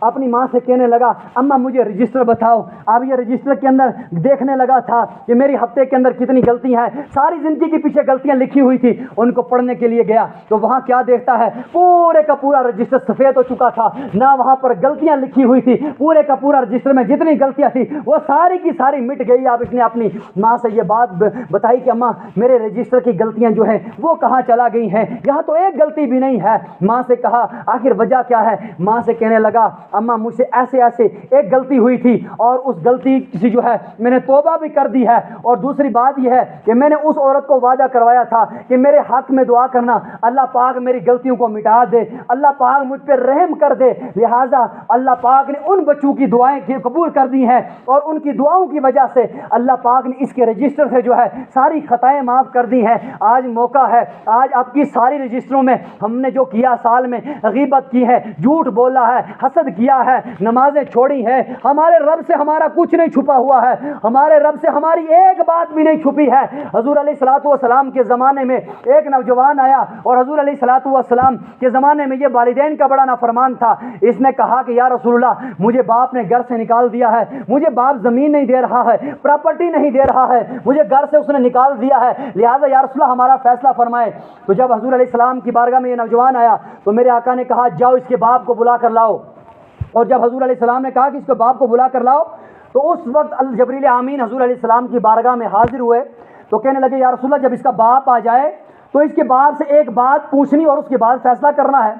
اپنی ماں سے کہنے لگا اماں مجھے رجسٹر بتاؤ. اب یہ رجسٹر کے اندر دیکھنے لگا تھا کہ میری ہفتے کے اندر کتنی غلطیاں ہیں, ساری زندگی کے پیچھے غلطیاں لکھی ہوئی تھی. ان کو پڑھنے کے لیے گیا تو وہاں کیا دیکھتا ہے, پورے کا پورا رجسٹر سفید ہو چکا تھا, نہ وہاں پر غلطیاں لکھی ہوئی تھی. پورے کا پورا رجسٹر میں جتنی غلطیاں تھی وہ ساری کی ساری مٹ گئی. اب اس نے اپنی ماں سے یہ بات بتائی کہ اماں میرے رجسٹر کی غلطیاں جو ہیں وہ کہاں چلا گئی ہیں, یہاں تو ایک غلطی بھی نہیں ہے. ماں سے کہا آخر وجہ کیا ہے؟ ماں سے کہنے لگا اماں مجھ سے ایسے ایسے ایک غلطی ہوئی تھی اور اس غلطی سے جو ہے میں نے توبہ بھی کر دی ہے, اور دوسری بات یہ ہے کہ میں نے اس عورت کو وعدہ کروایا تھا کہ میرے حق میں دعا کرنا, اللہ پاک میری غلطیوں کو مٹا دے, اللہ پاک مجھ پہ رحم کر دے. لہٰذا اللہ پاک نے ان بچوں کی دعائیں قبول کر دی ہیں اور ان کی دعاؤں کی وجہ سے اللہ پاک نے اس کے رجسٹر سے جو ہے ساری خطائیں معاف کر دی ہیں. آج موقع ہے, آج آپ کی ساری رجسٹروں میں ہم نے جو کیا, سال میں غیبت کی ہے, جھوٹ بولا ہے, حسد کیا ہے, نمازیں چھوڑی ہیں, ہمارے رب سے ہمارا کچھ نہیں چھپا ہوا ہے, ہمارے رب سے ہماری ایک بات بھی نہیں چھپی ہے. حضور علیہ الصلوۃ والسلام کے زمانے میں ایک نوجوان آیا اور حضور علیہ الصلوۃ والسلام کے زمانے میں یہ والدین کا بڑا نافرمان تھا. اس نے کہا کہ یا رسول اللہ مجھے باپ نے گھر سے نکال دیا ہے, مجھے باپ زمین نہیں دے رہا ہے, پراپرٹی نہیں دے رہا ہے, مجھے گھر سے اس نے نکال دیا ہے, لہٰذا یا رسول اللہ ہمارا فیصلہ فرمائے. تو جب حضور علیہ السلام کی بارگاہ میں یہ نوجوان آیا تو میرے آقا نے کہا جاؤ اس کے باپ کو بلا کر لاؤ. اور جب حضور علیہ السلام نے کہا کہ اس کے باپ کو بلا کر لاؤ تو اس وقت جبریل امین حضور علیہ السلام کی بارگاہ میں حاضر ہوئے تو کہنے لگے یا رسول اللہ جب اس کا باپ آ جائے تو اس کے باپ سے ایک بات پوچھنی اور اس کے بعد فیصلہ کرنا ہے.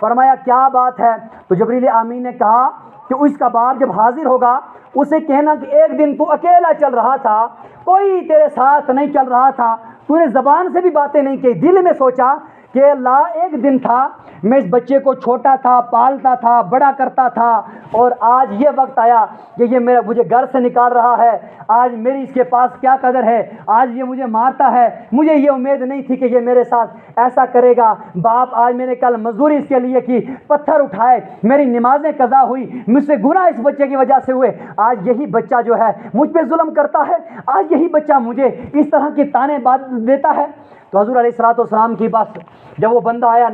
فرمایا کیا بات ہے؟ تو جبریل امین نے کہا کہ اس کا باپ جب حاضر ہوگا اسے کہنا کہ ایک دن تو اکیلا چل رہا تھا, کوئی تیرے ساتھ نہیں چل رہا تھا, تو نے زبان سے بھی باتیں نہیں کی, دل میں سوچا کہ اللہ ایک دن تھا میں اس بچے کو چھوٹا تھا, پالتا تھا, بڑا کرتا تھا, اور آج یہ وقت آیا کہ یہ مجھے گھر سے نکال رہا ہے, آج میری اس کے پاس کیا قدر ہے, آج یہ مجھے مارتا ہے, مجھے یہ امید نہیں تھی کہ یہ میرے ساتھ ایسا کرے گا. باپ آج میں نے کل مزدوری اس کے لیے کی, پتھر اٹھائے, میری نمازیں قضا ہوئی, مجھ سے گناہ اس بچے کی وجہ سے ہوئے, آج یہی بچہ جو ہے مجھ پہ ظلم کرتا ہے, آج یہی بچہ مجھے اس طرح کی تانے دیتا ہے. تو حضور علیہ الصلوۃ والسلام کی بات جب وہ بندہ آیا,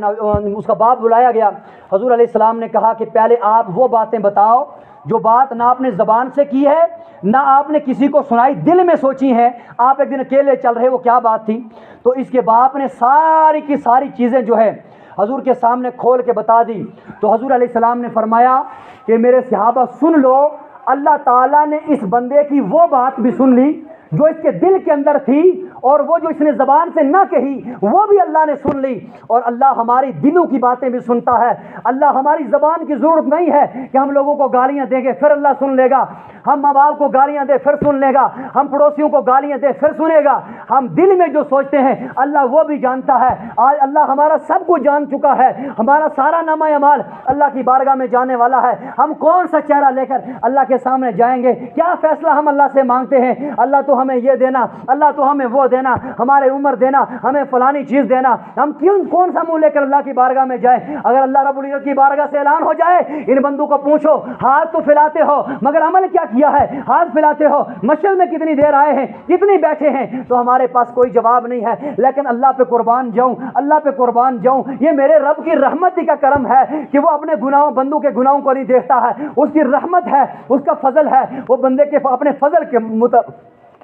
اس کا باپ بلایا گیا, حضور علیہ السلام نے کہا کہ پہلے آپ وہ باتیں بتاؤ جو بات نہ آپ نے زبان سے کی ہے نہ آپ نے کسی کو سنائی, دل میں سوچی ہیں, آپ ایک دن اکیلے چل رہے, وہ کیا بات تھی؟ تو اس کے باپ نے ساری کی ساری چیزیں جو ہے حضور کے سامنے کھول کے بتا دی. تو حضور علیہ السلام نے فرمایا کہ میرے صحابہ سن لو, اللہ تعالیٰ نے اس بندے کی وہ بات بھی سن لی جو اس کے دل کے اندر تھی, اور وہ جو اس نے زبان سے نہ کہی وہ بھی اللہ نے سن لی, اور اللہ ہماری دلوں کی باتیں بھی سنتا ہے. اللہ ہماری زبان کی ضرورت نہیں ہے کہ ہم لوگوں کو گالیاں دیں گے پھر اللہ سن لے گا, ہم ماں باپ کو گالیاں دیں پھر سن لے گا, ہم پڑوسیوں کو گالیاں دیں پھر سنے گا. ہم دل میں جو سوچتے ہیں اللہ وہ بھی جانتا ہے. آج اللہ ہمارا سب کچھ جان چکا ہے, ہمارا سارا نامہ اعمال اللہ کی بارگاہ میں جانے والا ہے. ہم کون سا چہرہ لے کر اللہ کے سامنے جائیں گے؟ کیا فیصلہ ہم اللہ سے مانگتے ہیں؟ اللہ تو ہمیں یہ دینا, اللہ تو ہمیں وہ دینا, ہمارے عمر دینا, ہمیں فلانی چیز دینا. ہم کون سا منہ لے کر اللہ کی بارگاہ میں جائیں؟ اگر اللہ رب العزت کی بارگاہ سے اعلان ہو جائے ان بندوں کو پوچھو ہاتھ تو پھیلاتے ہو مگر عمل کیا کیا ہے؟ ہاتھ پھیلاتے ہو, مشعل میں کتنی دیر آئے ہیں, کتنی بیٹھے ہیں, تو ہمارے پاس کوئی جواب نہیں ہے. لیکن اللہ پہ قربان جاؤں, اللہ پہ قربان جاؤں, یہ میرے رب کی رحمت کا کرم ہے کہ وہ اپنے گناہوں, بندوں کے گناہوں کو نہیں دیکھتا ہے. اس کی رحمت ہے, اس کا فضل ہے, وہ بندے کے اپنے فضل کے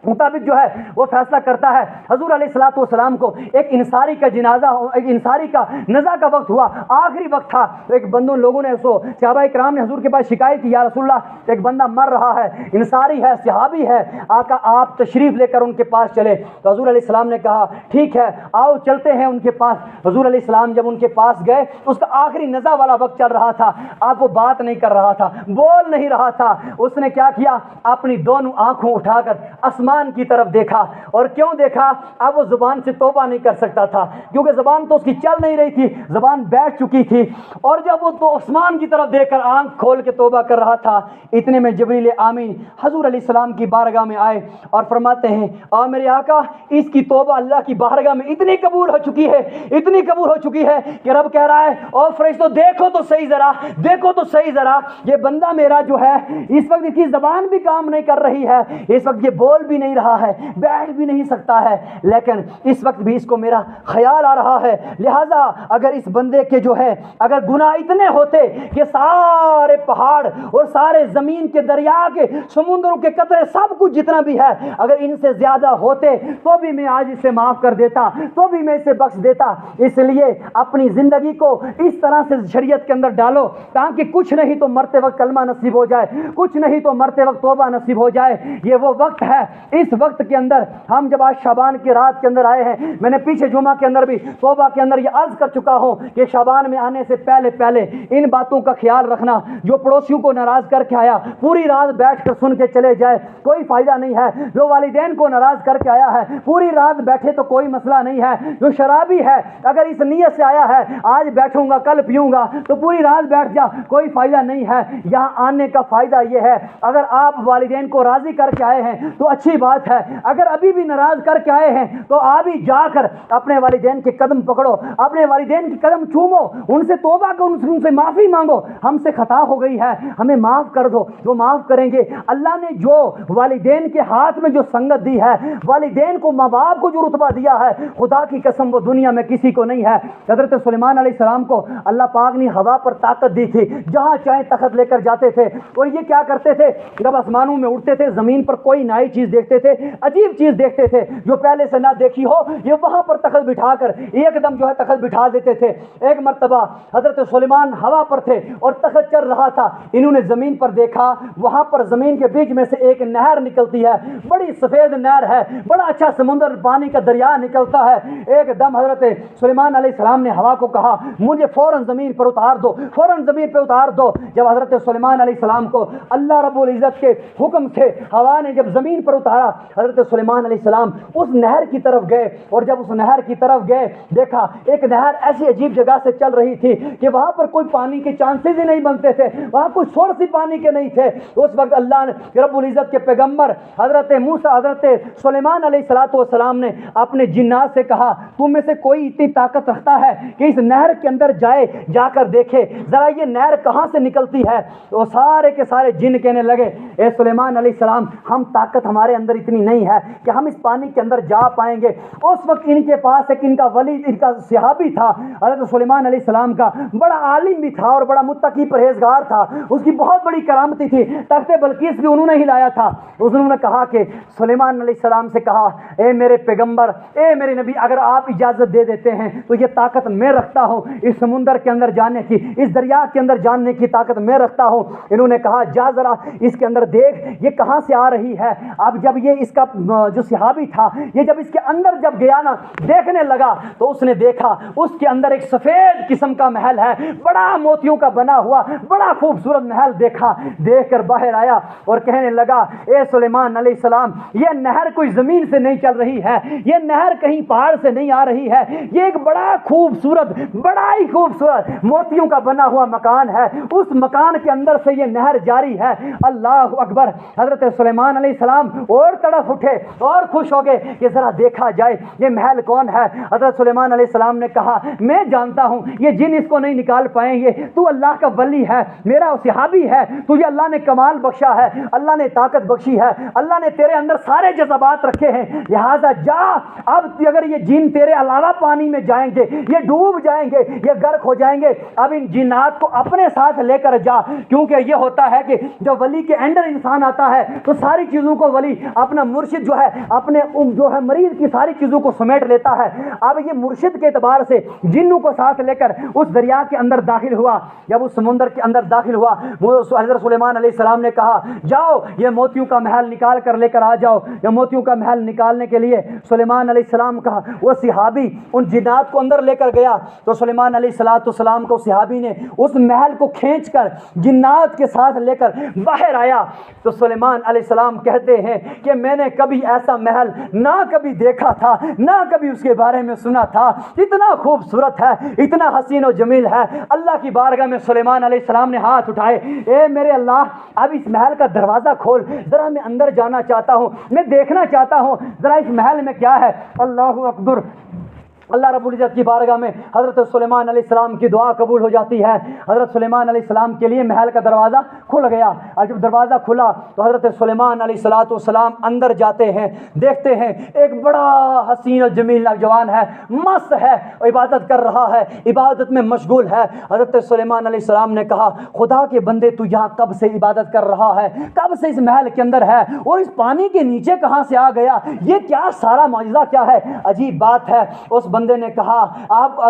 مطابق جو ہے وہ فیصلہ کرتا ہے. حضور علیہ الصلوۃ والسلام کو ایک انصاری کا جنازہ, ایک انصاری کا نزا کا وقت ہوا, آخری وقت تھا. تو ایک بندوں لوگوں نے صحابہ کرام نے حضور کے پاس شکایت کی, یا رسول اللہ ایک بندہ مر رہا ہے, انصاری ہے, صحابی ہے, آقا آپ تشریف لے کر ان کے پاس چلے. تو حضور علیہ السلام نے کہا ٹھیک ہے آؤ چلتے ہیں ان کے پاس. حضور علیہ السلام جب ان کے پاس گئے تو اس کا آخری نزا والا وقت چل رہا تھا. آپ وہ بات نہیں کر رہا تھا, بول نہیں رہا تھا. اس نے کیا کیا, اپنی دونوں آنکھوں اٹھا کر آسمان کی طرف دیکھا. اور کیوں دیکھا؟ اب وہ زبان سے توبہ نہیں کر سکتا تھا کیونکہ زبان تو اس کی چل نہیں رہی تھی, زبان بیٹھ چکی تھی. اور جب وہ تو آسمان کی طرف دیکھ کر آنکھ کھول کے توبہ کر رہا تھا, اتنے میں جبریل امین حضور علیہ السلام کی بارگاہ میں آئے اور فرماتے ہیں میرے آقا اس کی توبہ اللہ کی بارگاہ میں اتنی قبول ہو چکی ہے, اتنی قبول ہو چکی ہے کہ رب کہہ رہا ہے اور فرشتوں دیکھو تو صحیح ذرا, دیکھو تو صحیح ذرا, یہ بندہ میرا جو ہے اس وقت اس کی زبان بھی کام نہیں کر رہی ہے, اس وقت یہ بول بھی بھی نہیں رہا ہے, بیٹھ بھی نہیں سکتا ہے, لیکن اس وقت بھی اس کو میرا خیال آ رہا ہے. لہٰذا اگر اس بندے کے جو ہے اگر گناہ اتنے ہوتے کہ سارے پہاڑ اور سارے زمین کے دریا کے سمندروں کے قطرے سب کچھ جتنا بھی ہے اگر ان سے زیادہ ہوتے تو بھی میں آج اسے معاف کر دیتا, تو بھی میں اسے بخش دیتا. اس لیے اپنی زندگی کو اس طرح سے شریعت کے اندر ڈالو تاکہ کچھ نہیں تو مرتے وقت کلمہ نصیب ہو جائے, کچھ نہیں تو مرتے وقت توبہ نصیب ہو جائے. یہ وہ وقت ہے, اس وقت کے اندر ہم جب آج شعبان کی رات کے اندر آئے ہیں, میں نے پیچھے جمعہ کے اندر بھی توبہ کے اندر یہ عرض کر چکا ہوں کہ شعبان میں آنے سے پہلے پہلے ان باتوں کا خیال رکھنا. جو پڑوسیوں کو ناراض کر کے آیا پوری رات بیٹھ کر سن کے چلے جائے کوئی فائدہ نہیں ہے. جو والدین کو ناراض کر کے آیا ہے پوری رات بیٹھے تو کوئی مسئلہ نہیں ہے. جو شرابی ہے اگر اس نیت سے آیا ہے آج بیٹھوں گا کل پیوں گا تو پوری رات بیٹھ جا, کوئی فائدہ نہیں ہے. یہاں آنے کا فائدہ یہ ہے اگر آپ والدین کو راضی کر کے آئے ہیں تو اچھی بات ہے, اگر ابھی بھی ناراض کر کے آئے ہیں تو ابھی جا کر اپنے والدین کے قدم پکڑو, اپنے والدین کے قدم چومو, ان سے توبہ کرو, ان سے معافی مانگو, ہم سے خطا ہو گئی ہے ہمیں معاف کر دو. وہ معاف کریں گے. اللہ نے جو والدین کے ہاتھ میں جو سنگت دی ہے, والدین کو ماں باپ کو جو رتبہ دیا ہے, خدا کی قسم وہ دنیا میں کسی کو نہیں ہے. حضرت سلیمان علیہ السلام کو اللہ پاک نے ہوا پر طاقت دی تھی, جہاں چاہے تخت لے کر جاتے تھے. اور یہ کیا کرتے تھے جب آسمانوں میں اڑتے تھے زمین پر کوئی نئی چیز دیکھتے تھے, عجیب چیز دیکھتے تھے جو پہلے سے نہ دیکھی ہو, یہ وہاں پر تخت بٹھا کر ایک دم جو ہے تخت بٹھا دیتے تھے. ایک مرتبہ حضرت سلیمان ہوا پر تھے اور تخت چل رہا تھا, انہوں نے زمین پر دیکھا, وہاں پر زمین کے بیچ میں سے ایک نہر نکلتی ہے, بڑی سفید نہر ہے, بڑا اچھا سمندر پانی کا دریا نکلتا ہے. ایک دم حضرت سلیمان علیہ السلام نے ہوا کو کہا مجھے فوراً زمین پر اتار دو, فوراً زمین پہ اتار دو. جب حضرت سلیمان علیہ السلام کو اللہ رب العزت کے حکم سے ہوا نے جب زمین پر اتارا, حضرت سلیمان علیہ السلام اس نہر کی طرف گئے. اور جب اس نہر کی طرف گئے دیکھا ایک نہر ایسی عجیب جگہ سے چل رہی تھی کہ وہاں پر کوئی پانی کے چانسز ہی نہیں بنتے تھے, وہاں کوئی سورس ہی پانی کے نہیں تھے. اس وقت اللہ نے رب العزت کے پیغمبر حضرت موسیٰ حضرت سلیمان علیہ السلام نے اپنے جنات سے کہا تم میں سے کوئی اتنی طاقت رکھتا ہے کہ اس نہر کے اندر جائے, جا کر دیکھے ذرا یہ نہر کہاں سے نکلتی ہے. وہ سارے کے سارے جن کہنے لگے اے سلیمان علیہ السلام ہم طاقت ہمارے اندر اتنی نہیں ہے کہ ہم اس پانی کے اندر جا پائیں گے. اس وقت ان کے پاس ایک ان کا ولی, ان کا صحابی تھا حضرت سلیمان علیہ السلام کا, بڑا عالم بھی تھا اور بڑا متقی پرہیزگار تھا, اس کی بہت بڑی کرامتی تھی. تخت بلقیس بھی انہوں نے ہی لایا تھا. انہوں نے کہا کہ سلیمان علیہ السلام سے کہا اے میرے پیغمبر, اے میرے نبی, اگر آپ اجازت دے دیتے ہیں تو یہ طاقت میں رکھتا ہوں, اس سمندر کے اندر جانے کی, اس دریا کے اندر جاننے کی طاقت میں رکھتا ہوں. انہوں نے کہا جا ذرا اس کے اندر دیکھ یہ کہاں سے آ رہی ہے. اب جب یہ اس کا جو صحابی تھا یہ جب اس کے اندر جب گیا نا دیکھنے لگا تو اس نے دیکھا اس کے اندر ایک سفید قسم کا محل ہے, بڑا موتیوں کا بنا ہوا, بڑا خوبصورت محل دیکھا. دیکھ کر باہر آیا اور کہنے لگا اے سلیمان علیہ السلام یہ نہر کوئی زمین سے نہیں چل رہی ہے, یہ نہر کہیں پہاڑ سے نہیں آ رہی ہے, یہ ایک بڑا ہی خوبصورت موتیوں کا بنا ہوا مکان ہے, اس مکان کے اندر سے یہ نہر جاری ہے. اللہ اکبر. حضرت سلیمان علیہ السلام اور تڑپ اٹھے اور خوش ہو گئے کہ ذرا دیکھا جائے یہ محل کون ہے. حضرت سلیمان علیہ السلام نے کہا میں جانتا ہوں یہ جن اس کو نہیں نکال پائیں گے, تو اللہ کا ولی ہے, میرا صحابی ہے, تجھے اللہ نے کمال بخشا ہے, اللہ نے طاقت بخشی ہے, اللہ نے تیرے اندر سارے جذبات رکھے ہیں, لہذا جا. اب اگر یہ جن تیرے علاوہ پانی میں جائیں گے یہ ڈوب جائیں گے, یہ غرق ہو جائیں گے. اب ان جنات کو اپنے ساتھ لے کر جا, کیونکہ یہ ہوتا ہے کہ جب ولی کے اندر انسان آتا ہے تو ساری چیزوں کو ولی اپنا مرشد جو ہے اپنے جو ہے مریض کی ساری چیزوں کو سمیٹ لیتا ہے. اب یہ مرشد کے اعتبار سے جنوں کو ساتھ لے کر اس دریا کے اندر داخل ہوا. جب اس سمندر کے اندر داخل ہوا حضرت سلیمان علیہ السلام نے کہا جاؤ یہ موتیوں کا محل نکال کر لے کر آ جاؤ. یہ موتیوں کا محل نکالنے کے لیے سلیمان علیہ السلام کا وہ صحابی ان جنات کو اندر لے کر گیا تو سلیمان علیہ السلام کو صحابی نے اس محل کو کھینچ کر جنات کے ساتھ لے کر باہر آیا. تو سلیمان علیہ السلام کہتے ہیں کہ میں نے کبھی ایسا محل نہ کبھی دیکھا تھا, نہ کبھی اس کے بارے میں سنا تھا, اتنا خوبصورت ہے, اتنا حسین و جمیل ہے. اللہ کی بارگاہ میں سلیمان علیہ السلام نے ہاتھ اٹھائے, اے میرے اللہ اب اس محل کا دروازہ کھول, ذرا میں اندر جانا چاہتا ہوں, میں دیکھنا چاہتا ہوں ذرا اس محل میں کیا ہے. اللہ اکبر. اللہ رب العزت کی بارگاہ میں حضرت سلیمان علیہ السلام کی دعا قبول ہو جاتی ہے. حضرت سلیمان علیہ السلام کے لیے محل کا دروازہ کھل گیا. اور جب دروازہ کھلا تو حضرت سلیمان علیہ السلام اندر جاتے ہیں, دیکھتے ہیں ایک بڑا حسین اور جمیل نوجوان ہے, مست ہے, عبادت کر رہا ہے, عبادت میں مشغول ہے. حضرت سلیمان علیہ السلام نے کہا, خدا کے بندے تو یہاں کب سے عبادت کر رہا ہے, کب سے اس محل کے اندر ہے, اور اس پانی کے نیچے کہاں سے آ گیا, یہ کیا سارا معجزہ کیا ہے, عجیب بات ہے. اس بندے نے کہا, آپ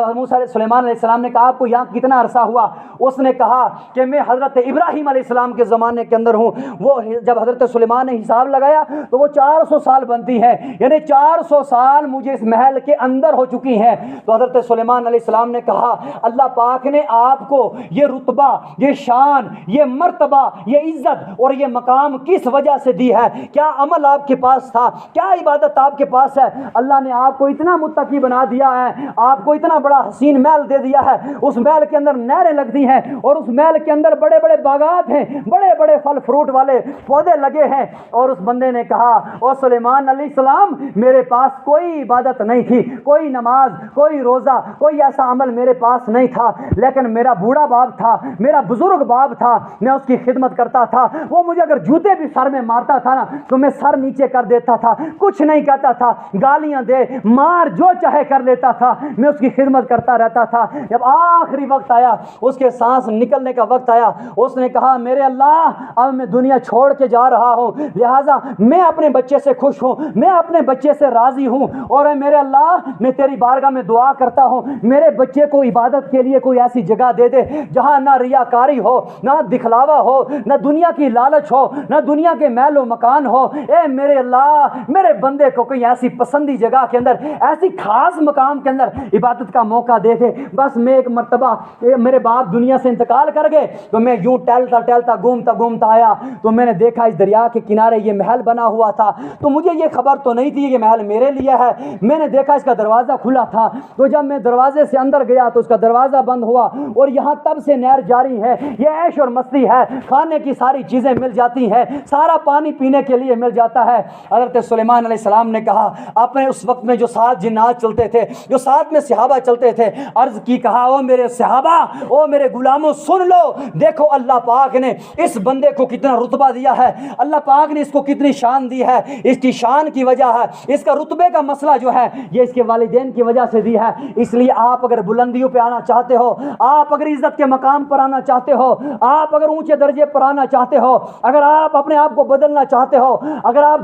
سلیمان علیہ السلام نے کہا, آپ کو یہاں کتنا عرصہ ہوا؟ اس نے کہا کہ میں حضرت ابراہیم علیہ السلام کے زمانے کے اندر ہوں. وہ جب حضرت سلیمان نے حساب لگایا تو وہ 400 سال بنتی ہے, یعنی 400 سال مجھے اس محل کے اندر ہو چکی ہیں. تو حضرت سلیمان علیہ السلام نے کہا, اللہ پاک نے آپ کو یہ رتبہ, یہ شان, یہ مرتبہ, یہ عزت اور یہ مقام کس وجہ سے دی ہے؟ کیا عمل آپ کے پاس تھا, کیا عبادت آپ کے پاس ہے؟ اللہ نے آپ کو اتنا متقی بنا دیا ہے, آپ کو اتنا بڑا حسین محل دے دیا ہے. اس محل کے اندر نہریں لگتی ہیں اور اس محل کے اندر بڑے بڑے باغات ہیں, بڑے بڑے پھل فروٹ والے پودے لگے ہیں. اور اس بندے نے کہا, او سلیمان علیہ السلام, میرے پاس کوئی عبادت نہیں تھی, کوئی نماز, کوئی روزہ, کوئی ایسا عمل میرے پاس نہیں تھا, لیکن میرا بوڑھا باپ تھا, میرا بزرگ باپ تھا, میں اس کی خدمت کرتا تھا. وہ مجھے اگر جوتے بھی سر میں مارتا تھا نا تو میں سر نیچے کر دیتا تھا, کچھ نہیں کہتا تھا, گالیاں دے مار جو چاہے کر لیتا تھا, میں اس کی خدمت کرتا رہتا تھا. جب آخری وقت آیا, اس کے سانس نکلنے کا وقت آیا, اس نے کہا, میرے اللہ, اب میں دنیا چھوڑ کے جا رہا ہوں, لہٰذا میں اپنے بچے سے خوش ہوں, میں اپنے بچے سے راضی ہوں, اور اے میرے اللہ, میں تیری بارگاہ میں دعا کرتا ہوں, میرے بچے کو عبادت کے لیے کوئی ایسی جگہ دے دے جہاں نہ ریاکاری ہو, نہ دکھلاوا ہو, نہ دنیا کی لالچ ہو, نہ دنیا کے محل و مکان ہو. اے میرے اللہ, میرے بندے کو کوئی ایسی پسندی جگہ کے اندر, ایسی خاص مقام کے اندر عبادت کا موقع دے دے. بس میں ایک مرتبہ, میرے باپ دنیا سے انتقال کر گئے تو میں یوں ٹہلتا ٹہلتا گھومتا آیا تو میں نے دیکھا اس دریا کے کنارے یہ محل بنا ہوا تھا. تو مجھے یہ خبر تو نہیں تھی کہ محل میرے لیے ہے. میں نے دیکھا اس کا دروازہ کھلا تھا, تو جب میں دروازے سے اندر گیا تو اس کا دروازہ بند ہوا, اور یہاں تب سے نہر جاری ہے, یہ عیش اور مستی ہے, کھانے کی ساری چیزیں مل جاتی ہیں, سارا پانی پینے کے لیے مل جاتا ہے. حضرت سلیمان علیہ السلام نے کہا, آپ نے اس وقت میں جو 7 جنات چلتے تھے, جو 7 میں صحابہ چلتے تھے, عرض کی, کہا, او میرے صحابہ, او میرے غلاموں, سن لو, دیکھو اللہ پاک نے اس بندے کو کتنا رتبہ دیا ہے, اللہ پاک نے اس کو کتنی شان دی ہے. اس کی شان کی وجہ ہے, اس کا رتبے کا مسئلہ جو ہے یہ اس کے والدین کی وجہ سے دی ہے. اس لیے آپ اگر بلندیوں پہ آنا چاہتے ہو, آپ اگر عزت کے مقام پر آنا چاہتے ہو, آپ اگر اونچے درجے پر آنا چاہتے ہو, اگر آپ اپنے آپ کو بدلنا چاہتے ہو, اگر آپ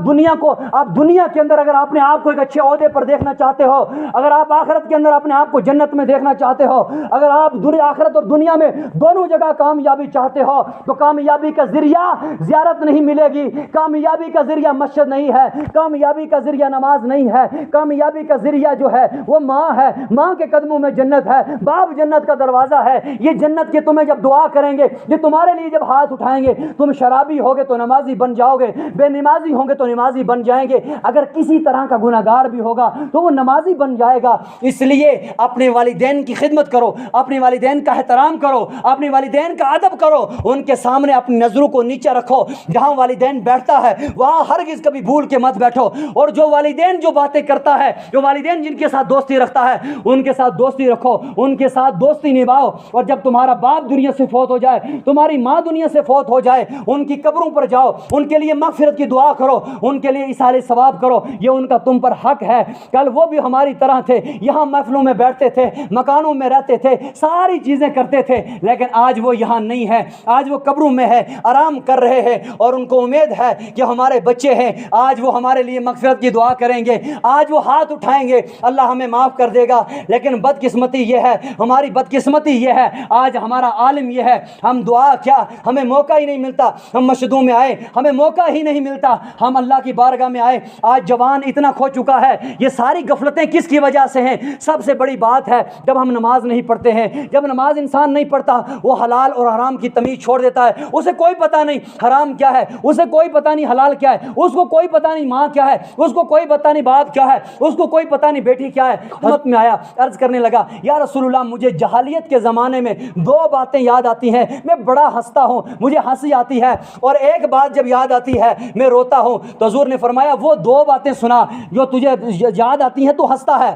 دنیا کے اندر اگر اپنے آپ کو ایک اچھے عہدے پر دیکھنا چاہتے ہو, اگر آپ آخرت کے اندر اپنے آپ کو جنت میں دیکھنا چاہتے ہو, اگر آپ آخرت اور دنیا میں دونوں جگہ کامیابی چاہتے ہو, تو کامیابی کا ذریعہ زیارت نہیں ملے گی, کامیابی کا ذریعہ مسجد نہیں ہے, کامیابی کا ذریعہ نماز نہیں ہے, کامیابی کا ذریعہ جو ہے وہ ماں ہے, ماں کے قدموں میں جنت ہے, باپ جنت کا دروازہ ہے. یہ جنت کے تمہیں جب دعا کریں گے, یہ تمہارے لیے جب ہاتھ اٹھائیں گے, تم شرابی ہوگے تو نمازی بن جاؤ گے, بے نمازی ہوں گے تو نمازی بن جائیں گے, اگر کسی طرح کا گناہ گار بھی ہوگا تو وہ نمازی بن جائے گا. اس لیے اپنے والدین کی خدمت کرو, اپنے والدین کا احترام کرو, اپنے والدین کا ادب کرو, ان کے سامنے اپنی نظروں کو نیچے رکھو, جہاں والدین بیٹھتا ہے وہاں ہرگز کبھی بھول کے مت بیٹھو, اور جو والدین جو باتیں کرتا ہے, جو والدین جن کے ساتھ دوستی رکھتا ہے, ان کے ساتھ دوستی رکھو, ان کے ساتھ دوستی نبھاؤ. اور جب تمہارا باپ دنیا سے فوت ہو جائے, تمہاری ماں دنیا سے فوت ہو جائے, ان کی قبروں پر جاؤ, ان کے لیے مغفرت کی دعا کرو, ان کے لیے ایثار ثواب کرو, یہ ان کا تم پر حق ہے. کل وہ بھی ہماری طرح تھے, یہاں محفلوں میں بیٹھتے تھے, مکانوں میں رہتے تھے, ساری چیزیں کرتے تھے, لیکن آج وہ یہاں نہیں ہے, آج وہ قبروں میں ہے, آرام کر رہے ہیں, اور ان کو امید ہے کہ ہمارے بچے ہیں, آج وہ ہمارے لیے مغفرت کی دعا کریں گے, آج وہ ہاتھ اٹھائیں گے, اللہ ہمیں معاف کر دے گا. لیکن بدقسمتی یہ ہے, ہماری بدقسمتی یہ ہے, آج ہمارا عالم یہ ہے, ہم دعا کیا, ہمیں موقع ہی نہیں ملتا, ہم مسجدوں میں آئے, ہمیں موقع ہی نہیں ملتا, ہم اللہ کی بارگاہ میں آئے. آج جوان اتنا کھو چکا ہے. یہ ساری غفلتیں کس کی وجہ سے ہیں؟ سب سے بڑی بات ہے جب ہم نماز نہیں پڑھتے ہیں. جب نماز انسان نہیں پڑھتا, وہ حلال اور حرام کی تمیز چھوڑ دیتا ہے. اسے کوئی پتہ نہیں حرام کیا ہے, اسے کوئی پتہ نہیں حلال کیا ہے, اس کو کوئی پتہ نہیں ماں کیا ہے, اس کو کوئی پتہ نہیں باپ کیا ہے, اس کو کوئی پتہ نہیں بیٹی کیا ہے. حضرت میں آیا, عرض کرنے لگا, یا رسول اللہ, مجھے جہالیت کے زمانے میں 2 باتیں یاد آتی ہیں, میں بڑا ہنستا ہوں, مجھے ہنسی آتی ہے, اور ایک بات جب یاد آتی ہے میں روتا ہوں. تو حضور نے فرمایا, وہ 2 باتیں سنا جو تجھے یاد آتی ہیں تو ہنستا ہے,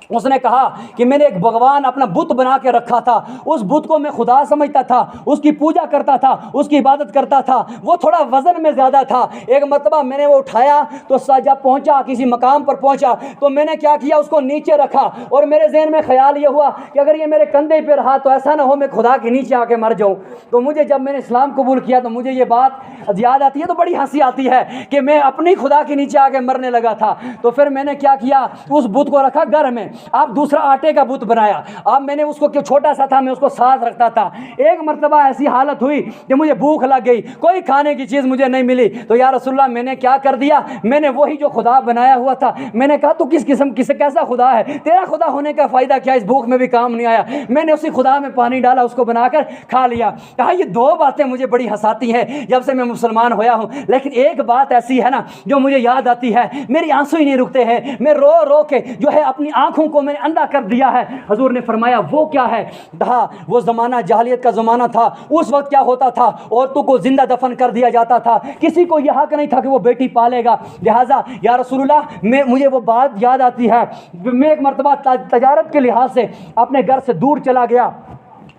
اس نے کہا کہ میں نے ایک بھگوان اپنا بت بنا کے رکھا تھا، اس بت کو میں خدا سمجھتا تھا، اس کی پوجا کرتا تھا، اس کی عبادت کرتا تھا، وہ تھوڑا وزن میں زیادہ تھا۔ ایک مرتبہ میں نے وہ اٹھایا تو جب پہنچا کسی مقام پر پہنچا تو میں نے کیا کیا، اس کو نیچے رکھا، اور میرے ذہن میں خیال یہ ہوا کہ اگر یہ میرے کندھے پہ رہا تو ایسا نہ ہو میں خدا کے نیچے آ کے مر جاؤں۔ تو مجھے جب میں نے اسلام قبول کیا تو مجھے یہ بات یاد آتی ہے تو بڑی ہنسی آتی ہے کہ میں اپنی خدا کے نیچے آ کے مرنے لگا تھا۔ تو پھر میں نے کیا کیا، اس بت کو رکھا گھر میں، اب دوسرا آٹے کا بت بنایا، اب میں نے اس کو چھوٹا سا تھا میں اس کو ساتھ رکھتا تھا۔ ایک مرتبہ ایسی حالت ہوئی کہ مجھے بھوک لگ گئی، کوئی کھانے کی چیز مجھے نہیں ملی، تو یا رسول اللہ میں نے کیا کر دیا، میں نے وہی جو خدا بنایا ہوا تھا میں نے کہا تو کس قسم کیسا خدا ہے، تیرا خدا ہونے کا فائدہ کیا، اس بھوک میں بھی کام نہیں آیا۔ میں نے اسی خدا میں پانی ڈالا، اس کو بنا کر کھا لیا۔ کہا یہ دو باتیں مجھے بڑی ہنساتی ہیں جب سے میں مسلمان ہویا ہوں، لیکن ایک بات ایسی ہے نا جو مجھے یاد آتی ہے، میری آنسو ہی نہیں رکتے ہیں، میں رو رو کے جو ہے اپنی آنکھوں کو میں نے اندھا کر دیا ہے۔ حضور نے فرمایا وہ کیا ہے، کہا وہ زمانہ جاہلیت کا زمانہ تھا، اس وقت کیا ہوتا تھا، عورتوں کو زندہ دفن کر دیا جاتا تھا، کسی کو یہ حق نہیں تھا کہ وہ بیٹی پالے گا، لہٰذا یا رسول اللہ مجھے وہ بات یاد آتی ہے۔ میں ایک مرتبہ تجارت کے لحاظ سے اپنے گھر سے دور چلا گیا،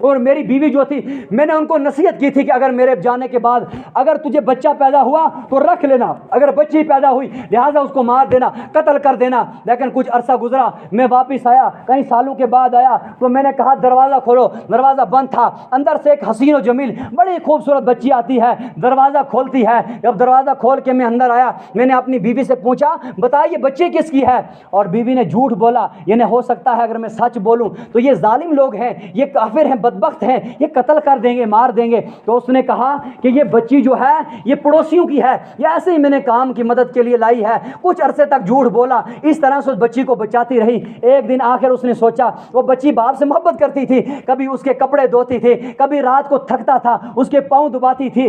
اور میری بیوی جو تھی میں نے ان کو نصیحت کی تھی کہ اگر میرے جانے کے بعد اگر تجھے بچہ پیدا ہوا تو رکھ لینا، اگر بچی پیدا ہوئی لہٰذا اس کو مار دینا، قتل کر دینا۔ لیکن کچھ عرصہ گزرا، میں واپس آیا، کئی سالوں کے بعد آیا تو میں نے کہا دروازہ کھولو، دروازہ بند تھا، اندر سے ایک حسین و جمیل بڑی خوبصورت بچی آتی ہے، دروازہ کھولتی ہے۔ جب دروازہ کھول کے میں اندر آیا میں نے اپنی بیوی سے پوچھا بتا یہ بچی کس کی ہے، اور بیوی نے جھوٹ بولا، یعنی ہو سکتا ہے اگر میں سچ بولوں تو یہ ظالم لوگ ہیں، یہ کافر ہیں، بدبخت ہیں، یہ قتل کر دیں گے، مار دیں گے۔ تو اس نے کہا کہ یہ بچی جو ہے یہ پڑوسیوں کی ہے، یہ ایسے ہی میں نے کام کی مدد کے لیے لائی ہے۔ کچھ عرصے تک جھوٹ بولا، اس طرح سے اس بچی کو بچاتی رہی۔ ایک دن آخر اس نے سوچا، وہ بچی باپ سے محبت کرتی تھی، کبھی اس کے کپڑے دھوتی تھی، کبھی رات کو تھکتا تھا اس کے پاؤں دباتی تھی۔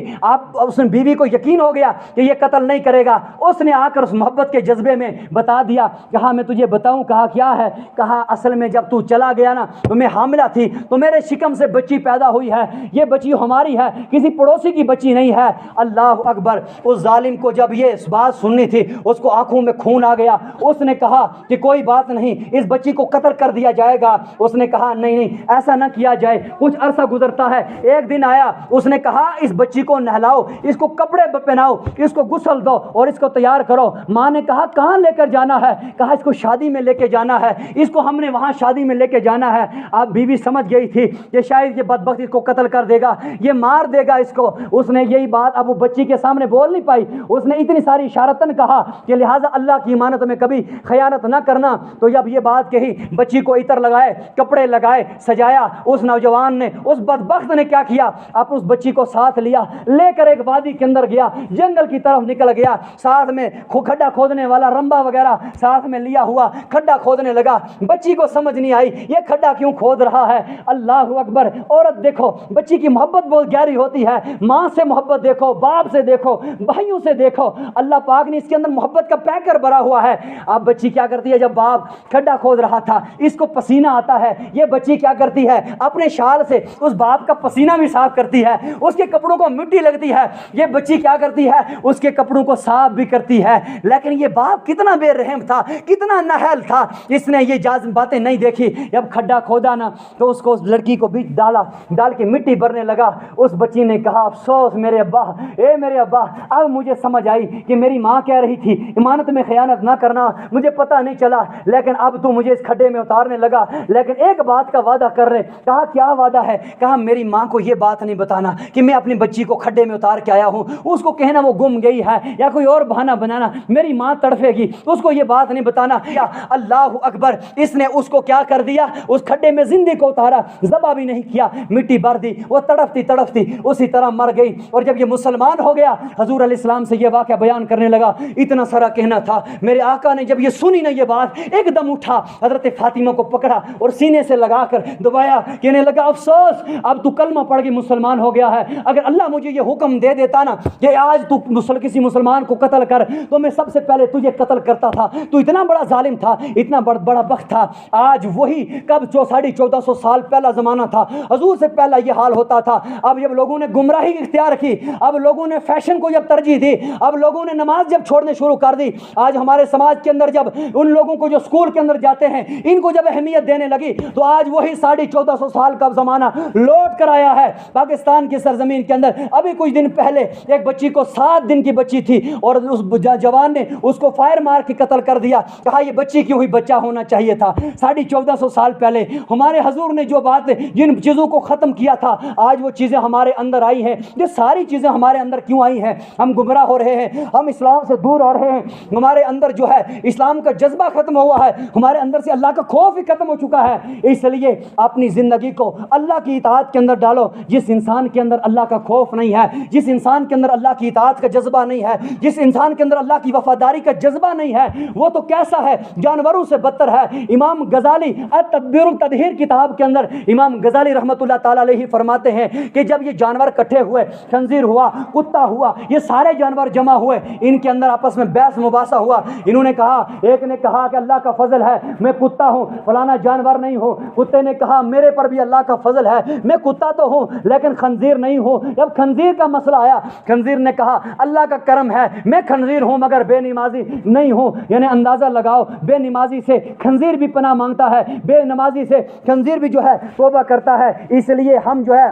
اس نے بیوی کو یقین ہو گیا کہ یہ قتل نہیں کرے گا، اس نے آ کر اس محبت کے جذبے میں بتا دیا۔ کہا میں تجھے بتاؤں، کہا کیا ہے، کہا اصل میں جب تو چلا گیا نا تو میں حاملہ تھی، تو میرے شکم سے بچی پیدا ہوئی ہے، یہ بچی ہماری ہے، کسی پڑوسی کی بچی نہیں ہے۔ اللہ اکبر! اس ظالم کو جب یہ بات سننی تھی اس کو آنکھوں میں خون آ گیا، اس نے کہا کہ کوئی بات نہیں، اس بچی کو قتل کر دیا جائے گا۔ اس نے کہا نہیں نہیں ایسا نہ کیا جائے۔ کچھ عرصہ گزرتا ہے، ایک دن آیا، اس نے کہا اس بچی کو نہلاؤ، اس کو کپڑے پہناؤ، اس کو غسل دو اور اس کو تیار کرو۔ ماں نے کہا کہاں لے کر جانا ہے، کہا اس کو شادی میں لے کے جانا ہے، اس کو ہم نے وہاں شادی میں لے کے جانا ہے۔ اب بیوی سمجھ گئی تھی کہ شاید یہ بدبخت اس کو قتل کر دے گا، یہ مار دے گا اس کو۔ اس نے یہی بات اب وہ بچی کے سامنے بول نہیں پائی، اس نے اتنی ساری اشارتاً کہا کہ لہٰذا اللہ کی امانت میں کبھی خیانت نہ کرنا۔ تو جب یہ بات کہی، بچی کو عطر لگائے، کپڑے لگائے، سجایا، اس نوجوان نے، اس بدبخت نے کیا کیا، اب اس بچی کو ساتھ لیا، لے کر ایک وادی کے اندر گیا، جنگل کی طرف نکل گیا، ساتھ میں کھڈا کھودنے والا رمبا وغیرہ ساتھ میں لیا ہوا، کھڈا کھودنے لگا۔ بچی کو سمجھ نہیں آئی یہ کھڈا کیوں کھود رہا ہے۔ اللہ اکبر! عورت دیکھو، بچی کی محبت بہت گہری ہوتی ہے، ماں سے محبت دیکھو، باپ سے دیکھو، بھائیوں سے دیکھو، اللہ پاک نے اس کے اندر محبت کا پیکر بھرا ہوا ہے۔ اب بچی کیا کرتی ہے، جب باپ کھڈا کھود رہا تھا اس کو پسینہ آتا ہے، یہ بچی کیا کرتی ہے، اپنے شال سے اس باپ کا پسینہ بھی صاف کرتی ہے، اس کے کپڑوں کو مٹی لگتی ہے، یہ بچی کیا کرتی ہے، اس کے کپڑوں کو صاف بھی کرتی ہے۔ لیکن یہ باپ کتنا بے رحم تھا، کتنا نااہل تھا، اس نے یہ باتیں نہیں دیکھی۔ جب کھڈا کھودا نا تو اس کو اس لڑکی کو بیچ ڈال کے مٹی بھرنے لگا۔ اس بچی نے کہا افسوس میرے ابا، اے میرے ابا، اب مجھے سمجھ آئی کہ میری ماں کہہ رہی تھی امانت میں خیانت نہ کرنا، مجھے پتہ نہیں چلا، لیکن اب تو مجھے اس کھڈے میں اتارنے لگا، لیکن ایک بات کا وعدہ کر رہے۔ کہا کیا وعدہ ہے، کہا میری ماں کو یہ بات نہیں بتانا کہ میں اپنی بچی کو کھڈے میں اتار کے آیا ہوں، اس کو کہنا وہ گم گئی ہے یا کوئی اور بہانہ بنانا، میری ماں تڑفے گی، اس کو یہ بات نہیں بتانا۔ اللہ اکبر! اس نے اس کو کیا کر دیا، اس کھڈے میں زندگی کو اتارا، ذبح بھی نہیں کیا، مٹی بھر دی، وہ تڑپتی تڑپتی اسی طرح مر گئی۔ اور جب یہ مسلمان ہو گیا، حضور علیہ السلام سے یہ واقعہ بیان کرنے لگا، اتنا سارا کہنا تھا۔ میرے آقا نے جب یہ سنی نا یہ بات، ایک دم اٹھا، حضرت فاطمہ کو پکڑا اور سینے سے لگا کر دبایا، کہنے لگا افسوس اب تو کلمہ پڑھ کے مسلمان ہو گیا ہے، اگر اللہ مجھے یہ حکم دے دیتا نا کہ آج تو کسی مسلمان کو قتل کر تو میں سب سے پہلے تجھے قتل کرتا تھا، تو اتنا بڑا ظالم تھا، اتنا بڑا بخت تھا۔ آج وہی کب 1450 سال پہلا زمانہ تھا, حضور سے پہلا یہ حال ہوتا تھا. اب جب لوگوں نے گمراہی اختیار کی, اب لوگوں نے فیشن کو جب ترجیح دی, اب لوگوں نے نماز جب چھوڑنے شروع کر دی, آج ہمارے سماج کے اندر جب ان لوگوں کو جو اسکول کے اندر جاتے ہیں ان کو جب اہمیت دینے لگی, تو آج وہی 1450 سال کا زمانہ لوٹ کر آیا ہے پاکستان کی سرزمین کے اندر. ابھی کچھ دن پہلے ایک بچی کو 7 دن کی بچی تھی اور اس جوان نے اس کو فائر مار کے قتل کر دیا. کہا یہ بچی کیوں ہوئی, بچہ ہونا چاہیے تھا. 1450 سال پہلے ہمارے حضور نے جو بات جن چیزوں کو ختم کیا تھا, آج وہ چیزیں ہمارے اندر آئی ہیں. یہ ساری چیزیں ہمارے اندر کیوں آئی ہیں؟ ہم گمراہ ہو رہے ہیں, ہم اسلام سے دور ہو رہے ہیں, ہمارے اندر جو ہے اسلام کا جذبہ ختم ہوا ہے, ہمارے اندر سے اللہ کا خوف ہی ختم ہو چکا ہے. اس لیے اپنی زندگی کو اللہ کی اطاعت کے اندر ڈالو. جس انسان کے اندر اللہ کا خوف نہیں ہے, جس انسان کے اندر اللہ کی اطاعت کا جذبہ نہیں ہے, جس انسان کے اندر اللہ کی وفاداری کا جذبہ نہیں ہے, وہ تو کیسا ہے, جانوروں سے بدتر ہے. امام غزالی التدبیر التدہیر کتاب کے اندر امام غزالی رحمۃ اللہ تعالی علیہ فرماتے ہیں کہ جب یہ جانور اکٹھے ہوئے, خنزیر ہوا, کتا ہوا, یہ سارے جانور جمع ہوئے, ان کے اندر آپس میں بحث مباحثہ ہوا. انہوں نے کہا, ایک نے کہا کہ اللہ کا فضل ہے میں کتا ہوں, فلانا جانور نہیں ہوں. کتے نے کہا میرے پر بھی اللہ کا فضل ہے, میں کتا تو ہوں لیکن خنزیر نہیں ہوں. جب خنزیر کا مسئلہ آیا, خنزیر نے کہا اللہ کا کرم ہے میں خنزیر ہوں مگر بے نمازی نہیں ہوں. یعنی اندازہ لگاؤ, بے نمازی سے خنزیر بھی پناہ مانگتا ہے, بے نمازی سے خنزیر بھی جو ہے توبہ کرتا ہے. اس لیے ہم جو ہے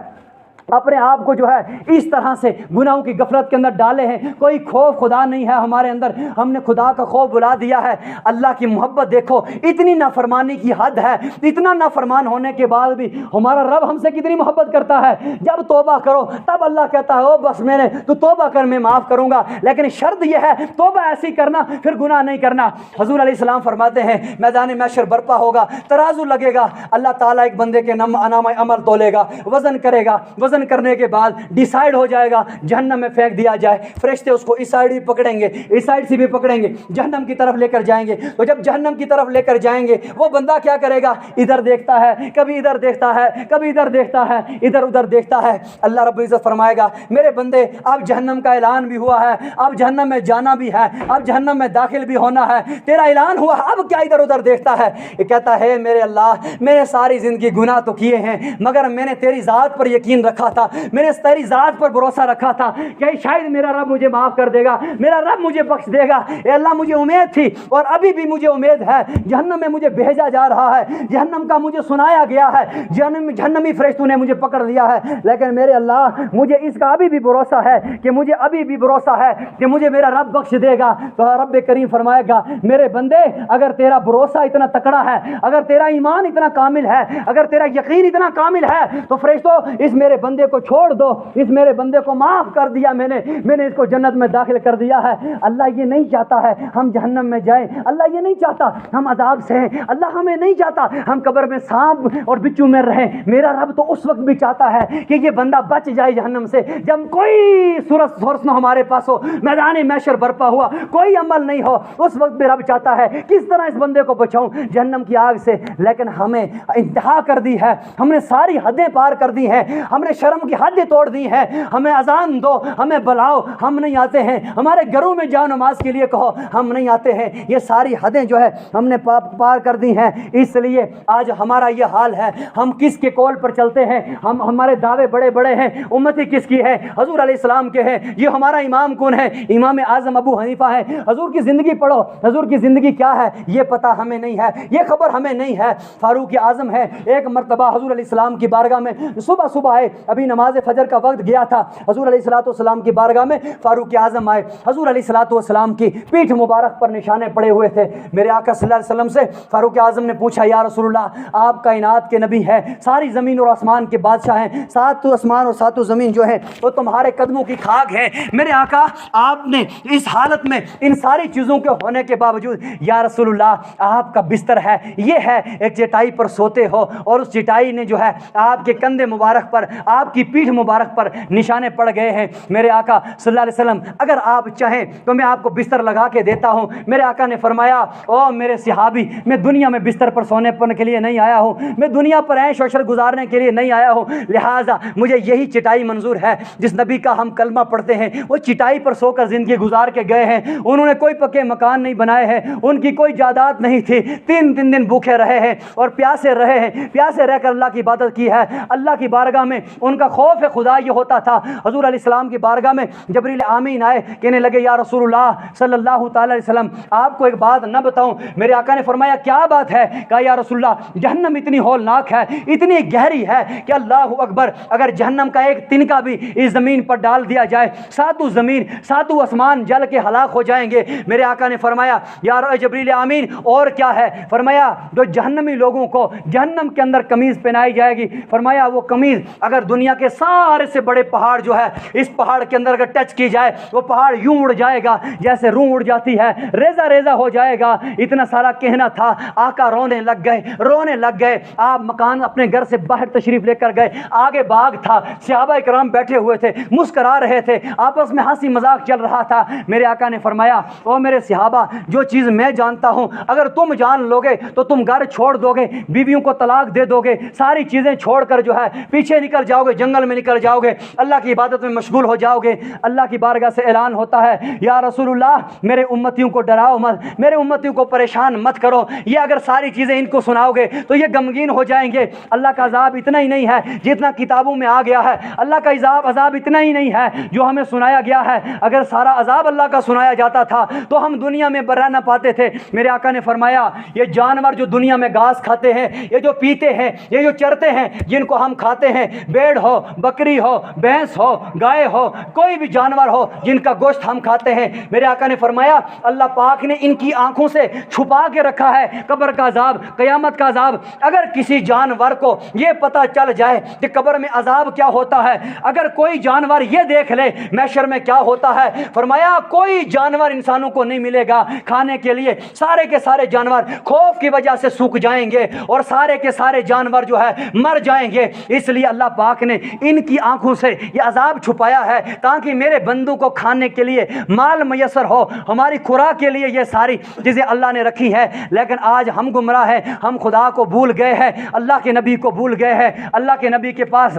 اپنے آپ کو جو ہے اس طرح سے گناہوں کی غفلت کے اندر ڈالے ہیں. کوئی خوف خدا نہیں ہے ہمارے اندر, ہم نے خدا کا خوف بلا دیا ہے. اللہ کی محبت دیکھو, اتنی نافرمانی کی حد ہے, اتنا نافرمان ہونے کے بعد بھی ہمارا رب ہم سے کتنی محبت کرتا ہے. جب توبہ کرو تب اللہ کہتا ہے او بس میں نے تو توبہ کر میں معاف کروں گا, لیکن شرط یہ ہے توبہ ایسی کرنا پھر گناہ نہیں کرنا. حضور علیہ السلام فرماتے ہیں میدان محشر برپا ہوگا, ترازو لگے گا, اللہ تعالیٰ ایک بندے کے نام عمل تولے گا, وزن کرے گا, وزن کرنے کے بعد ڈیسائیڈ ہو جائے گا جہنم میں پھینک دیا جائے. فرشتے اس کو اس سائیڈ بھی پکڑیں گے, اس سائیڈ سے بھی پکڑیں گے, جہنم کی طرف لے کر جائیں گے. تو جب جہنم کی طرف لے کر جائیں گے وہ بندہ کیا کرے گا, ادھر دیکھتا ہے, کبھی ادھر دیکھتا ہے, کبھی ادھر دیکھتا ہے, ادھر ادھر دیکھتا ہے. اللہ رب العزت فرمائے گا میرے بندے اب جہنم کا اعلان بھی ہوا ہے, اب جہنم میں جانا بھی ہے, اب جہنم میں داخل بھی ہونا ہے, تیرا اعلان ہوا, اب کیا ادھر ادھر دیکھتا ہے. یہ کہتا ہے میرے اللہ میں نے ساری زندگی گناہ تو کیے ہیں مگر میں نے تیری ذات پر یقین رکھا تھا, میں نے تیری ذات پر بھروسہ رکھا تھا کہ شاید میرا رب مجھے معاف کر دے گا, میرا رب مجھے بخش دے گا. اے اللہ مجھے امید تھی اور ابھی بھی مجھے امید ہے, جہنم میں مجھے بھیجا جا رہا ہے, جہنم کا مجھے سنایا گیا ہے, جہنمی فرشتوں نے مجھے پکڑ لیا ہے, لیکن میرے اللہ مجھے اس کا ابھی بھی بھروسہ ہے کہ مجھے ابھی بھی بھروسہ ہے کہ مجھے میرا رب بخش دے گا. تو رب کریم فرمائے گا میرے بندے اگر تیرا بھروسہ اتنا تکڑا ہے, اگر تیرا ایمان اتنا کامل ہے, اگر تیرا یقین اتنا کامل ہے تو فرشتوں اس میرے بندے کو چھوڑ دو, اس میرے بندے کو معاف کر دیا, میں نے اس کو جنت میں داخل کر دیا ہے. اللہ یہ نہیں چاہتا ہے ہم جہنم میں جائیں, اللہ یہ نہیں چاہتا ہم عذاب سے ہیں, اللہ ہمیں نہیں چاہتا ہم قبر میں سانپ اور بچھو میں رہیں. میرا رب تو اس وقت بھی چاہتا ہے کہ یہ بندہ بچ جائے جہنم سے جب کوئی سورس نہ ہمارے پاس ہو, میدان محشر برپا ہوا, کوئی عمل نہیں ہو, اس وقت بھی رب چاہتا ہے کس طرح اس بندے کو بچاؤں جہنم کی آگ سے. لیکن ہمیں انتہا کر دی ہے, ہم نے ساری حدیں پار کر دی ہیں, ہم نے شرم کی حدیں توڑ دی ہیں. ہمیں اذان دو, ہمیں بلاؤ, ہم نہیں آتے ہیں. ہمارے گھروں میں جاؤ نماز کے لیے کہو, ہم نہیں آتے ہیں. یہ ساری حدیں جو ہے ہم نے پار کر دی ہیں. اس لیے آج ہمارا یہ حال ہے, ہم کس کے قول پر چلتے ہیں, ہمارے دعوے بڑے بڑے ہیں, امتی کس کی ہے, حضور علیہ السلام کے ہیں. یہ ہمارا امام کون ہے, امام اعظم ابو حنیفہ ہے. حضور کی زندگی پڑھو, حضور کی زندگی کیا ہے یہ پتہ ہمیں نہیں ہے, یہ خبر ہمیں نہیں ہے. فاروق اعظم ہے, ایک مرتبہ حضور علیہ السلام کی بارگاہ میں صبح آئے, ابھی نماز فجر کا وقت گیا تھا, حضور علیہ السلام کی بارگاہ میں فاروق اعظم آئے. حضور علیہ السلام کی پیٹھ مبارک پر نشانے پڑے ہوئے تھے. میرے آقا صلی اللہ علیہ وسلم سے فاروق اعظم نے پوچھا یا رسول اللہ آپ کائنات کے نبی ہیں, ساری زمین اور آسمان کے بادشاہ ہیں, 7 آسمان اور 7 زمین جو ہے وہ تمہارے قدموں کی خاک ہے. میرے آقا آپ نے اس حالت میں ان ساری چیزوں کے ہونے کے باوجود یا رسول اللہ آپ کا بستر ہے یہ ہے, ایک چٹائی پر سوتے ہو اور اس چٹائی نے جو ہے آپ کے کندھے مبارک پر, آپ کی پیٹھ مبارک پر نشانے پڑ گئے ہیں۔ میرے آقا صلی اللہ علیہ وسلم اگر آپ چاہیں تو میں آپ کو بستر لگا کے دیتا ہوں۔ میرے آقا نے فرمایا او میرے صحابی، میں دنیا میں بستر پر سونے کے لیے نہیں آیا ہوں، میں دنیا پر عیش و عشرت گزارنے کے لیے نہیں آیا ہوں، لہٰذا مجھے یہی چٹائی منظور ہے جس نبی کا ہم کلمہ پڑھتے ہیں۔ وہ چٹائی پر سو کر زندگی گزار کے گئے ہیں، انہوں نے کوئی پکے مکان نہیں بنائے ہیں، ان کی کوئی جائیداد نہیں تھی، 3 دن بھوکے رہے ہیں اور پیاسے رہے ہیں، پیاسے رہ کر اللہ کی عبادت کی ہے۔ اللہ کی بارگاہ میں ان کا خوف خدا یہ ہوتا تھا، حضور علیہ السلام کی بارگاہ میں جبریل امین آئے، کہنے لگے یا رسول اللہ صلی اللہ تعالی علیہ وسلم آپ کو ایک بات نہ بتاؤں؟ میرے آقا نے فرمایا کیا بات ہے؟ کہا یا رسول اللہ جہنم اتنی ہولناک ہے، اتنی گہری ہے کہ اللہ اکبر، اگر جہنم کا ایک تنکا بھی اس زمین پر ڈال دیا جائے، ساتوں زمین ساتوں آسمان جل کے ہلاک ہو جائیں گے۔ میرے آقا نے فرمایا یا جبریل امین اور کیا ہے؟ فرمایا جو جہنمی لوگوں کو جہنم کے اندر قمیض پہنائی جائے گی، فرمایا وہ قمیض اگر دنیا کے سارے سے بڑے پہاڑ جو ہے اس پہاڑ کے اندر اگر ٹچ کی جائے، وہ پہاڑ یوں اڑ جائے گا جیسے روح اڑ جاتی ہے، ریزہ ریزہ ہو جائے گا۔ اتنا سارا کہنا تھا، آقا رونے لگ گئے۔ آپ مکان اپنے گھر سے باہر تشریف لے کر گئے، آگے باغ تھا، صحابہ کرام بیٹھے ہوئے تھے، مسکرا رہے تھے، آپس میں ہنسی مذاق چل رہا تھا۔ میرے آقا نے فرمایا او میرے صحابہ، جو چیز میں جانتا ہوں اگر تم جان لو گے تو تم گھر چھوڑ دو گے، بیویوں کو طلاق دے دو گے، ساری چیزیں چھوڑ کر جو ہے پیچھے نکل جاؤ گے، جنگل میں نکل جاؤ گے، اللہ کی عبادت میں مشغول ہو جاؤ گے۔ اللہ کی بارگاہ سے اعلان ہوتا ہے یا رسول اللہ میرے امتیوں کو ڈراؤ مت، میرے امتیوں کو پریشان مت کرو، یہ اگر ساری چیزیں ان کو سناؤ گے تو یہ غمگین ہو جائیں گے۔ اللہ کا عذاب اتنا ہی نہیں ہے جتنا کتابوں میں آ گیا ہے، اللہ کا عذاب اتنا ہی نہیں ہے جو ہمیں سنایا گیا ہے، اگر سارا عذاب اللہ کا سنایا جاتا تھا تو ہم دنیا میں رہ نہ پاتے تھے۔ میرے آقا نے فرمایا یہ جانور جو دنیا میں گھاس کھاتے ہیں، یہ جو پیتے ہیں، یہ جو چرتے ہیں، جن کو ہم کھاتے ہیں، بیڑ ہو، بکری ہو، بھینس ہو، گائے ہو، کوئی بھی جانور ہو جن کا گوشت ہم کھاتے ہیں، میرے آقا نے فرمایا اللہ پاک نے ان کی آنکھوں سے چھپا کے رکھا ہے قبر کا عذاب، قیامت کا عذاب۔ اگر کسی جانور کو یہ پتہ چل جائے کہ قبر میں عذاب کیا ہوتا ہے، اگر کوئی جانور یہ دیکھ لے محشر میں کیا ہوتا ہے، فرمایا کوئی جانور انسانوں کو نہیں ملے گا کھانے کے لیے، سارے کے سارے جانور خوف کی وجہ سے سوکھ جائیں گے اور سارے کے سارے جانور جو ہے مر جائیں گے۔ اس لیے اللہ پاک نے ان کی آنکھوں سے یہ عذاب چھپایا ہے تاکہ میرے بندوں کو کھانے کے لیے مال میسر ہو، ہماری خوراک کے لیے یہ ساری چیزیں اللہ نے رکھی ہے۔ لیکن آج ہم گمراہ ہیں، ہم خدا کو بھول گئے ہیں، اللہ کے نبی کو بھول گئے ہیں۔ اللہ کے نبی کے پاس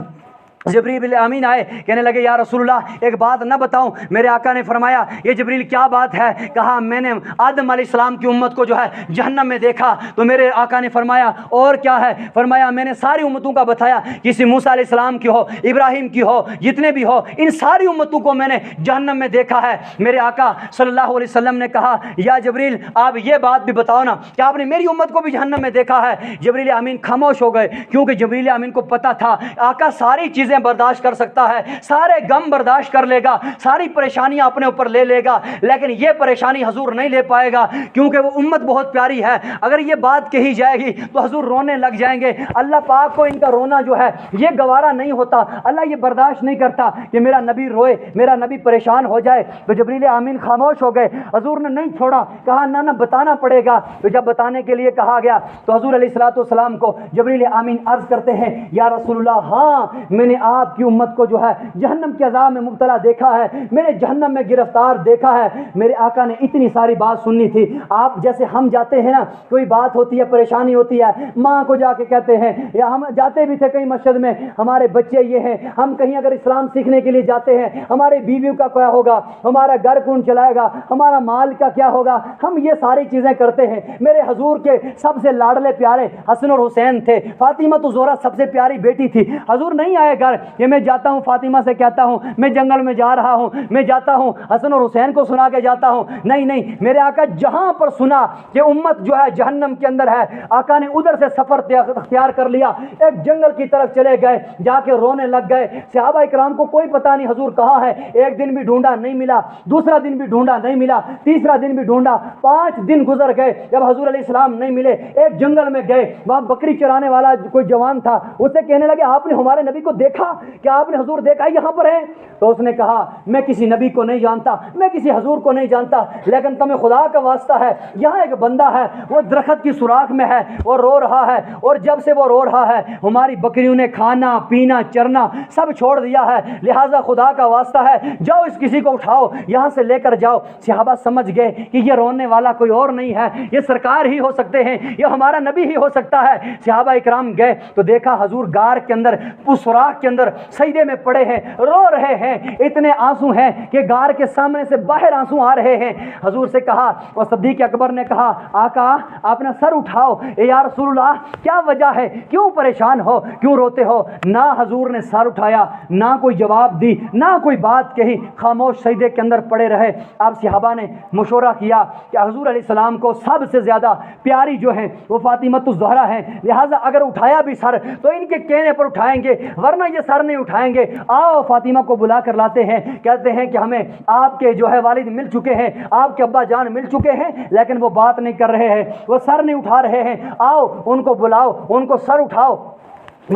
جبریل امین آئے، کہنے لگے یا رسول اللہ ایک بات نہ بتاؤں؟ میرے آقا نے فرمایا یہ جبریل کیا بات ہے؟ کہا میں نے آدم علیہ السلام کی امت کو جو ہے جہنم میں دیکھا۔ تو میرے آقا نے فرمایا اور کیا ہے؟ فرمایا میں نے ساری امتوں کا بتایا، کسی موسیٰ علیہ السلام کی ہو، ابراہیم کی ہو، جتنے بھی ہو، ان ساری امتوں کو میں نے جہنم میں دیکھا ہے۔ میرے آقا صلی اللہ علیہ وسلم نے کہا یا جبریل آپ یہ بات بھی بتاؤ نا کہ آپ نے میری امت کو بھی جہنم میں دیکھا ہے؟ جبریل امین خاموش ہو گئے، کیونکہ جبریل امین کو پتا تھا آقا ساری چیزیں برداشت کر سکتا ہے، سارے غم برداشت کر لے گا، ساری پریشانیاں اپنے اوپر لے لے گا، لیکن یہ پریشانی حضور نہیں لے پائے گا کیونکہ وہ امت بہت پیاری ہے۔ اگر یہ بات کہی جائے گی تو حضور رونے لگ جائیں گے، اللہ پاک کو ان کا رونا جو ہے یہ گوارا نہیں ہوتا، اللہ یہ برداشت نہیں کرتا کہ میرا نبی روئے، میرا نبی پریشان ہو جائے۔ تو جبریل امین خاموش ہو گئے، حضور نے نہیں چھوڑا، کہا نہ بتانا پڑے گا۔ تو جب بتانے کے لیے کہا گیا تو حضور علیہ الصلوۃ والسلام کو جبریل امین عرض کرتے ہیں یا رسول اللہ ہاں میں نے آپ کی امت کو جو ہے جہنم کے عذاب میں مبتلا دیکھا ہے، میں نے جہنم میں گرفتار دیکھا ہے۔ میرے آقا نے اتنی ساری بات سننی تھی۔ آپ جیسے ہم جاتے ہیں نا، کوئی بات ہوتی ہے، پریشانی ہوتی ہے، ماں کو جا کے کہتے ہیں، یا ہم جاتے بھی تھے کہیں مسجد میں، ہمارے بچے یہ ہیں، ہم کہیں اگر اسلام سیکھنے کے لیے جاتے ہیں، ہمارے بیویوں کا کیا ہوگا، ہمارا گھر کون چلائے گا، ہمارا مال کا کیا ہوگا، ہم یہ ساری چیزیں کرتے ہیں۔ میرے حضور کے سب سے لاڈلے پیارے حسن اور حسین تھے، فاطمہ تو زہرا سب سے پیاری بیٹی تھی۔ حضور نہیں آئے گھر کہ میں جاتا ہوں فاطمہ سے کہتا ہوں میں جنگل میں جا رہا ہوں، میں جاتا ہوں حسن اور حسین کو سنا کے جاتا ہوں، نہیں، میرے آقا جہاں پر سنا کہ امت جو ہے جہنم کے اندر ہے، آقا نے ادھر سے سفر اختیار کر لیا، ایک جنگل کی طرف چلے گئے، جا کے رونے لگ گئے۔ صحابہ اکرام کو کوئی پتہ نہیں حضور کہاں ہے، ایک دن بھی ڈھونڈا نہیں ملا، دوسرا دن بھی ڈھونڈا نہیں ملا، تیسرا دن بھی ڈھونڈا، 5 دن گزر گئے جب حضور علیہ السلام نہیں ملے۔ ایک جنگل میں گئے، وہاں بکری چرانے والا کوئی جوان تھا، اسے کہنے لگے آپ نے ہمارے نبی کو دیکھا دیکھا کہ آپ نے حضور دیکھا یہاں پر ہیں؟ تو اس نے کہا میں کسی نبی کو نہیں جانتا، میں کسی حضور کو نہیں جانتا، لیکن تمہیں خدا کا واسطہ ہے، یہاں ایک بندہ ہے وہ درخت کی سوراخ میں ہے، وہ رو رہا ہے، اور جب سے وہ رو رہا ہے ہماری بکریوں نے کھانا پینا چرنا سب چھوڑ دیا ہے، لہٰذا خدا کا واسطہ ہے جاؤ اس کسی کو اٹھاؤ یہاں سے لے کر جاؤ۔ صحابہ سمجھ گئے کہ یہ رونے والا کوئی اور نہیں ہے، یہ سرکار ہی ہو سکتے ہیں، یہ ہمارا نبی ہی ہو سکتا ہے۔ صحابہ اکرام گئے تو دیکھا حضور غار کے اندر اس سوراخ کے اندر سجدے میں پڑے ہیں، رو رہے ہیں، اتنے آنسو ہیں کہ غار کے سامنے سے باہر آنسو آ رہے ہیں۔ حضور سے کہا، اور صدیق اکبر نے کہا آقا آپ نے سر اٹھاؤ، اے یا رسول اللہ کیا وجہ ہے، کیوں پریشان ہو، کیوں روتے ہو؟ نہ حضور نے سر اٹھایا، نہ کوئی جواب دی، نہ کوئی بات کہی، خاموش سجدے کے اندر پڑے رہے۔ اب صحابہ نے مشورہ کیا کہ حضور علیہ السلام کو سب سے زیادہ پیاری جو ہیں وہ فاطمۃ الزہرا ہیں، لہٰذا اگر اٹھایا بھی سر تو ان کے کہنے پر اٹھائیں گے ورنہ یہ سر نہیں اٹھائیں گے۔ آؤ فاطمہ کو بلا کر لاتے ہیں، کہتے ہیں کہ ہمیں آپ کے جو ہے والد مل چکے ہیں، آپ کے ابا جان مل چکے ہیں، لیکن وہ بات نہیں کر رہے ہیں، وہ سر نہیں اٹھا رہے ہیں، آؤ ان کو بلاؤ، ان کو سر اٹھاؤ۔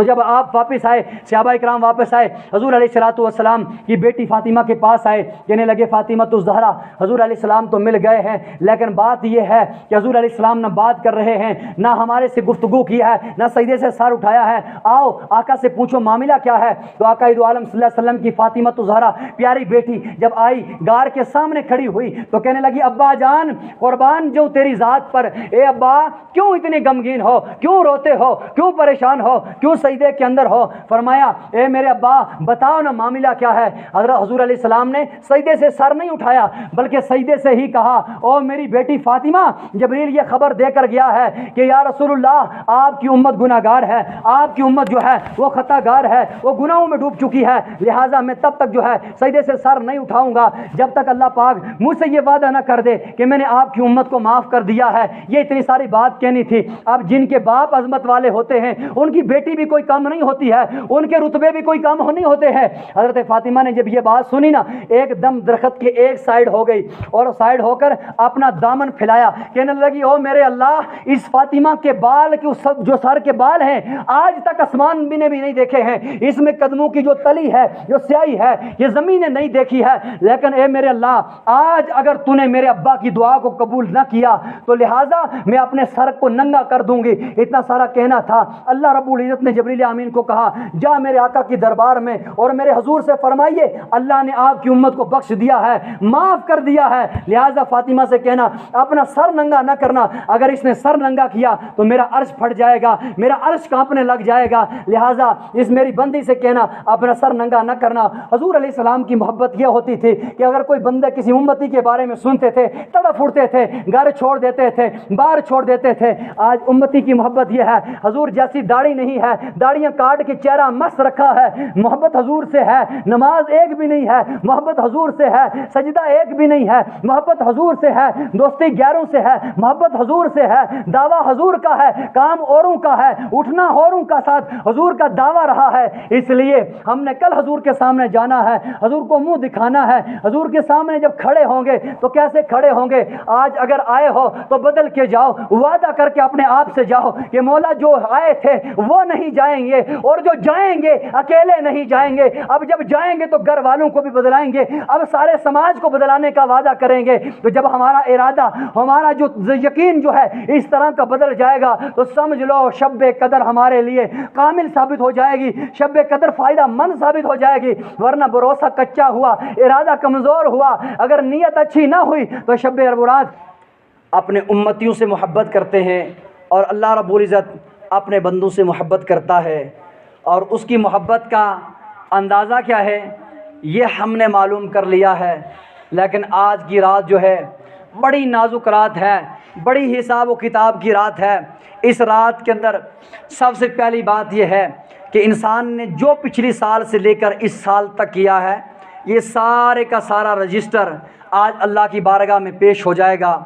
جب آپ واپس آئے، صحابہ اکرام واپس آئے، حضور علیہ السلام کی بیٹی فاطمہ کے پاس آئے، کہنے لگے فاطمۃ الزہرا حضور علیہ السلام تو مل گئے ہیں، لیکن بات یہ ہے کہ حضور علیہ السلام نہ بات کر رہے ہیں، نہ ہمارے سے گفتگو کی ہے، نہ سجدے سے سر اٹھایا ہے، آؤ آقا سے پوچھو معاملہ کیا ہے۔ تو آقا دو عالم صلی اللہ علیہ وسلم کی فاطمۃ الزہرا پیاری بیٹی جب آئی غار کے سامنے کھڑی ہوئی تو کہنے لگی ابا جان قربان جو تیری ذات پر، اے ابا کیوں اتنے غمگین ہو، کیوں روتے ہو، کیوں پریشان ہو، کیوں سجدے کے اندر ہو؟ فرمایا اے میرے ابا بتاؤ نا معاملہ کیا ہے۔ حضرت حضور علیہ السلام نے سجدے سے سر نہیں اٹھایا بلکہ سجدے سے ہی کہا او میری بیٹی فاطمہ جبریل یہ خبر دے کر گیا ہے کہ یا رسول اللہ آپ کی امت گناہ گار ہے، آپ کی امت جو ہے وہ خطا گار ہے، وہ گناہوں میں ڈوب چکی ہے، لہٰذا میں تب تک جو ہے سجدے سے سر نہیں اٹھاؤں گا جب تک اللہ پاک مجھ سے یہ وعدہ نہ کر دے کہ میں نے آپ کی امت کو معاف کر دیا ہے۔ یہ اتنی ساری بات کہنی تھی۔ اب جن کے باپ عظمت والے ہوتے ہیں ان کی بیٹی بھی کوئی کم نہیں ہوتی ہے، ان کے رتبے بھی کوئی کم نہیں ہوتے ہیں۔ حضرت فاطمہ نے جب یہ بات سنی نا ایک دم درخت کے ایک سائیڈ ہو گئی اور سائیڈ ہو کر اپنا دامن پھیلایا، کہنے لگی او میرے اللہ اس فاطمہ کے بال کی جو سر کے بال ہیں آج تک آسمان بھی نے بھی نہیں دیکھے ہیں، اس میں قدموں کی جو تلی ہے جو سیاہی ہے یہ زمین نے نہیں دیکھی ہے، لیکن اے میرے اللہ آج اگر تو نے میرے ابا کی دعا کو قبول نہ کیا تو لہٰذا میں اپنے سر کو ننگا کر دوں گی۔ اتنا سارا کہنا تھا، اللہ رب العزت نے جبریل امین کو کہا جا میرے آقا کی دربار میں اور میرے حضور سے فرمائیے اللہ نے آپ کی امت کو بخش دیا ہے، معاف کر دیا ہے، لہٰذا فاطمہ سے کہنا اپنا سر ننگا نہ کرنا، اگر اس نے سر ننگا کیا تو میرا عرش پھٹ جائے گا، میرا عرش کانپنے لگ جائے گا، لہٰذا اس میری بندی سے کہنا اپنا سر ننگا نہ کرنا۔ حضور علیہ السلام کی محبت یہ ہوتی تھی کہ اگر کوئی بندہ کسی امتی کے بارے میں سنتے تھے تڑپ اٹھتے تھے، گھر چھوڑ دیتے تھے، باہر چھوڑ دیتے تھے۔ آج امتی کی محبت یہ ہے، حضور جیسی داڑھی نہیں ہے، داڑیاں کاٹ کے چہرہ مست رکھا ہے، محبت حضور سے ہے، نماز ایک بھی نہیں ہے، محبت حضور سے ہے، سجدہ ایک بھی نہیں ہے، محبت حضور سے ہے، دوستی غیروں سے ہے، محبت حضور سے ہے، دعویٰ حضور کا ہے، کام اوروں کا ہے، اٹھنا اوروں کا ساتھ حضور کا دعویٰ رہا ہے۔ اس لیے ہم نے کل حضور کے سامنے جانا ہے، حضور کو منہ دکھانا ہے، حضور کے سامنے جب کھڑے ہوں گے تو کیسے کھڑے ہوں گے؟ آج اگر آئے ہو تو بدل کے جاؤ، وعدہ کر کے اپنے آپ سے جاؤ کہ مولا جو آئے تھے وہ نہیں جائیں گے اور جو جائیں گے اکیلے نہیں جائیں گے، اب جب جائیں گے تو گھر والوں کو بھی بدلائیں گے، اب سارے سماج کو بدلانے کا وعدہ کریں گے۔ تو جب ہمارا ارادہ ہمارا جو یقین جو ہے اس طرح کا بدل جائے گا تو سمجھ لو شب قدر ہمارے لیے کامل ثابت ہو جائے گی، شب قدر فائدہ مند ثابت ہو جائے گی، ورنہ بھروسہ کچا ہوا، ارادہ کمزور ہوا، اگر نیت اچھی نہ ہوئی تو شب برات اپنے امتیوں سے محبت کرتے ہیں اور اللہ رب العزت اپنے بندوں سے محبت کرتا ہے، اور اس کی محبت کا اندازہ کیا ہے یہ ہم نے معلوم کر لیا ہے، لیکن آج کی رات جو ہے بڑی نازک رات ہے، بڑی حساب و کتاب کی رات ہے۔ اس رات کے اندر سب سے پہلی بات یہ ہے کہ انسان نے جو پچھلی سال سے لے کر اس سال تک کیا ہے یہ سارے کا سارا رجسٹر آج اللہ کی بارگاہ میں پیش ہو جائے گا،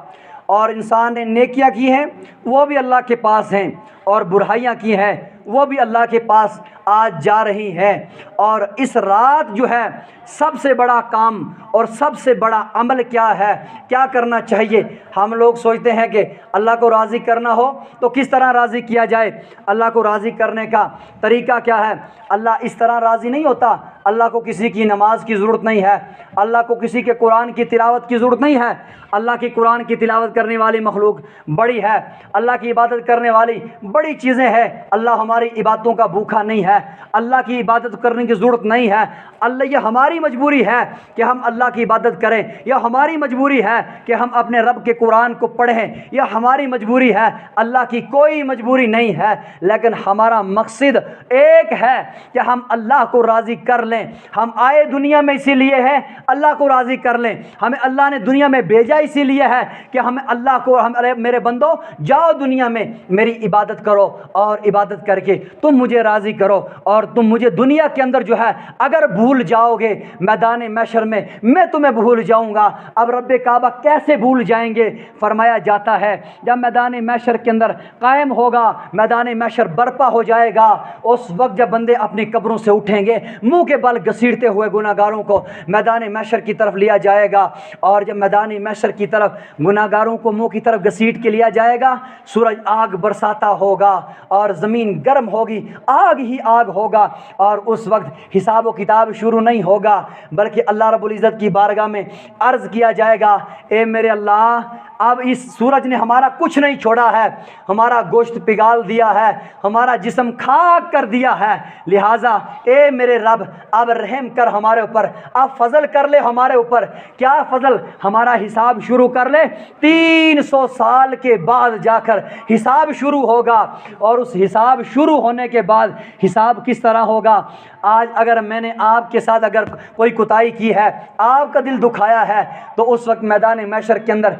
اور انسان نے نیکیاں کی ہیں وہ بھی اللہ کے پاس ہیں اور برائیاں کی ہیں وہ بھی اللہ کے پاس آج جا رہی ہیں، اور اس رات جو ہے سب سے بڑا کام اور سب سے بڑا عمل کیا ہے، کیا کرنا چاہیے؟ ہم لوگ سوچتے ہیں کہ اللہ کو راضی کرنا ہو تو کس طرح راضی کیا جائے؟ اللہ کو راضی کرنے کا طریقہ کیا ہے؟ اللہ اس طرح راضی نہیں ہوتا۔ اللہ کو کسی کی نماز کی ضرورت نہیں ہے، اللہ کو کسی کے قرآن کی تلاوت کی ضرورت نہیں ہے۔ اللہ کی قرآن کی تلاوت کرنے والی مخلوق بڑی ہے، اللہ کی عبادت کرنے والی بڑی چیزیں ہیں۔ اللہ ہماری عبادتوں کا بھوکا نہیں ہے، اللہ کی عبادت کرنے کی ضرورت نہیں ہے۔ اللہ یہ ہماری مجبوری ہے کہ ہم اللہ کی عبادت کریں، یا ہماری مجبوری ہے کہ ہم اپنے رب کے قرآن کو پڑھیں، یا ہماری مجبوری ہے۔ اللہ کی کوئی مجبوری نہیں ہے، لیکن ہمارا مقصد ایک ہے کہ ہم اللہ کو راضی کر لیں۔ ہم آئے دنیا میں اسی لیے ہیں اللہ کو راضی کر لیں۔ ہمیں اللہ نے دنیا میں بھیجا اسی لیے ہے کہ ہمیں اللہ کو میرے بندو جاؤ دنیا میں میری عبادت کرو، اور عبادت کر کے تم مجھے راضی کرو، اور تم مجھے دنیا کے اندر جو ہے اگر بھول جاؤ گے میدان محشر میں میں تمہیں بھول جاؤں گا۔ اب رب کعبہ کیسے بھول جائیں گے؟ فرمایا جاتا ہے جب میدان محشر کے اندر قائم ہوگا، میدان محشر برپا ہو جائے گا، اس وقت جب بندے اپنی قبروں سے اٹھیں گے منہ کے بل گھسیٹتے ہوئے گناہگاروں کو میدان محشر کی طرف لیا جائے گا، اور جب میدان محشر کی طرف گناہگاروں کو منہ کی طرف گھسیٹ کے لیا جائے گا، سورج آگ برساتا ہوگا اور زمین گرم ہوگی، آگ ہی آگ ہوگا، اور اس وقت حساب و کتاب شروع نہیں ہوگا، بلکہ اللہ رب العزت کی بارگاہ میں عرض کیا جائے گا، اے میرے اللہ اب اس سورج نے ہمارا کچھ نہیں چھوڑا ہے، ہمارا گوشت پگھال دیا ہے، ہمارا جسم خاک کر دیا ہے، لہٰذا اے میرے رب اب رحم کر ہمارے اوپر، اب فضل کر لے ہمارے اوپر۔ کیا فضل؟ ہمارا حساب شروع کر لے۔ 300 سال کے بعد جا کر حساب شروع ہوگا، اور اس حساب شروع ہونے کے بعد حساب کس طرح ہوگا؟ آج اگر میں نے آپ کے ساتھ اگر کوئی کوتاہی کی ہے، آپ کا دل دکھایا ہے، تو اس وقت میدان محشر کے اندر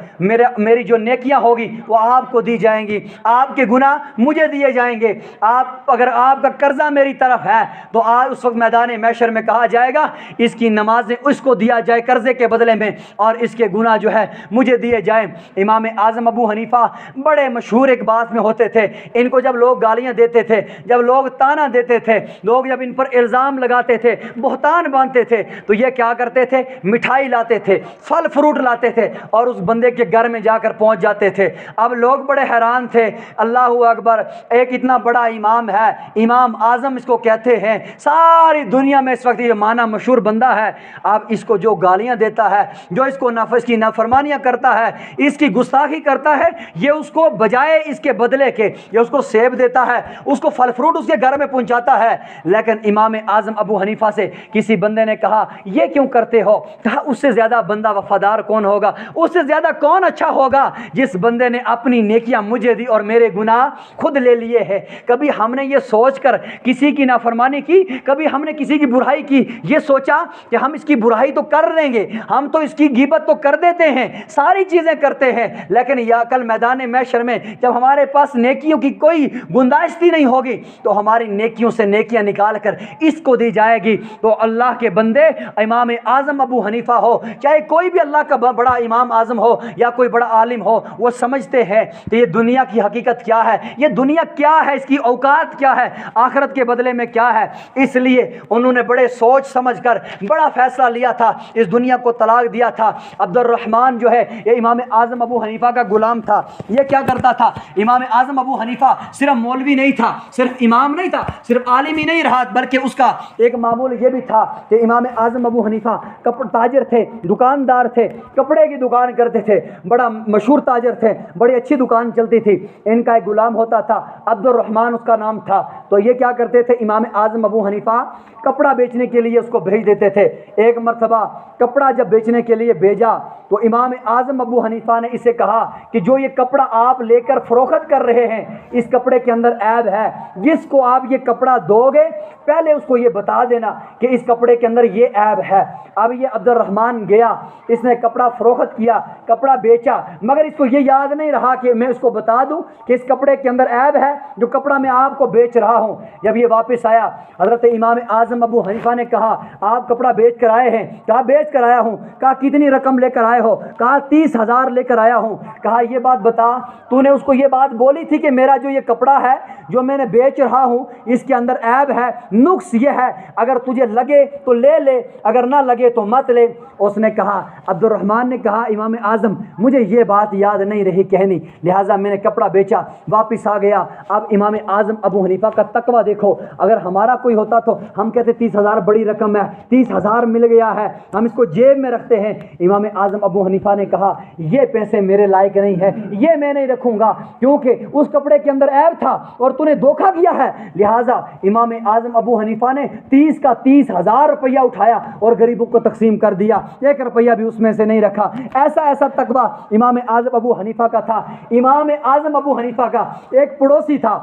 میری جو نیکیاں ہوگی وہ آپ کو دی جائیں گی، آپ کے گناہ مجھے دیے جائیں گے۔ اگر آپ کا قرضہ میری طرف ہے تو آج اس وقت میدان محشر میں کہا جائے گا اس کی نمازیں اس کو دیا جائے قرضے کے بدلے میں، اور اس کے گناہ جو ہے مجھے دیے جائیں۔ امام اعظم ابو حنیفہ بڑے مشہور ایک بات میں ہوتے تھے، ان کو جب لوگ گالیاں دیتے تھے، جب لوگ تانا دیتے تھے، لوگ جب ان پر الزام لگاتے تھے، بہتان باندھتے تھے، تو یہ کیا کرتے تھے؟ مٹھائی لاتے تھے، پھل فروٹ لاتے تھے، اور اس بندے کے گھر میں جا کر پہنچ جاتے تھے۔ اب لوگ بڑے حیران تھے، اللہ اکبر، ایک اتنا بڑا امام ہے، امام اعظم اس کو کہتے ہیں، ساری دنیا میں اس وقت یہ معنی مشہور بندہ ہے، اب اس کو جو گالیاں دیتا ہے، جو اس کو اس کی نافرمانیاں کرتا ہے، اس کی گستاخی کرتا ہے، یہ اس کو بجائے اس کے بدلے کے یہ اس کو سیب دیتا ہے، اس کو پھل فروٹ اس کے گھر میں پہنچاتا ہے۔ لیکن امام اعظم ابو حنیفہ سے کسی بندے نے کہا یہ کیوں کرتے ہو؟ کہا اس سے زیادہ بندہ وفادار کون ہوگا، اس سے زیادہ کون اچھا ہوگا جس بندے نے اپنی نیکیاں مجھے دی اور میرے گناہ خود لے لیے ہیں۔ کبھی ہم نے یہ سوچ کر کسی کی نافرمانی کی، کبھی ہم نے کسی کی برائی کی، یہ سوچا کہ ہم اس کی برائی تو کر لیں گے، ہم تو اس کی غیبت تو کر دیتے ہیں، ساری چیزیں کرتے ہیں، لیکن یا کل میدان محشر میں جب ہمارے پاس نیکیوں کی کوئی گنجائش نہیں ہوگی تو ہماری نیکیوں سے نیکیاں نکال کر اس کو دی جائے گی۔ تو اللہ کے بندے، امام اعظم ابو حنیفہ ہو، چاہے کوئی بھی اللہ کا بڑا امام اعظم ہو یا کوئی بڑا عالم ہو، وہ سمجھتے ہیں کہ یہ دنیا کی حقیقت کیا ہے، یہ دنیا کیا ہے، اس کی اوقات کیا ہے، آخرت کے بدلے میں کیا ہے۔ اس لیے انہوں نے بڑے سوچ سمجھ کر بڑا فیصلہ لیا تھا، اس دنیا کو طلاق دیا تھا۔ عبد الرحمن جو ہے یہ امام اعظم ابو حنیفہ کا غلام تھا، یہ کیا کرتا تھا؟ امام اعظم ابو حنیفہ صرف مولوی نہیں تھا، صرف امام نہیں تھا، صرف عالم ہی نہیں رہا، بلکہ اس کا ایک معمول یہ بھی تھا کہ امام اعظم ابو حنیفہ تاجر تھے، دکاندار تھے، کپڑے کی دکان کرتے تھے، بڑا مشہور تاجر تھے، بڑی اچھی دکان چلتی تھی۔ ان کا ایک غلام ہوتا تھا، عبد الرحمن اس کا نام تھا۔ تو یہ کیا کرتے تھے؟ امام اعظم ابو حنیفہ کپڑا بیچنے کے لیے اس کو بھیج دیتے تھے۔ ایک مرتبہ کپڑا جب بیچنے کے لیے بھیجا تو امام اعظم ابو حنیفہ نے اسے کہا کہ جو یہ کپڑا آپ لے کر فروخت کر رہے ہیں، اس کپڑے کے اندر عیب ہے، جس کو آپ یہ کپڑا دو گے پہلے اس کو کو یہ بتا دینا کہ اس کپڑے کے اندر یہ عیب ہے۔ اب یہ عبد الرحمن گیا، اس نے کپڑا فروخت کیا، کپڑا بیچا، مگر اس کو یہ یاد نہیں رہا کہ میں اس کو بتا دوں کہ اس کپڑے کے اندر عیب ہے جو کپڑا میں آپ کو بیچ رہا ہوں۔ جب یہ واپس آیا، حضرت امام اعظم ابو حنیفہ نے کہا آپ کپڑا بیچ کر آئے ہیں؟ کہا بیچ کر آیا ہوں۔ کہا کتنی رقم لے کر آئے ہو؟ کہا 30,000 لے کر آیا ہوں۔ کہا یہ بات بتا، تو نے اس کو یہ بات بولی تھی کہ میرا جو یہ کپڑا ہے جو میں نے بیچ رہا ہوں اس کے اندر عیب ہے، نقص یہ ہے، اگر تجھے لگے تو لے لے، اگر نہ لگے تو مت لے۔ اس نے کہا، عبد الرحمن نے کہا امام اعظم مجھے یہ بات یاد نہیں رہی کہنی، لہٰذا میں نے کپڑا بیچا، واپس آ گیا۔ اب امام اعظم ابو حنیفہ کا تقویٰ دیکھو، اگر ہمارا کوئی ہوتا تو ہم کہتے 30,000 بڑی رقم ہے، 30,000 مل گیا ہے، ہم اس کو جیب میں رکھتے ہیں۔ امام اعظم ابو حنیفہ نے کہا یہ پیسے میرے لائق نہیں ہے، یہ میں نہیں رکھوں گا، کیونکہ اس کپڑے کے اندر عیب تھا اور تو نے دھوکہ کیا ہے۔ لہٰذا امام اعظم ابو حنیفہ نے 30 کا 30,000 روپیہ اٹھایا اور غریبوں کو تقسیم کر دیا، 1 روپیہ بھی اس میں سے نہیں رکھا۔ ایسا تقویٰ امام اعظم ابو حنیفہ کا تھا۔ امام اعظم ابو حنیفہ کا ایک پڑوسی تھا،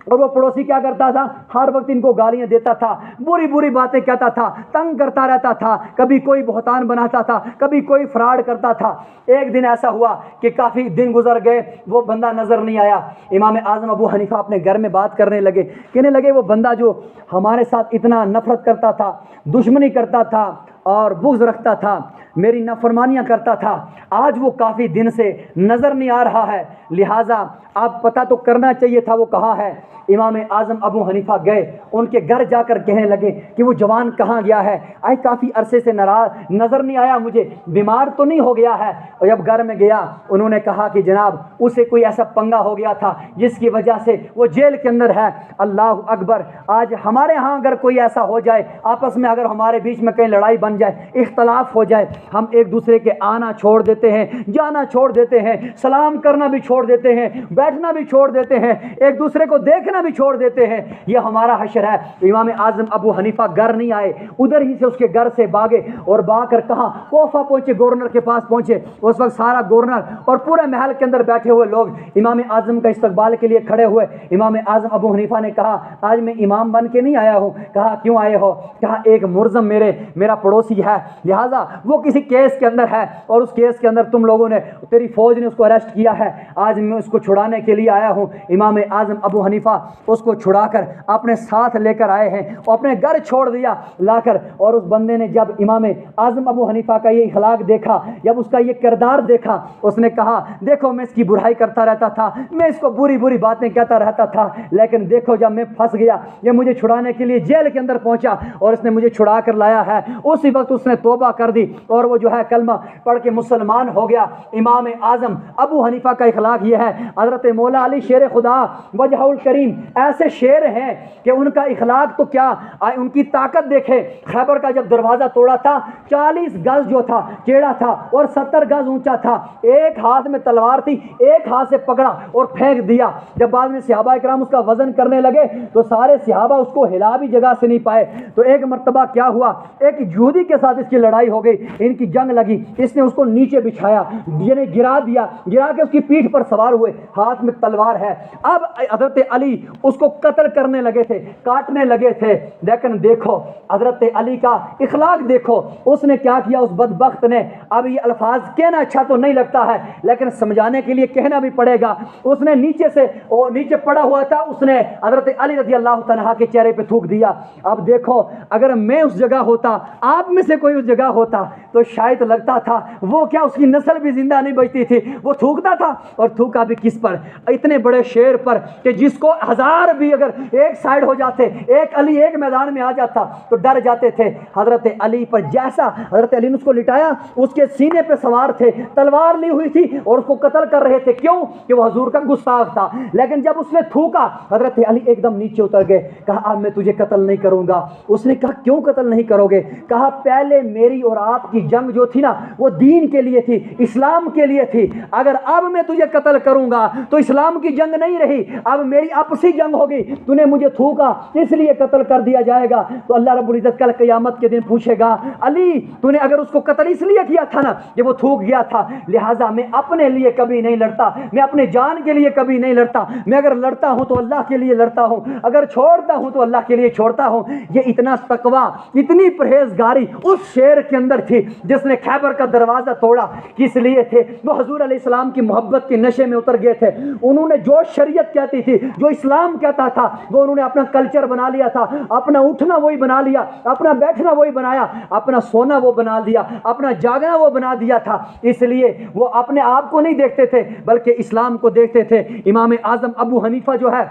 اور وہ پڑوسی کیا کرتا تھا؟ ہر وقت ان کو گالیاں دیتا تھا، بری باتیں کہتا تھا، تنگ کرتا رہتا تھا، کبھی کوئی بہتان بناتا تھا، کبھی کوئی فراڈ کرتا تھا۔ ایک دن ایسا ہوا کہ کافی دن گزر گئے، وہ بندہ نظر نہیں آیا۔ امام اعظم ابو حنیفہ اپنے گھر میں بات کرنے لگے، کہنے لگے وہ بندہ جو ہمارے ساتھ اتنا نفرت کرتا تھا، دشمنی کرتا تھا اور بغض رکھتا تھا، میری نافرمانیاں کرتا تھا، آج وہ کافی دن سے نظر نہیں آ رہا ہے، لہٰذا آپ پتہ تو کرنا چاہیے تھا وہ کہاں ہے۔ امام اعظم ابو حنیفہ گئے، ان کے گھر جا کر کہنے لگے کہ وہ جوان کہاں گیا ہے؟ آئے کافی عرصے سے نظر نہیں آیا مجھے، بیمار تو نہیں ہو گیا ہے؟ اور جب گھر میں گیا انہوں نے کہا کہ جناب اسے کوئی ایسا پنگا ہو گیا تھا جس کی وجہ سے وہ جیل کے اندر ہے۔ اللہ اکبر! آج ہمارے ہاں اگر کوئی ایسا ہو جائے، آپس میں اگر ہمارے بیچ میں کہیں لڑائی بن جائے، اختلاف ہو جائے، ہم ایک دوسرے کے آنا چھوڑ دیتے ہیں، جانا چھوڑ دیتے ہیں، سلام کرنا بھی چھوڑ دیتے ہیں، بیٹھنا بھی چھوڑ دیتے ہیں، ایک دوسرے کو دیکھنا بھی چھوڑ دیتے ہیں۔ یہ ہمارا حشر ہے۔ امام اعظم ابو حنیفہ گھر نہیں آئے، ادھر ہی سے اس کے گھر سے بھاگے اور بھاگ کر کہاں؟ کوفہ پہنچے، گورنر کے پاس پہنچے۔ اس وقت سارا گورنر اور پورے محل کے اندر بیٹھے ہوئے لوگ امام اعظم کا استقبال کے لیے کھڑے ہوئے۔ امام اعظم ابو حنیفہ نے کہا آج میں امام بن کے نہیں آیا ہوں۔ کہا کیوں آئے ہو؟ کہا ایک ملزم میرا پڑوسی ہے، لہٰذا وہ کسی کیس کے اندر ہے اور اس کیس کے اندر تم لوگوں نے، تیری فوج نے اس کو اریسٹ کیا ہے، آج میں اس کو چھڑانے کے لیے آیا ہوں۔ امام اعظم ابو حنیفہ اس کو چھڑا کر اپنے ساتھ لے کر آئے ہیں اور اپنے گھر چھوڑ دیا لا کر۔ اور اس بندے نے جب امام اعظم ابو حنیفہ کا یہ اخلاق دیکھا، جب اس کا یہ کردار دیکھا، اس نے کہا دیکھو میں اس کی برائی کرتا رہتا تھا، میں اس کو بری باتیں کہتا رہتا تھا، لیکن دیکھو جب میں پھنس گیا، یہ مجھے چھڑانے کے لیے جیل کے اندر پہنچا اور اس نے مجھے چھڑا کر لایا ہے۔ اسی وقت اس نے توبہ کر دی اور وہ جو ہے کلمہ پڑھ کے مسلمان ہو گیا۔ امام اعظم ابو حنیفہ کا اخلاق یہ ہے۔ حضرت مولا علی شیر خدا وجہ الکریم ایسے شیر ہیں کہ ان کا اخلاق تو کیا، ان کی طاقت دیکھے۔ خیبر کا جب دروازہ توڑا تھا، 40 گز جو تھا چیڑا تھا اور 70 گز اونچا تھا، ایک ہاتھ میں تلوار تھی، ایک ہاتھ سے پکڑا اور پھینک دیا۔ جب بعد میں صحابہ کرام اس کا وزن کرنے لگے تو سارے صحابہ اس کو ہلا بھی جگہ سے نہیں پائے۔ تو ایک مرتبہ کیا ہوا، ایک یہودی کے ساتھ اس کی لڑائی ہو گئی، ان کی جنگ لگی، اس نے اس کو نیچے بچھایا، یعنی گرا دیا، گرا کے اس کی پیٹھ پر سوار ہوئے، ہاتھ میں تلوار ہے۔ اب حضرت علی اس کو قتل کرنے لگے تھے، کاٹنے لگے تھے، لیکن دیکھو حضرت علی کا اخلاق دیکھو، اس نے کیا کیا اس بدبخت نے۔ اب یہ الفاظ کہنا اچھا تو نہیں لگتا ہے لیکن سمجھانے کے لیے کہنا بھی پڑے گا۔ اس نے نیچے سے نیچے پڑا ہوا تھا، اس نے حضرت علی رضی اللہ تعالیٰ کے چہرے پہ تھوک دیا۔ اب دیکھو اگر میں اس جگہ ہوتا، آپ میں سے کوئی اس جگہ ہوتا تو شاید لگتا تھا وہ کیا اس کی نسل بھی زندہ نہیں بچتی تھی، وہ تھوکتا تھا، اور تھوکا بھی کس پر؟ اتنے بڑے شیر پر کہ جس کو 1000 بھی اگر ایک سائیڈ ہو جاتے، ایک علی ایک میدان میں آ جاتا تو ڈر جاتے تھے۔ حضرت علی پر جیسا حضرت علی نے اس کو لٹایا، اس کے سینے پہ سوار تھے، تلوار لی ہوئی تھی اور اس کو قتل کر رہے تھے، کیوں کہ وہ حضور کا گستاخ تھا۔ لیکن جب اس نے تھوکا، حضرت علی ایک دم نیچے اتر گئے، کہا اب میں تجھے قتل نہیں کروں گا۔ اس نے کہا کیوں قتل نہیں کرو گے؟ کہا پہلے میری اور آپ کی جنگ جنگ جو تھی نا وہ دین کے لیے تھی, اسلام کے لیے تھی. اگر اب میں تجھے قتل کروں گا تو اسلام کی جنگ نہیں رہی, اب میری آپسی جنگ ہوگی. تو نے مجھے تھوکا اس لیے قتل کر دیا جائے گا. تو اللہ رب العزت کل قیامت کے دن پوچھے گا, علی تو نے اگر اس کو قتل اس لیے کیا تھا نا کہ وہ تھوک گیا تھا, لہٰذا میں اپنے لیے کبھی نہیں لڑتا, میں اپنے جان کے لیے کبھی نہیں لڑتا. میں اگر لڑتا ہوں تو اللہ کے لیے لڑتا ہوں, اگر چھوڑتا ہوں تو اللہ کے لیے چھوڑتا ہوں. یہ اتنا تقوی, اتنی پرہیزگاری اس شیر کے اندر تھی جس نے خیبر کا دروازہ توڑا. کس لیے تھے؟ وہ حضور علیہ السلام کی محبت کے نشے میں اتر گئے تھے. انہوں نے جو شریعت کہتی تھی, جو اسلام کہتا تھا, وہ انہوں نے اپنا کلچر بنا لیا تھا. اپنا اٹھنا وہی بنا لیا, اپنا بیٹھنا وہی بنایا, اپنا سونا وہ بنا دیا, اپنا جاگنا وہ بنا دیا تھا. اس لیے وہ اپنے آپ کو نہیں دیکھتے تھے بلکہ اسلام کو دیکھتے تھے. امام اعظم ابو حنیفہ جو ہے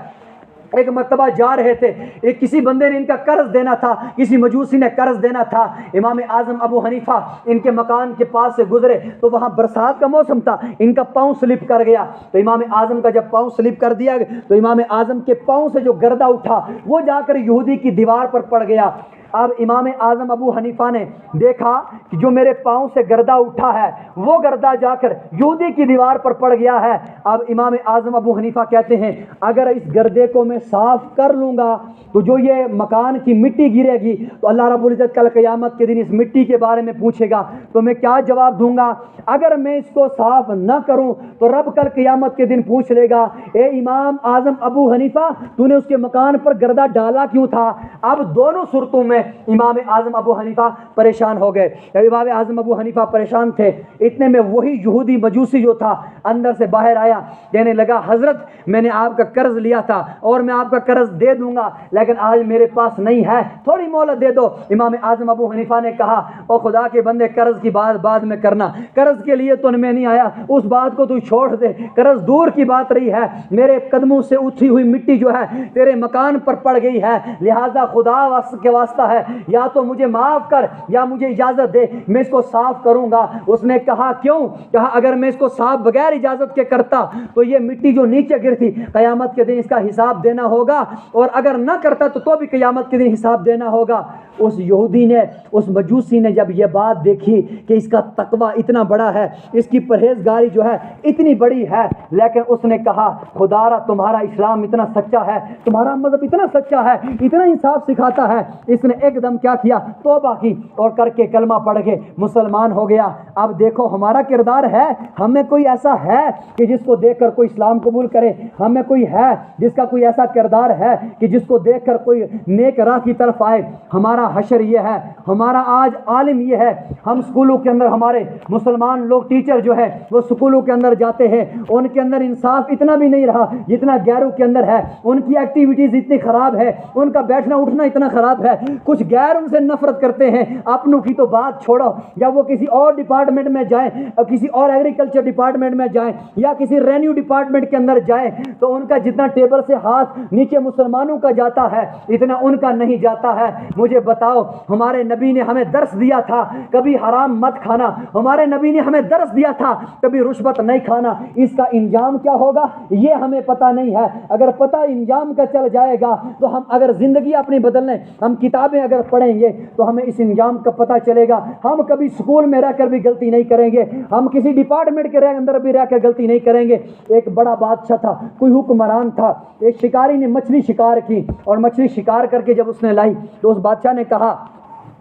ایک مرتبہ جا رہے تھے, ایک کسی بندے نے ان کا قرض دینا تھا, کسی مجوسی نے قرض دینا تھا. امام اعظم ابو حنیفہ ان کے مکان کے پاس سے گزرے تو وہاں برسات کا موسم تھا, ان کا پاؤں سلپ کر گیا. تو امام اعظم کا جب پاؤں سلپ کر دیا تو امام اعظم کے پاؤں سے جو گردہ اٹھا وہ جا کر یہودی کی دیوار پر پڑ گیا. اب امام اعظم ابو حنیفہ نے دیکھا کہ جو میرے پاؤں سے گردہ اٹھا ہے وہ گردہ جا کر یہودی کی دیوار پر پڑ گیا ہے. اب امام اعظم ابو حنیفہ کہتے ہیں اگر اس گردے کو میں صاف کر لوں گا تو جو یہ مکان کی مٹی گرے گی تو اللہ رب العزت کل قیامت کے دن اس مٹی کے بارے میں پوچھے گا, تو میں کیا جواب دوں گا؟ اگر میں اس کو صاف نہ کروں تو رب کل قیامت کے دن پوچھ لے گا, اے امام اعظم ابو حنیفہ تو نے اس کے مکان پر گردہ ڈالا کیوں تھا؟ اب دونوں صورتوں میں امام اعظم ابو حنیفہ پریشان ہو گئے. امام اعظم ابو حنیفہ پریشان تھے, اتنے میں وہی یہودی مجوسی جو تھا اندر سے باہر آیا, کہنے لگا حضرت میں نے آپ کا قرض لیا تھا اور میں آپ کا قرض دے دوں گا لیکن آج میرے پاس نہیں ہے, تھوڑی مہلت دے دو. امام اعظم ابو حنیفہ نے کہا او خدا کے بندے قرض کی بات بعد میں کرنا, قرض کے لیے تو میں نہیں آیا, اس بات کو تو چھوڑ دے, قرض دور کی بات رہی ہے, میرے قدموں سے اٹھی ہوئی مٹی جو ہے تیرے مکان پر پڑ گئی ہے, لہذا خدا کے واسطہ ہے یا تو مجھے معاف کر یا مجھے اجازت دے, میں اس کو صاف کروں گا. اس نے کہا کیوں؟ کہا اگر میں اس کو صاف بغیر اجازت کے کرتا تو یہ مٹی جو نیچے گرتی قیامت کے دن اس کا حساب دینا ہوگا, اور اگر نہ کرتا تو بھی قیامت کے دن حساب دینا ہوگا. اس یہودی نے, اس مجوسی نے جب یہ بات دیکھی کہ اس کا تقوی اتنا بڑا ہے, اس کی پرہیزگاری جو ہے اتنی بڑی ہے, لیکن اس نے کہا خدا را تمہارا اسلام اتنا سچا ہے, تمہارا مذہب اتنا سچا ہے, اتنا انصاف سکھاتا ہے. اس نے ایک دم کیا کیا, توبہ کی اور کر کے کلمہ پڑھ کے مسلمان ہو گیا. اب دیکھو ہمارا کردار ہے, ہمیں کوئی ایسا ہے کہ جس کو دیکھ کر کوئی اسلام قبول کرے؟ ہمیں کوئی ہے جس کا کوئی ایسا کردار ہے کہ جس کو دیکھ کر کوئی نیک راہ کی طرف آئے؟ ہمارا حشر یہ ہے, ہمارا آج عالم یہ ہے. ہم سکولوں کے اندر, ہمارے مسلمان لوگ ٹیچر جو ہے وہ سکولوں کے اندر جاتے ہیں, ان کے اندر انصاف اتنا بھی نہیں رہا جتنا غیروں کے اندر ہے. ان کی ایکٹیویٹیز اتنی خراب ہے, ان کا بیٹھنا اٹھنا اتنا خراب ہے, کچھ غیر ان سے نفرت کرتے ہیں. اپنوں کی تو بات چھوڑو, یا وہ کسی اور ڈپارٹمنٹ میں جائیں, کسی اور ایگریکلچر ڈپارٹمنٹ میں جائیں یا کسی ریونیو ڈپارٹمنٹ کے اندر جائیں, تو ان کا جتنا ٹیبل سے ہاتھ نیچے مسلمانوں کا جاتا ہے اتنا ان کا نہیں جاتا ہے. مجھے بتاؤ, ہمارے نبی نے ہمیں درس دیا تھا کبھی حرام مت کھانا, ہمارے نبی نے ہمیں درس دیا تھا کبھی رشوت نہیں کھانا. اس کا انجام کیا ہوگا یہ ہمیں پتہ نہیں ہے. اگر پتہ انجام کا چل جائے گا تو ہم اگر زندگی اپنی بدل لیں, ہم کتابیں اگر پڑھیں گے تو ہمیں اس انجام کا پتہ چلے گا. ہم کبھی سکول میں رہ کر بھی غلطی نہیں کریں گے, ہم کسی ڈپارٹمنٹ کے اندر بھی رہ کر غلطی نہیں کریں گے. ایک بڑا بادشاہ تھا, کوئی حکمران تھا, ایک شکاری نے مچھلی شکار کی, اور مچھلی شکار کر کے جب اس نے لائی تو اس بادشاہ نے کہا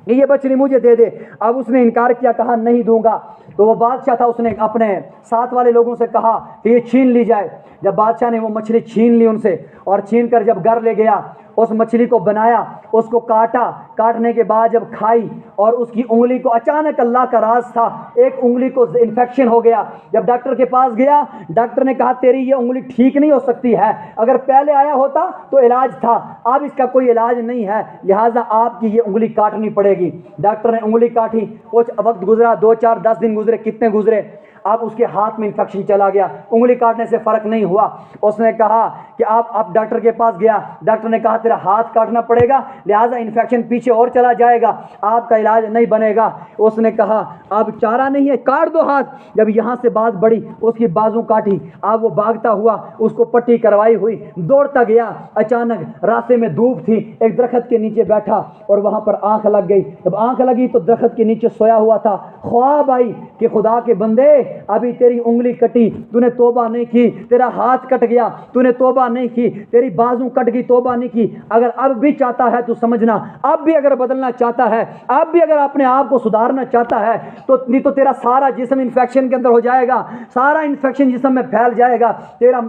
کہ یہ مچھلی مجھے دے دے. اب اس نے انکار کیا, کہا نہیں دوں گا. تو وہ بادشاہ تھا, اس نے اپنے ساتھ والے لوگوں سے کہا کہ یہ چھین لی جائے. جب بادشاہ نے وہ مچھلی چھین لی ان سے, اور چھین کر جب گھر لے گیا, اس مچھلی کو بنایا, اس کو کاٹا, کاٹنے کے بعد جب کھائی, اور اس کی انگلی کو اچانک, اللہ کا راز تھا, ایک انگلی کو انفیکشن ہو گیا. جب ڈاکٹر کے پاس گیا, ڈاکٹر نے کہا تیری یہ انگلی ٹھیک نہیں ہو سکتی ہے, اگر پہلے آیا ہوتا تو علاج تھا, اب اس کا کوئی علاج نہیں ہے, لہٰذا آپ کی یہ انگلی کاٹنی پڑے گی. ڈاکٹر نے انگلی کاٹی, کچھ وقت گزرا, 2 4 10 دن گزرے, کتنے گزرے. اب اس کے ہاتھ میں انفیکشن چلا گیا، انگلی کاٹنے سے فرق نہیں ہوا۔ اس نے کہا کہ آپ ڈاکٹر کے پاس گیا، ڈاکٹر نے کہا تیرا ہاتھ کاٹنا پڑے گا، لہٰذا انفیکشن پیچھے اور چلا جائے گا، آپ کا علاج نہیں بنے گا۔ اس نے کہا اب چارہ نہیں ہے، کاٹ دو ہاتھ۔ جب یہاں سے بات بڑھی، اس کی بازو کاٹی، اب وہ بھاگتا ہوا، اس کو پٹی کروائی ہوئی دوڑتا گیا۔ اچانک راستے میں دھوپ تھی، ایک درخت کے نیچے بیٹھا اور وہاں پر آنکھ لگ گئی۔ جب آنکھ لگی تو درخت کے نیچے سویا ہوا تھا، خواب آئی کہ خدا کے بندے ابھی تیری انگلی کٹی، تو نے توبہ نہیں کی، تیرا ہاتھ کٹ گیا، تو نے توبہ نہیں کی، تیری بازو کٹ گئی، توبہ نہیں کی۔ اگر اب بھی چاہتا ہے تو سمجھنا، اب بھی اگر بدلنا چاہتا ہے، اب بھی اگر اپنے آپ کو سدھارنا چاہتا ہے تو نہیں تو تیرا سارا جسم انفیکشن کے اندر ہو جائے گا، سارا انفیکشن جسم میں پھیل جائے گا،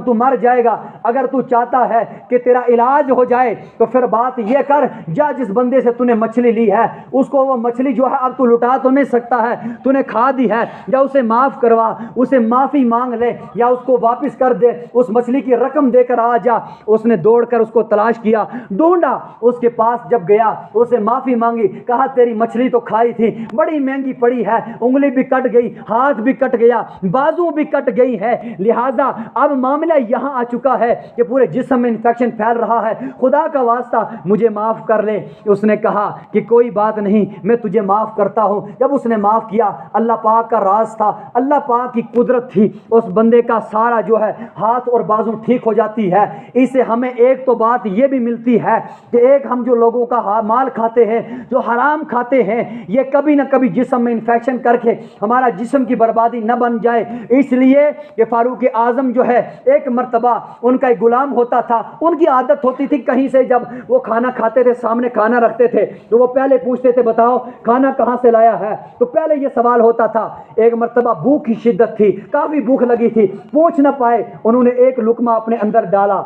تو مر جائے گا۔ اگر تو چاہتا ہے کہ تیرا علاج ہو جائے تو پھر بات یہ کر، جا جس بندے سے تو نے مچھلی لی ہے اس کو وہ مچھلی جو ہے اب تو لٹا تو نہیں سکتا ہے، تو نے کھا دی ہے، یا اسے معاف کروا، اسے معافی مانگ لے یا اس کو واپس کر دے، اس مچھلی کی رقم دے کر آ جا۔ اس نے دوڑ کر اس کو تلاش کیا، ڈھونڈا، اس کے پاس جب گیا اسے معافی مانگی، کہا تیری مچھلی تو کھائی تھی، بڑی مہنگی پڑی ہے، انگلی بھی کٹ گئی، ہاتھ بھی کٹ گیا، بازو بھی کٹ گئی ہے، لہٰذا اب معاملہ یہاں آ چکا ہے کہ پورے جسم میں انفیکشن پھیل رہا ہے، خدا کا واسطہ مجھے معاف کر لے۔ اس نے کہا کہ کوئی بات نہیں، میں تجھے معاف کرتا ہوں۔ جب اس نے معاف کیا، اللہ پاک کا راز تھا، اللہ پاک کی قدرت تھی، اس بندے کا سارا جو ہے ہاتھ اور بازو ٹھیک ہو جاتی ہے۔ اس سے ہمیں ایک تو بات یہ بھی ملتی ہے کہ ایک ہم جو لوگوں کا مال کھاتے ہیں، جو حرام کھاتے ہیں، یہ کبھی نہ کبھی جسم میں انفیکشن کر کے ہمارا جسم کی بربادی نہ بن جائے۔ اس لیے کہ فاروق اعظم جو ہے ایک مرتبہ ان کا ایک غلام ہوتا تھا، ان کی عادت ہوتی تھی کہیں سے جب وہ کھانا کھاتے تھے، سامنے کھانا رکھتے تھے تو وہ پہلے پوچھتے تھے بتاؤ کھانا کہاں سے لایا ہے، تو پہلے یہ سوال ہوتا تھا۔ ایک مرتبہ بھوک کی شدت تھی، کافی بھوک لگی تھی، پوچھ نہ پائے، انہوں نے ایک لقمہ اپنے اندر ڈالا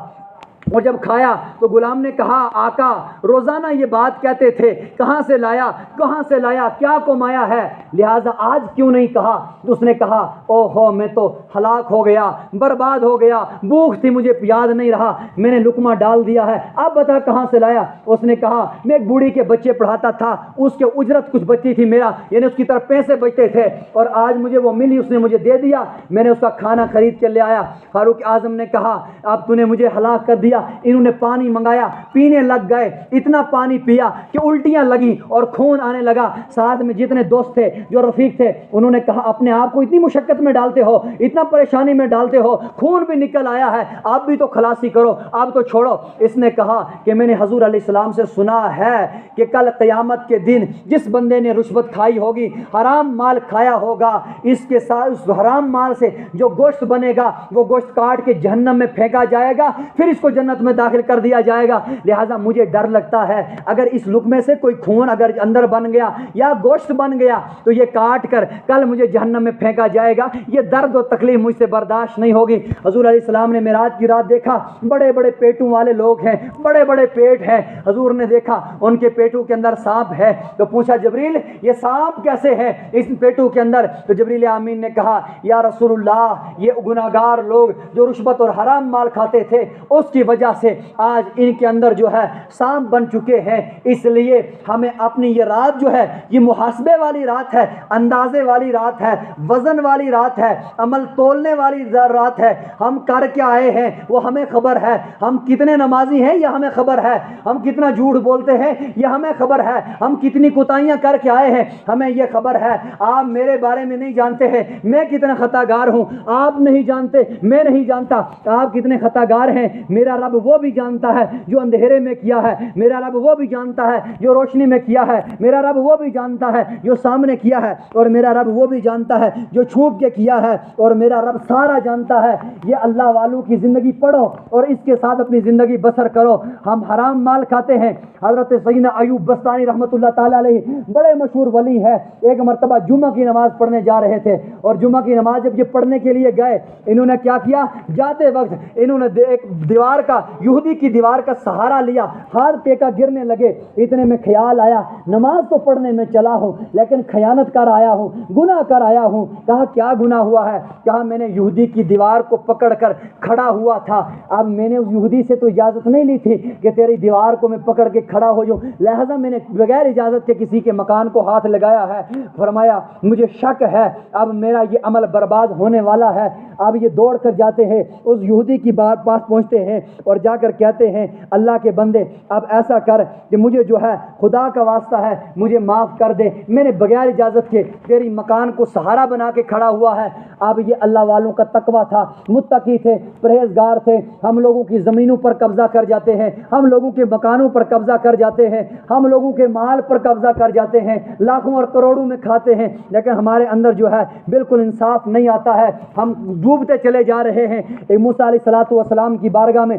اور جب کھایا تو غلام نے کہا آقا روزانہ یہ بات کہتے تھے، کہاں سے لایا، کہاں سے لایا، کیا کمایا ہے، لہٰذا آج کیوں نہیں کہا؟ تو اس نے کہا او ہو میں تو ہلاک ہو گیا، برباد ہو گیا، بھوک تھی مجھے یاد نہیں رہا، میں نے لقمہ ڈال دیا ہے، اب بتا کہاں سے لایا؟ اس نے کہا میں ایک بوڑھی کے بچے پڑھاتا تھا، اس کے اجرت کچھ بچی تھی میرا، یعنی اس کی طرف پیسے بچتے تھے اور آج مجھے وہ ملی، اس نے مجھے دے دیا، میں نے اس کا کھانا خرید کے لے آیا۔ فاروق اعظم نے کہا اب تو نے مجھے ہلاک کر دیا۔ انہوں نے پانی منگایا، پینے لگ گئے، اتنا پانی پیا کہ الٹیاں لگی اور خون آنے لگا۔ ساتھ میں جتنے دوست تھے، جو رفیق تھے، انہوں نے کہا اپنے آپ کو اتنی مشقت میں ڈالتے ہو، اتنا پریشانی میں ڈالتے ہو، خون بھی نکل آیا ہے، آپ بھی تو خلاصی کرو، آپ تو چھوڑو۔ اس نے کہا کہ میں نے حضور علیہ السلام سے سنا ہے کہ کل قیامت کے دن جس بندے نے رشوت کھائی ہوگی، حرام مال کھایا ہوگا، اس کے ساتھ اس حرام مال سے جو گوشت بنے گا وہ گوشت کاٹ کے جہنم میں پھینکا جائے گا، پھر اس کو جنت میں داخل کر دیا جائے گا۔ لہٰذا مجھے ڈر لگتا ہے اگر اس لقمے سے کوئی خون اگر اندر بن گیا یا گوشت بن گیا تو یہ کاٹ کر کل مجھے جہنم میں پھینکا جائے گا، یہ درد و تکلیف مجھ سے برداشت نہیں ہوگی۔ حضور علیہ السلام نے معراج کی رات دیکھا، بڑے بڑے پیٹوں والے لوگ ہیں، بڑے بڑے پیٹ ہیں، حضور نے دیکھا ان کے پیٹوں کے اندر سانپ ہے، تو پوچھا جبریل یہ سانپ کیسے ہے اس پیٹوں کے اندر؟ تو جبریل امین نے کہا یا رسول اللہ یہ گناہگار لوگ جو رشوت اور حرام مال کھاتے تھے اس کی وجہ سے آج ان کے اندر جو ہے سانپ بن چکے ہیں، اس لیے ہمیں اپنی یہ رات جو ہے یہ محاسبے والی رات ہے، اندازے والی رات ہے، وزن والی رات ہے، عمل تولنے والی رات ہے۔ ہم کر کے آئے ہیں وہ ہمیں خبر ہے، ہم کتنے نمازی ہیں یہ ہمیں خبر ہے، ہم کتنا جھوٹ بولتے ہیں یہ ہمیں خبر ہے، ہم کتنی کوتاہیاں کر کے آئے ہیں ہمیں یہ خبر ہے۔ آپ میرے بارے میں نہیں جانتے ہیں میں کتنا خطا گار ہوں، آپ نہیں جانتے میں نہیں جانتا آپ کتنے خطا گار ہیں، میرا رب وہ بھی جانتا ہے جو اندھیرے میں کیا ہے، میرا رب وہ بھی جانتا ہے جو روشنی میں کیا ہے، میرا رب وہ بھی جانتا ہے جو سامنے کیا ہے، اور میرا رب وہ بھی جانتا ہے جو چھپ کے کیا ہے، اور میرا رب سارا جانتا ہے۔ یہ اللہ والوں کی زندگی پڑھو اور اس کے ساتھ اپنی زندگی بسر کرو۔ ہم حرام مال کھاتے ہیں۔ حضرت سیدنا ایوب بستانی رحمۃ اللہ تعالیٰ علیہ بڑے مشہور ولی ہے، ایک مرتبہ جمعہ کی نماز پڑھنے جا رہے تھے اور جمعہ کی نماز جب یہ پڑھنے کے لیے گئے، انہوں نے کیا کیا، جاتے وقت انہوں نے ایک دیوار ٹھکا, یہودی کی دیوار کا سہارا لیا, ہاتھ ٹیکا, گرنے لگے. اتنے میں خیال آیا نماز تو پڑھنے میں چلا ہوں لیکن خیانت کر آیا ہوں, گناہ کر آیا ہوں. کہا کیا گناہ ہوا ہے؟ کہا میں نے یہودی کی دیوار کو پکڑ کر کھڑا ہوا تھا, اب میں نے اس یہودی سے تو اجازت نہیں لی تھی کہ تیری دیوار کو میں پکڑ کے کھڑا ہو جاؤں, لہذا میں نے بغیر اجازت کے کسی کے مکان کو ہاتھ لگایا ہے. فرمایا مجھے شک ہے اب میرا یہ عمل برباد ہونے والا ہے. اب یہ دوڑ کر جاتے ہیں, اس یہودی کی بات پاس پہنچتے ہیں اور جا کر کہتے ہیں اللہ کے بندے اب ایسا کر کہ مجھے جو ہے خدا کا واسطہ ہے مجھے معاف کر دے, میں نے بغیر اجازت کے تیری مکان کو سہارا بنا کے کھڑا ہوا ہے. اب یہ اللہ والوں کا تقویٰ تھا, متقی تھے, پرہیزگار تھے. ہم لوگوں کی زمینوں پر قبضہ کر جاتے ہیں, ہم لوگوں کے مکانوں پر قبضہ کر جاتے ہیں, ہم لوگوں کے مال پر قبضہ کر جاتے ہیں, لاکھوں اور کروڑوں میں کھاتے ہیں, لیکن ہمارے اندر جو ہے بالکل انصاف نہیں آتا ہے, ہم ڈوبتے چلے جا رہے ہیں. موسیٰ علیہ السلام کی بارگاہ میں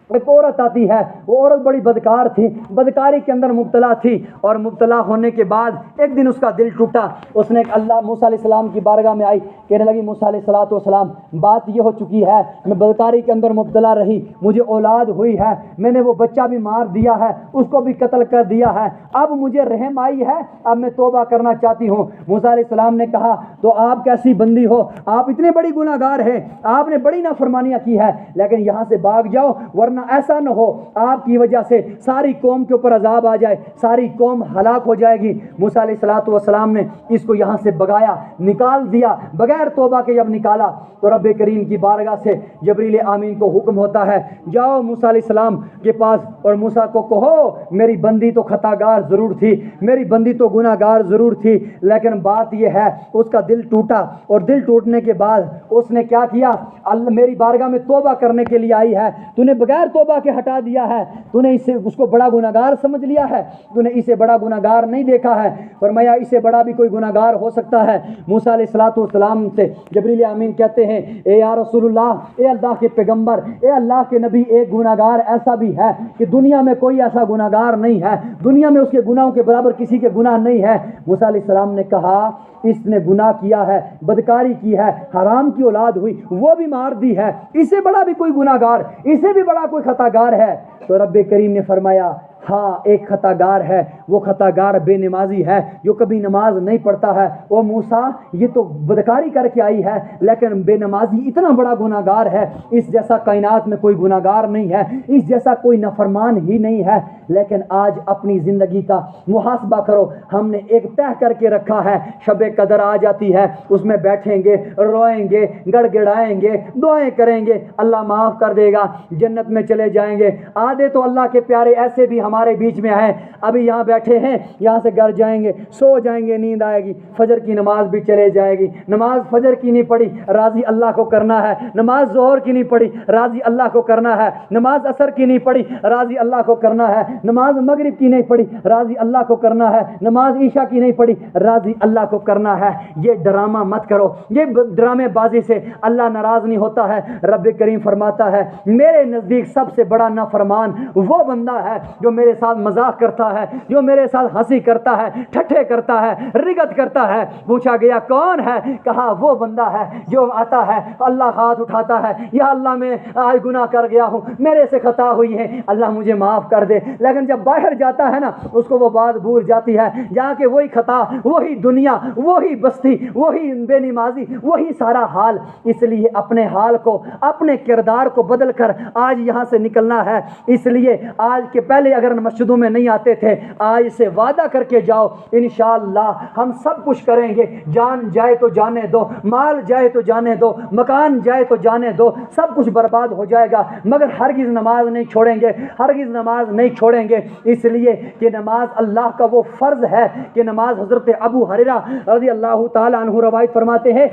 ایک عورت آتی ہے. وہ عورت بڑی بدکار تھی, بدکاری کے اندر مبتلا تھی, اور مبتلا ہونے کے بعد ایک دن اس کا دل ٹوٹا. اس نے اللہ موسیٰ علیہ السلام کی بارگاہ میں آئی, کہنے لگی موسیٰ علیہ السلام بات یہ ہو چکی ہے میں بدکاری کے اندر مبتلا رہی, مجھے اولاد ہوئی ہے, میں نے وہ بچہ بھی مار دیا ہے, اس کو بھی قتل کر دیا ہے, اب مجھے رحم آئی ہے, اب میں توبہ کرنا چاہتی ہوں. موسیٰ علیہ السلام نے کہا تو آپ کیسی بندی ہو, آپ اتنے بڑی گناہ گار ہیں, آپ نے بڑی نافرمانیاں کی ہے, لیکن یہاں سے بھاگ جاؤ ورنہ ایسا نہ ہو آپ کی وجہ سے ساری قوم کے اوپر عذاب آ جائے, ساری قوم ہلاک ہو جائے گی. موسیٰ علیہ السلام نے اس کو یہاں سے بگایا, نکال دیا. بغیر توبہ کے جب نکالا تو رب کریم کی بارگاہ سے جبریل آمین کو حکم ہوتا ہے جاؤ موسیٰ علیہ السلام کے پاس اور موسیٰ کو کہو میری بندی تو خطا گار ضرور تھی, میری بندی تو گناہ گار ضرور تھی, لیکن بات یہ ہے اس کا دل ٹوٹا, اور دل ٹوٹنے کے بعد اس نے کیا کیا, اللہ میری بارگاہ میں توبہ کرنے کے لیے آئی ہے, تو نے بغیر توبہ کے ہٹا دیا ہے, تو نے اس کو بڑا گناہ گار سمجھ لیا ہے, تو نے اسے بڑا گناہ گار نہیں دیکھا ہے. فرمایا اسے بڑا بھی کوئی گناہ گار ہو سکتا ہے. موسیٰ علیہ السلام سے جبریل امین کہتے ہیں اے یا رسول اللہ, اے اللہ کے پیغمبر, اے اللہ کے نبی, ایک گناہ گار ایسا بھی ہے کہ دنیا میں کوئی ایسا گناہ گار نہیں ہے, دنیا میں اس کے گناہوں کے برابر کسی کے گناہ نہیں ہے. موسیٰ علیہ السلام نے کہا اس نے گناہ کیا ہے, بدکاری کی ہے, حرام کی اولاد ہوئی, وہ بھی مار دی ہے, اس سے بڑا بھی کوئی گناہ گار, اسے بھی بڑا کوئی خطا گار ہے. تو رب کریم نے فرمایا ہاں ایک خطا گار ہے, وہ خطا گار بے نمازی ہے جو کبھی نماز نہیں پڑھتا ہے. وہ موسیٰ یہ تو بدکاری کر کے آئی ہے لیکن بے نمازی اتنا بڑا گناہ گار ہے, اس جیسا کائنات میں کوئی گناہ گار نہیں ہے, اس جیسا کوئی نافرمان ہی نہیں ہے. لیکن آج اپنی زندگی کا محاسبہ کرو, ہم نے ایک طے کر کے رکھا ہے, شب قدر آ جاتی ہے, اس میں بیٹھیں گے, روئیں گے, گڑ گڑائیں گے, دعائیں کریں گے, اللہ معاف کر دے گا, جنت میں چلے جائیں گے. آدھے تو اللہ کے پیارے ایسے بھی ہمارے بیچ میں ہیں, ابھی یہاں بیٹھے ہیں, یہاں سے گھر جائیں گے, سو جائیں گے, نیند آئے گی, فجر کی نماز بھی چلے جائے گی, نماز فجر کی نہیں پڑھی, راضی اللہ کو کرنا ہے, نماز ظہر کی نہیں پڑھی, راضی اللہ کو کرنا ہے, نماز عصر کی نہیں پڑھی, راضی اللہ کو کرنا ہے, نماز مغرب کی نہیں پڑھی, راضی اللہ کو کرنا ہے, نماز عشاء کی نہیں پڑھی, راضی اللہ کو کرنا ہے. یہ ڈرامہ مت کرو, یہ ڈرامے بازی سے اللہ ناراض نہیں ہوتا ہے. رب کریم فرماتا ہے میرے نزدیک سب سے بڑا نافرمان وہ بندہ ہے جو میرے ساتھ مذاق کرتا ہے, جو میرے ساتھ ہنسی کرتا ہے, ٹھٹھے کرتا ہے, رگت کرتا ہے. پوچھا گیا کون ہے, کہا وہ بندہ ہے جو آتا ہے اللہ ہاتھ اٹھاتا ہے, یا اللہ میں آج گناہ کر گیا ہوں, میرے سے خطا ہوئی ہے, اللہ مجھے معاف کر دے. لیکن جب باہر جاتا ہے نا اس کو وہ بات بھول جاتی ہے, جا کے وہی خطا, وہی دنیا, وہی بستی, وہی بے نمازی, وہی سارا حال. اس لیے اپنے حال کو, اپنے کردار کو بدل کر آج یہاں سے نکلنا ہے. اس لیے آج کے پہلے اگر مسجدوں میں نہیں آتے تھے, آج سے وعدہ کر کے جاؤ انشاءاللہ ہم سب کچھ کریں گے. جان جائے تو جانے دو, مال جائے تو جانے دو, مکان جائے تو جانے دو, سب کچھ برباد ہو جائے گا, مگر ہرگز نماز نہیں چھوڑیں گے, ہرگز نماز نہیں چھوڑیں گے. اس لیے کہ نماز اللہ کا وہ فرض ہے کہ نماز, حضرت ابو ہریرہ رضی اللہ تعالی عنہ روایت فرماتے ہیں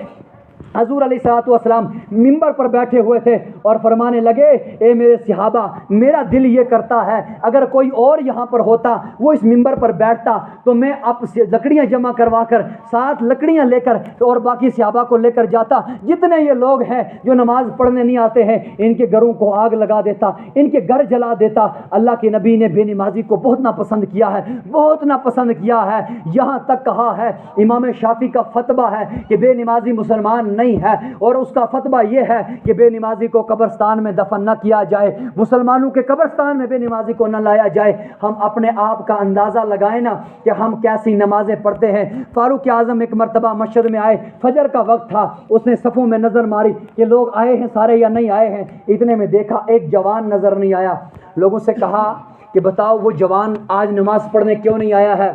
حضور علیہ السلام ممبر پر بیٹھے ہوئے تھے اور فرمانے لگے اے میرے صحابہ, میرا دل یہ کرتا ہے اگر کوئی اور یہاں پر ہوتا, وہ اس ممبر پر بیٹھتا, تو میں اب لکڑیاں جمع کروا کر, ساتھ لکڑیاں لے کر اور باقی صحابہ کو لے کر جاتا, جتنے یہ لوگ ہیں جو نماز پڑھنے نہیں آتے ہیں ان کے گھروں کو آگ لگا دیتا, ان کے گھر جلا دیتا. اللہ کے نبی نے بے نمازی کو بہت ناپسند کیا ہے, بہت ناپسند کیا ہے. یہاں تک کہا ہے, امام شافعی کا فتویٰ ہے کہ بے نمازی مسلمان نہیں نہیں ہے، اور اس کا فتویٰ یہ ہے کہ بے نمازی کو قبرستان میں دفن نہ کیا جائے، مسلمانوں کے قبرستان میں بے نمازی کو نہ لایا جائے۔ ہم اپنے آپ کا اندازہ لگائیں نا کہ ہم کیسی نمازیں پڑھتے ہیں۔ فاروق اعظم ایک مرتبہ مسجد میں آئے، فجر کا وقت تھا، اس نے صفوں میں نظر ماری کہ لوگ آئے ہیں سارے یا نہیں آئے ہیں، اتنے میں دیکھا ایک جوان نظر نہیں آیا۔ لوگوں سے کہا کہ بتاؤ وہ جوان آج نماز پڑھنے کیوں نہیں آیا ہے؟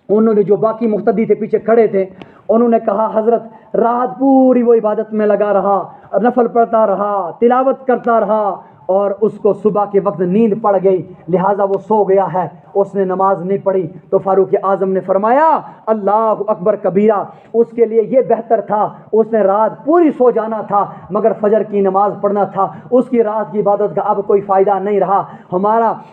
انہوں نے جو باقی مقتدی تھے پیچھے کھڑے تھے، انہوں نے کہا حضرت رات پوری وہ عبادت میں لگا رہا، نفل پڑھتا رہا، تلاوت کرتا رہا، اور اس کو صبح کے وقت نیند پڑ گئی، لہٰذا وہ سو گیا ہے، اس نے نماز نہیں پڑھی۔ تو فاروق اعظم نے فرمایا اللہ اکبر کبیرہ، اس کے لیے یہ بہتر تھا، اس نے رات پوری سو جانا تھا مگر فجر کی نماز پڑھنا تھا، اس کی رات کی عبادت کا اب کوئی فائدہ نہیں رہا۔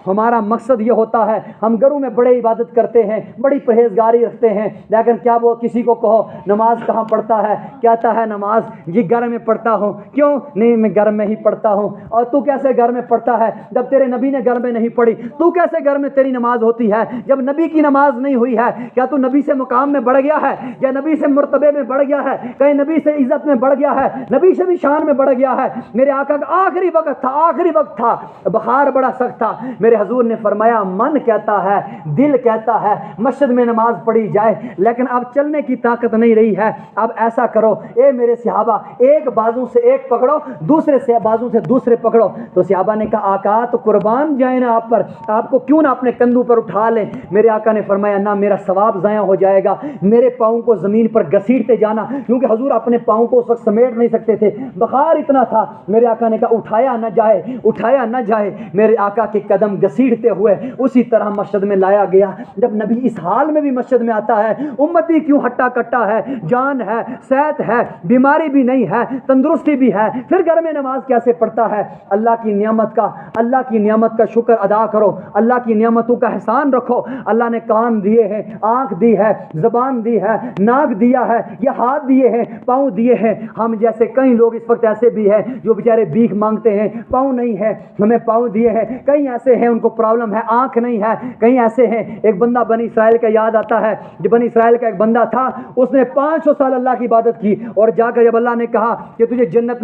ہمارا مقصد یہ ہوتا ہے، ہم گھروں میں بڑے عبادت کرتے ہیں، بڑی پرہیزگاری رکھتے ہیں، لیکن کیا وہ کسی کو کہو نماز کہاں پڑھتا ہے، کہتا ہے نماز جی گھر میں پڑھتا ہوں۔ کیوں نہیں؟ میں گھر میں ہی پڑھتا ہوں۔ اور تو کیسے گھر میں پڑھتا ہے جب تیرے نبی نے گھر میں نہیں پڑھی؟ تو کیسے گھر میں تیری نماز ہوتی ہے جب نبی کی نماز نہیں ہوئی ہے؟ کیا تو نبی سے مقام میں بڑھ گیا ہے یا نبی سے مرتبے میں بڑھ گیا ہے؟ کہیں نبی سے عزت میں بڑھ گیا ہے، نبی سے بھی شان میں بڑھ گیا ہے؟ میرے آقا کا آخری وقت تھا، آخری وقت تھا، بخار بڑا سخت تھا، میرے حضور نے فرمایا من کہتا ہے، دل کہتا ہے مسجد میں نماز پڑھی جائے، لیکن اب چلنے کی طاقت نہیں رہی ہے۔ اب ایسا کرو اے میرے صحابہ، ایک بازو سے ایک پکڑو، دوسرے سے بازو سے دوسرے پکڑو۔ تو صحابہ نے کہا آقا تو قربان جائیں نا آپ پر، آپ کو کیوں نہ اپنے کندھوں پر اٹھا لیں؟ میرے آقا نے فرمایا نہ، میرا ثواب ضائع ہو جائے گا، میرے پاؤں کو زمین پر گھسیٹتے جانا، کیونکہ حضور اپنے پاؤں کو اس وقت سمیٹ نہیں سکتے تھے، بخار اتنا تھا۔ میرے آقا نے کہا اٹھایا نہ جائے، اٹھایا نہ جائے۔ میرے آقا کے قدم گھسیٹتے ہوئے اسی طرح مسجد میں لایا گیا۔ جب نبی اس حال میں بھی مسجد میں آتا ہے، امتی کیوں ہٹا کٹا ہے، جان ہے، صحت ہے، بیماری بھی نہیں ہے، تندرستی بھی ہے، پھر گھر میں نماز کیسے پڑھتا ہے؟ اللہ کی نعمت کا شکر ادا کرو، اللہ کی نعمتوں کا احسان رکھو۔ اللہ نے کان دیے ہیں، آنکھ دی ہے، زبان دی ہے، ناک دیا ہے، یہ ہاتھ دیے ہیں، پاؤں دیے ہیں۔ ہم جیسے کئی لوگ اس وقت ایسے بھی ہیں جو بیچارے بھیک مانگتے ہیں، پاؤں نہیں ہے، ہمیں پاؤں دیے ہیں۔ کئی ایسے ہیں ان کو پرابلم ہے، آنکھ نہیں ہے، کئی ایسے ہیں۔ ایک بندہ بنی اسرائیل کا یاد آتا ہے، جو بنی اسرائیل کا ایک بندہ تھا، اس نے 500 سال اللہ کی عبادت کی، اور جا کر جب اللہ نے کہا کہ تجھے جنت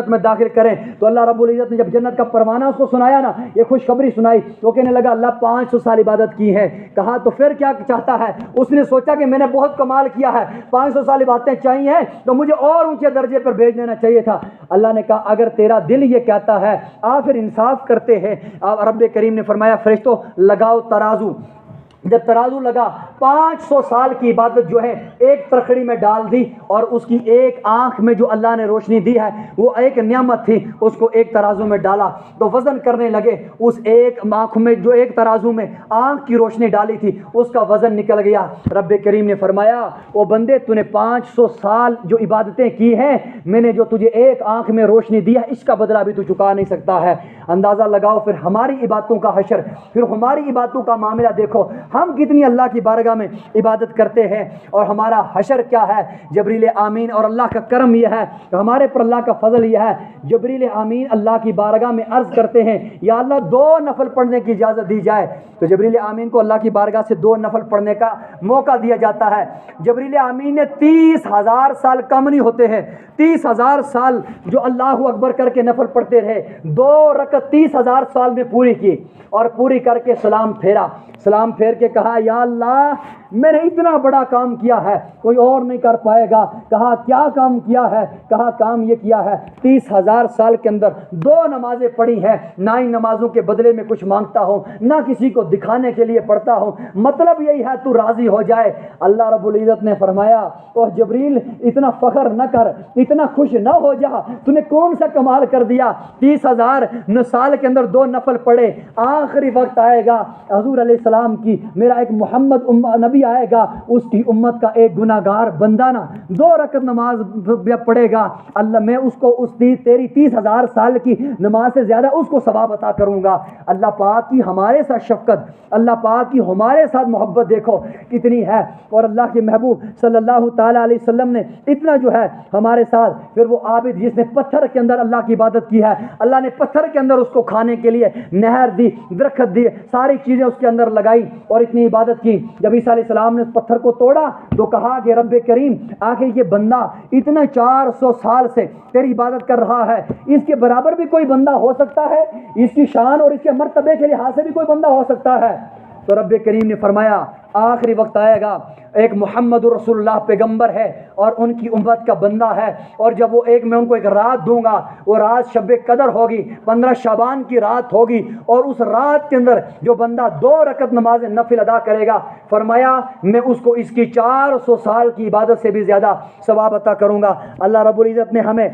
میں داخل کریں، تو اللہ رب العزت نے جب جنت کا پروانہ اس کو سنایا نا، یہ خوشخبری سنائی، تو کہنے لگا اللہ 500 سال عبادت کی ہے۔ کہا تو پھر کیا چاہتا ہے؟ اس نے سوچا کہ میں نے بہت کمال کیا ہے، 500 سال عبادتیں چاہیے تو مجھے اور اونچے درجے پر بھیج دینا چاہیے تھا۔ اللہ نے کہا اگر تیرا دل یہ کہتا ہے، آپ پھر انصاف کرتے ہیں۔ رب کریم نے فرمایا فرشتوں لگاؤ ترازو۔ جب ترازو لگا، 500 سال کی عبادت جو ہے ایک ترکھڑی میں ڈال دی، اور اس کی ایک آنکھ میں جو اللہ نے روشنی دی ہے وہ ایک نعمت تھی، اس کو ایک ترازو میں ڈالا تو وزن کرنے لگے، اس ایک آنکھ میں جو ایک ترازو میں آنکھ کی روشنی ڈالی تھی اس کا وزن نکل گیا۔ رب کریم نے فرمایا او بندے تو نے 500 سال جو عبادتیں کی ہیں، میں نے جو تجھے ایک آنکھ میں روشنی دی ہے اس کا بدلہ بھی تو چکا نہیں سکتا ہے۔ اندازہ لگاؤ پھر ہماری عبادتوں کا حشر، پھر ہماری عبادتوں کا معاملہ دیکھو، ہم کتنی اللہ کی بارگاہ میں عبادت کرتے ہیں اور ہمارا حشر کیا ہے۔ جبریل آمین، اور اللہ کا کرم یہ ہے، ہمارے پر اللہ کا فضل یہ ہے، جبریل آمین اللہ کی بارگاہ میں عرض کرتے ہیں یا اللہ 2 نفل پڑھنے کی اجازت دی جائے، تو جبریل آمین کو اللہ کی بارگاہ سے 2 نفل پڑھنے کا موقع دیا جاتا ہے۔ جبریل آمین نے 30,000 سال کم نہیں ہوتے ہیں، 30,000 سال جو اللہ اکبر کر کے نفل پڑھتے رہے، 2 رکعت 30,000 سال میں پوری کی، اور پوری کر کے سلام پھیرا، سلام پھیر کے کہا یا اللہ میں نے اتنا بڑا کام کیا ہے کوئی اور نہیں کر پائے گا۔ کہا کیا کام کیا ہے؟ کہا کام یہ کیا ہے 30,000 سال کے اندر 2 نمازیں پڑھی ہیں، نہ ان نمازوں کے بدلے میں کچھ مانگتا ہوں، نہ کسی کو دکھانے کے لیے پڑھتا ہوں، مطلب یہی ہے تو راضی ہو جائے۔ اللہ رب العزت نے فرمایا اوہ جبریل اتنا فخر نہ کر، اتنا خوش نہ ہو جا، تو نے کون سا کمال کر دیا، 30,000 سال کے اندر 2 نفل پڑھے، آخری وقت آئے گا حضور علیہ السلام کی، میرا ایک محمد نبی آئے گا، اس کی امت کا ایک گناہگار بندہ نا 2 رکعت نماز پڑھے گا، اللہ میں اس کو تیری 30,000 سال کی نماز سے زیادہ اس کو ثواب عطا کروں گا۔ اللہ پاک کی ہمارے ساتھ شفقت، اللہ پاک کی ہمارے ساتھ محبت دیکھو کتنی ہے، اور اللہ کے محبوب صلی اللہ تعالی علیہ وسلم نے اتنا جو ہے ہمارے ساتھ۔ پھر وہ عابد جس نے پتھر کے اندر اللہ کی عبادت کی ہے، اللہ نے پتھر کے اندر اس کو کھانے کے لیے نہر دی، درخت دی، ساری چیزیں اس کے اندر لگائی، اور اور اتنی عبادت کی. جب عیسیٰ علیہ السلام نے اس پتھر کو توڑا تو کہا کہ رب کریم آخر یہ بندہ اتنا 400 سال سے تیری عبادت کر رہا ہے, اس کے برابر بھی کوئی بندہ ہو سکتا ہے؟ اس کی شان اور اس کے مرتبے کے لحاظ سے بھی کوئی بندہ ہو سکتا ہے؟ تو رب کریم نے فرمایا آخری وقت آئے گا, ایک محمد رسول اللہ پیغمبر ہے اور ان کی امت کا بندہ ہے, اور جب وہ میں ان کو ایک رات دوں گا, وہ رات شب قدر ہوگی, 15 شعبان کی رات ہوگی, اور اس رات کے اندر جو بندہ 2 رکعت نماز نفل ادا کرے گا, فرمایا میں اس کو اس کی 400 سال کی عبادت سے بھی زیادہ ثواب عطا کروں گا. اللہ رب العزت نے ہمیں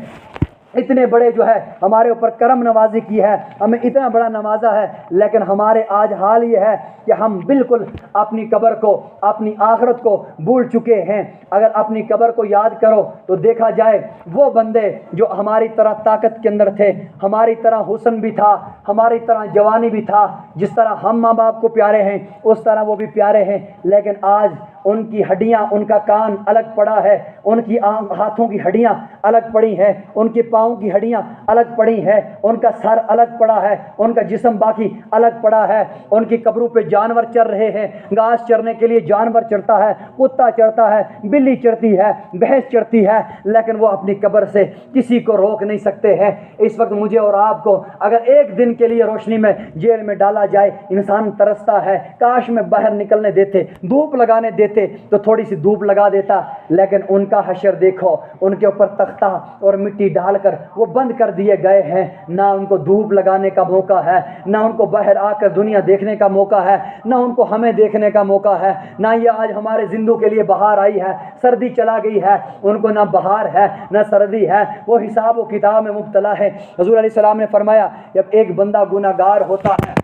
اتنے بڑے جو ہے ہمارے اوپر کرم نوازی کی ہے, ہمیں اتنا بڑا نوازا ہے, لیکن ہمارے آج حال یہ ہے کہ ہم بالکل اپنی قبر کو, اپنی آخرت کو بھول چکے ہیں. اگر اپنی قبر کو یاد کرو تو دیکھا جائے وہ بندے جو ہماری طرح طاقت کے اندر تھے, ہماری طرح حسن بھی تھا, ہماری طرح جوانی بھی تھا, جس طرح ہم ماں باپ کو پیارے ہیں اس طرح وہ بھی پیارے ہیں, لیکن آج ان کی ہڈیاں, ان کا کان الگ پڑا ہے, ان کی ہاتھوں کی ہڈیاں الگ پڑی ہیں, ان کے پاؤں کی ہڈیاں الگ پڑی ہیں, ان کا سر الگ پڑا ہے, ان کا جسم باقی الگ پڑا ہے. ان کی قبروں پہ جانور چر رہے ہیں, گھاس چرنے کے لیے جانور چرتا ہے, کتا چرتا ہے, بلی چرتی ہے, بھینس چرتی ہے, لیکن وہ اپنی قبر سے کسی کو روک نہیں سکتے ہیں. اس وقت مجھے اور آپ کو اگر ایک دن کے لیے روشنی میں جیل میں ڈالا جائے, انسان ترستا ہے کاش میں باہر نکلنے دیتے, دھوپ لگانے دیتے تو تھوڑی سی دھوپ لگا دیتا, لیکن ان کا حشر دیکھو, ان کے اوپر تختہ اور مٹی ڈال کر وہ بند کر دیے گئے ہیں. نہ ان کو دھوپ لگانے کا موقع ہے, نہ ان کو باہر آ کر دنیا دیکھنے کا موقع ہے, نہ ان کو ہمیں دیکھنے کا موقع ہے, نہ یہ آج ہمارے زندوں کے لیے بہار آئی ہے, سردی چلا گئی ہے. ان کو نہ بہار ہے نہ سردی ہے, وہ حساب و کتاب میں مبتلا ہے. حضور علیہ السلام نے فرمایا جب ایک بندہ گناہ گار ہوتا ہے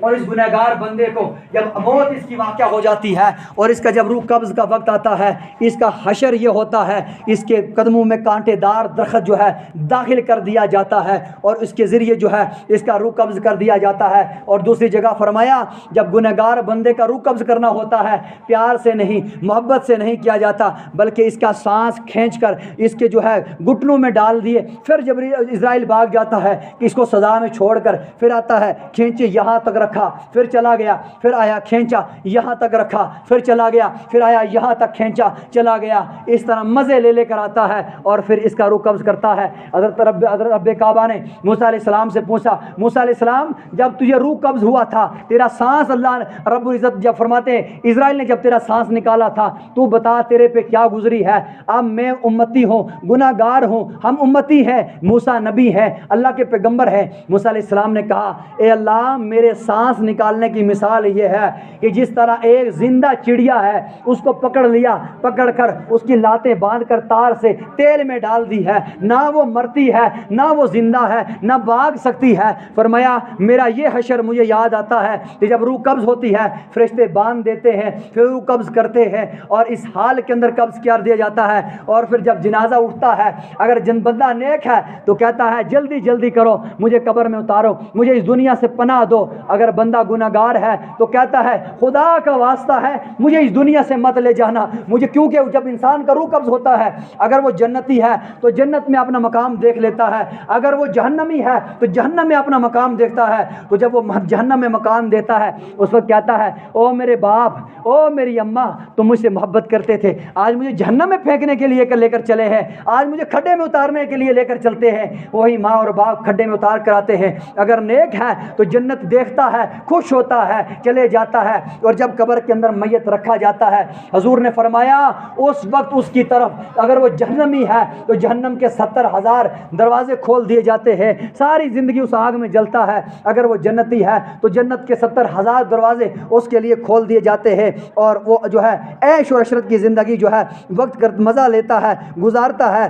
اور اس گناہ گار بندے کو جب موت اس کی واقع ہو جاتی ہے اور اس کا جب روح قبض کا وقت آتا ہے, اس کا حشر یہ ہوتا ہے اس کے قدموں میں کانٹے دار درخت جو ہے داخل کر دیا جاتا ہے اور اس کے ذریعے جو ہے اس کا روح قبض کر دیا جاتا ہے. اور دوسری جگہ فرمایا جب گناہ گار بندے کا روح قبض کرنا ہوتا ہے, پیار سے نہیں, محبت سے نہیں کیا جاتا, بلکہ اس کا سانس کھینچ کر اس کے جو ہے گھٹنوں میں ڈال دیے, پھر جب اسرائیل بھاگ جاتا ہے کہ اس کو سزا میں چھوڑ کر پھر آتا ہے, کھینچے یہاں تک رکھا, پھر چلا گیا, پھر آیا کھینچا یہاں تک رکھا, پھر چلا گیا, پھر آیا یہاں تک کھینچا چلا گیا, اس طرح مزے لے کر آتا ہے اور پھر اس کا روح قبض کرتا ہے. حضرت رب کعبہ نے موسیٰ علیہ السلام سے پوچھا, موسیٰ علیہ السلام جب تجھے روح قبض ہوا تھا, تیرا سانس, اللہ رب العزت جب فرماتے ہیں اسرائیل نے جب تیرا سانس نکالا تھا, تو بتا تیرے پہ کیا گزری ہے. اب میں امتی ہوں, گناہ گار ہوں, ہم امتی ہیں, موسیٰ نبی ہے, اللہ کے پیغمبر ہے. موسیٰ علیہ السلام نے کہا اے اللہ میرے سانس نکالنے کی مثال یہ ہے کہ جس طرح ایک زندہ چڑیا ہے, اس کو پکڑ لیا, پکڑ کر اس کی لاتیں باندھ کر تار سے تیل میں ڈال دی ہے, نہ وہ مرتی ہے نہ وہ زندہ ہے نہ بھاگ سکتی ہے. فرمایا میرا یہ حشر مجھے یاد آتا ہے کہ جب روح قبض ہوتی ہے فرشتے باندھ دیتے ہیں, پھر روح قبض کرتے ہیں اور اس حال کے اندر قبض کر دیا جاتا ہے. اور پھر جب جنازہ اٹھتا ہے, اگر بندہ نیک ہے تو کہتا ہے جلدی جلدی کرو, مجھے قبر میں اتارو, مجھے اس دنیا سے پناہ دو. اگر بندہ گناہ گار ہے تو کہتا ہے خدا کا واسطہ ہے مجھے اس دنیا سے مت لے جانا مجھے, کیونکہ جب انسان کا روح قبض ہوتا ہے اگر وہ جنتی ہے تو جنت میں اپنا مقام دیکھ لیتا ہے, اگر وہ جہنمی ہے تو جہنم میں اپنا مقام دیکھتا ہے. تو جب وہ جہنم میں مقام دیتا ہے اس وقت کہتا ہے او میرے باپ, او میری اماں, تم مجھ سے محبت کرتے تھے, آج مجھے جہنم میں پھینکنے کے لیے لے کر چلے ہیں, آج مجھے کھڈے میں اتارنے کے لیے لے کر چلتے ہیں. وہی ماں اور باپ کھڈے میں اتار کر آتے ہیں. اگر نیک ہے تو جنت دیکھتا ہے, خوش ہوتا ہے, چلے جاتا ہے. اور جب قبر کے اندر میت رکھا جاتا ہے, حضور نے فرمایا اس وقت اس کی طرف اگر وہ جہنمی ہے تو جہنم کے 70,000 دروازے کھول دیے جاتے ہیں, ساری زندگی اس آگ میں جلتا ہے. اگر وہ جنتی ہے تو جنت کے 70,000 دروازے اس کے لیے کھول دیے جاتے ہیں اور وہ جو ہے عیش و عشرت کی زندگی جو ہے وقت مزہ لیتا ہے, گزارتا ہے.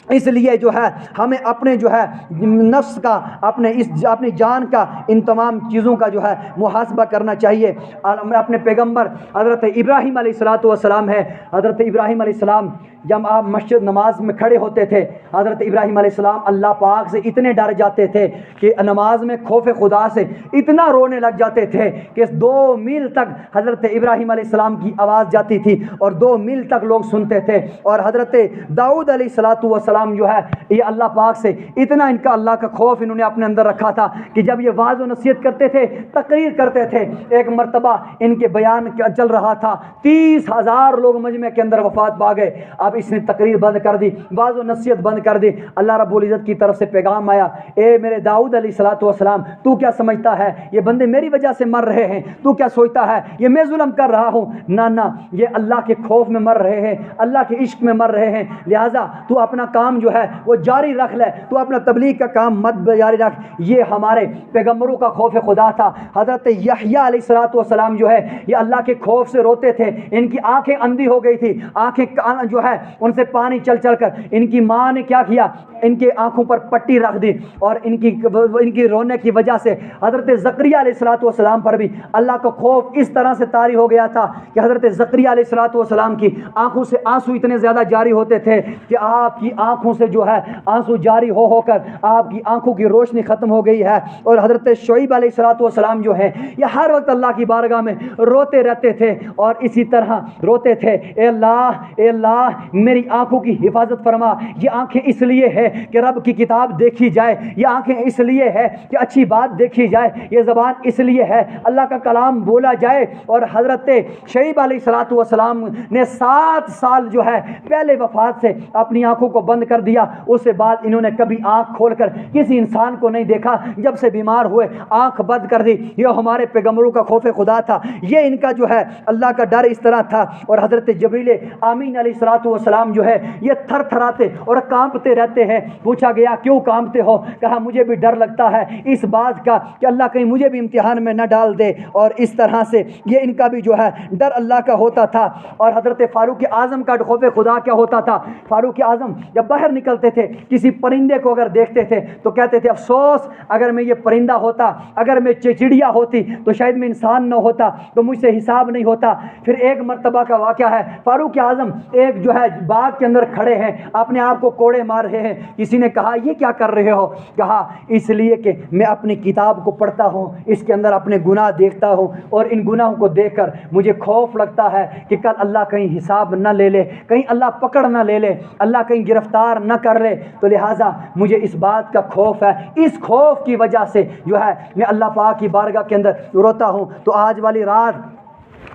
اس لیے جو ہے ہمیں اپنے جو ہے نفس کا, اپنی جان کا, ان تمام چیزوں کا جو ہے محاسبہ کرنا چاہیے. اپنے پیغمبر حضرت ابراہیم علیہ السلام ہے, حضرت ابراہیم علیہ السلام جب آپ مسجد نماز میں کھڑے ہوتے تھے, حضرت ابراہیم علیہ السلام اللہ پاک سے اتنے ڈر جاتے تھے کہ نماز میں خوف خدا سے اتنا رونے لگ جاتے تھے کہ 2 میل تک حضرت ابراہیم علیہ السلام کی آواز جاتی تھی اور 2 میل تک لوگ سنتے تھے. اور حضرت داؤد علیہ السلام والسلام جو ہے یہ اللہ پاک سے اتنا ان کا اللہ کا خوف انہوں نے اپنے اندر رکھا تھا کہ جب یہ واعظ و نصیحت کرتے تھے، تقریر کرتے تھے، ایک مرتبہ ان کے بیان چل رہا تھا، 30,000 لوگ مجمع کے اندر وفات پا گئے۔ اب اس نے تقریر بند کر دی، واعظ و نصیحت بند کر دی۔ اللہ رب العزت کی طرف سے پیغام آیا، اے میرے داؤد علیہ السلام، تو کیا سمجھتا ہے یہ بندے میری وجہ سے مر رہے ہیں؟ تو کیا سوچتا ہے یہ میں ظلم کر رہا ہوں؟ نہ، یہ اللہ کے خوف میں مر رہے ہیں، اللہ کے عشق میں مر رہے ہیں، لہٰذا تو اپنا کام جو ہے وہ جاری رکھ لے، تو اپنا تبلیغ کا کام مت جاری رکھ۔ یہ ہمارے پیغمبروں کا خوف خدا تھا۔ حضرت یحییٰ علیہ السلام جو ہے یہ اللہ کے خوف سے روتے تھے، ان کی آنکھیں اندھی ہو گئی تھی، آنکھیں جو ہے ان سے پانی چل چل کر ان کی ماں نے کیا کیا، ان کے آنکھوں پر پٹی رکھ دی، اور ان کی رونے کی وجہ سے حضرت زکریا علیہ السلام پر بھی اللہ کا خوف اس طرح سے طاری ہو گیا تھا کہ حضرت زکریا علیہ السلام کی آنکھوں سے آنسو اتنے زیادہ جاری ہوتے تھے کہ آپ کی آنکھوں سے جو ہے آنسو جاری ہو کر آپ کی آنکھوں کی روشنی ختم ہو گئی ہے۔ اور حضرت شعیب علیہ السلام جو ہے یہ ہر وقت اللہ کی بارگاہ میں روتے رہتے تھے، اور اسی طرح روتے تھے، اے اللہ میری آنکھوں کی حفاظت فرما، یہ آنکھیں اس لیے ہے کہ رب کی کتاب دیکھی جائے، یہ آنکھیں اس لیے ہے کہ اچھی بات دیکھی جائے، یہ زبان اس لیے ہے اللہ کا کلام بولا جائے۔ اور حضرت شعیب علیہ السلام نے 7 سال جو ہے پہلے وفات سے اپنی آنکھوں کو بند کر دیا، اس سے بعد انہوں نے کبھی آنکھ کھول کر کسی انسان کو نہیں دیکھا، جب سے بیمار ہوئے آنکھ بند کر دی۔ یہ ہمارے پیغمبروں کا خوف خدا تھا، یہ ان کا جو ہے اللہ کا ڈر اس طرح تھا۔ اور حضرت جبریل آمین علیہ السلام جو ہے یہ تھر تھراتے اور کانپتے رہتے ہیں۔ پوچھا گیا کیوں کانپتے ہو؟ کہا مجھے بھی ڈر لگتا ہے اس بات کا کہ اللہ کہیں مجھے بھی امتحان میں نہ ڈال دے۔ اور اس طرح سے یہ ان کا بھی جو ہے ڈر اللہ کا ہوتا تھا۔ اور حضرت فاروق اعظم کا خوف خدا کیا ہوتا تھا؟ فاروق اعظم جب باہر نکلتے تھے کسی پرندے کو اگر دیکھتے تھے تو کہتے تھے افسوس اگر میں یہ پرندہ ہوتا، اگر میں چڑیا ہوتی تو شاید میں انسان نہ ہوتا، تو مجھ سے حساب نہیں ہوتا۔ پھر ایک مرتبہ کا واقعہ ہے، فاروق اعظم ایک جو ہے باغ کے اندر کھڑے ہیں، اپنے آپ کو کوڑے مار رہے ہیں۔ کسی نے کہا یہ کیا کر رہے ہو؟ کہا اس لیے کہ میں اپنی کتاب کو پڑھتا ہوں، اس کے اندر اپنے گناہ دیکھتا ہوں، اور ان گناہوں کو دیکھ کر مجھے خوف لگتا ہے کہ کل اللہ کہیں حساب نہ لے لے، کہیں اللہ پکڑ نہ لے لے، اللہ کہیں گرفتار نہ کر لے، تو لہٰذا مجھے اس بات کا خوف ہے۔ اس خوف کی وجہ سے جو ہے میں اللہ پاک کی بارگاہ کے اندر روتا ہوں۔ تو آج والی رات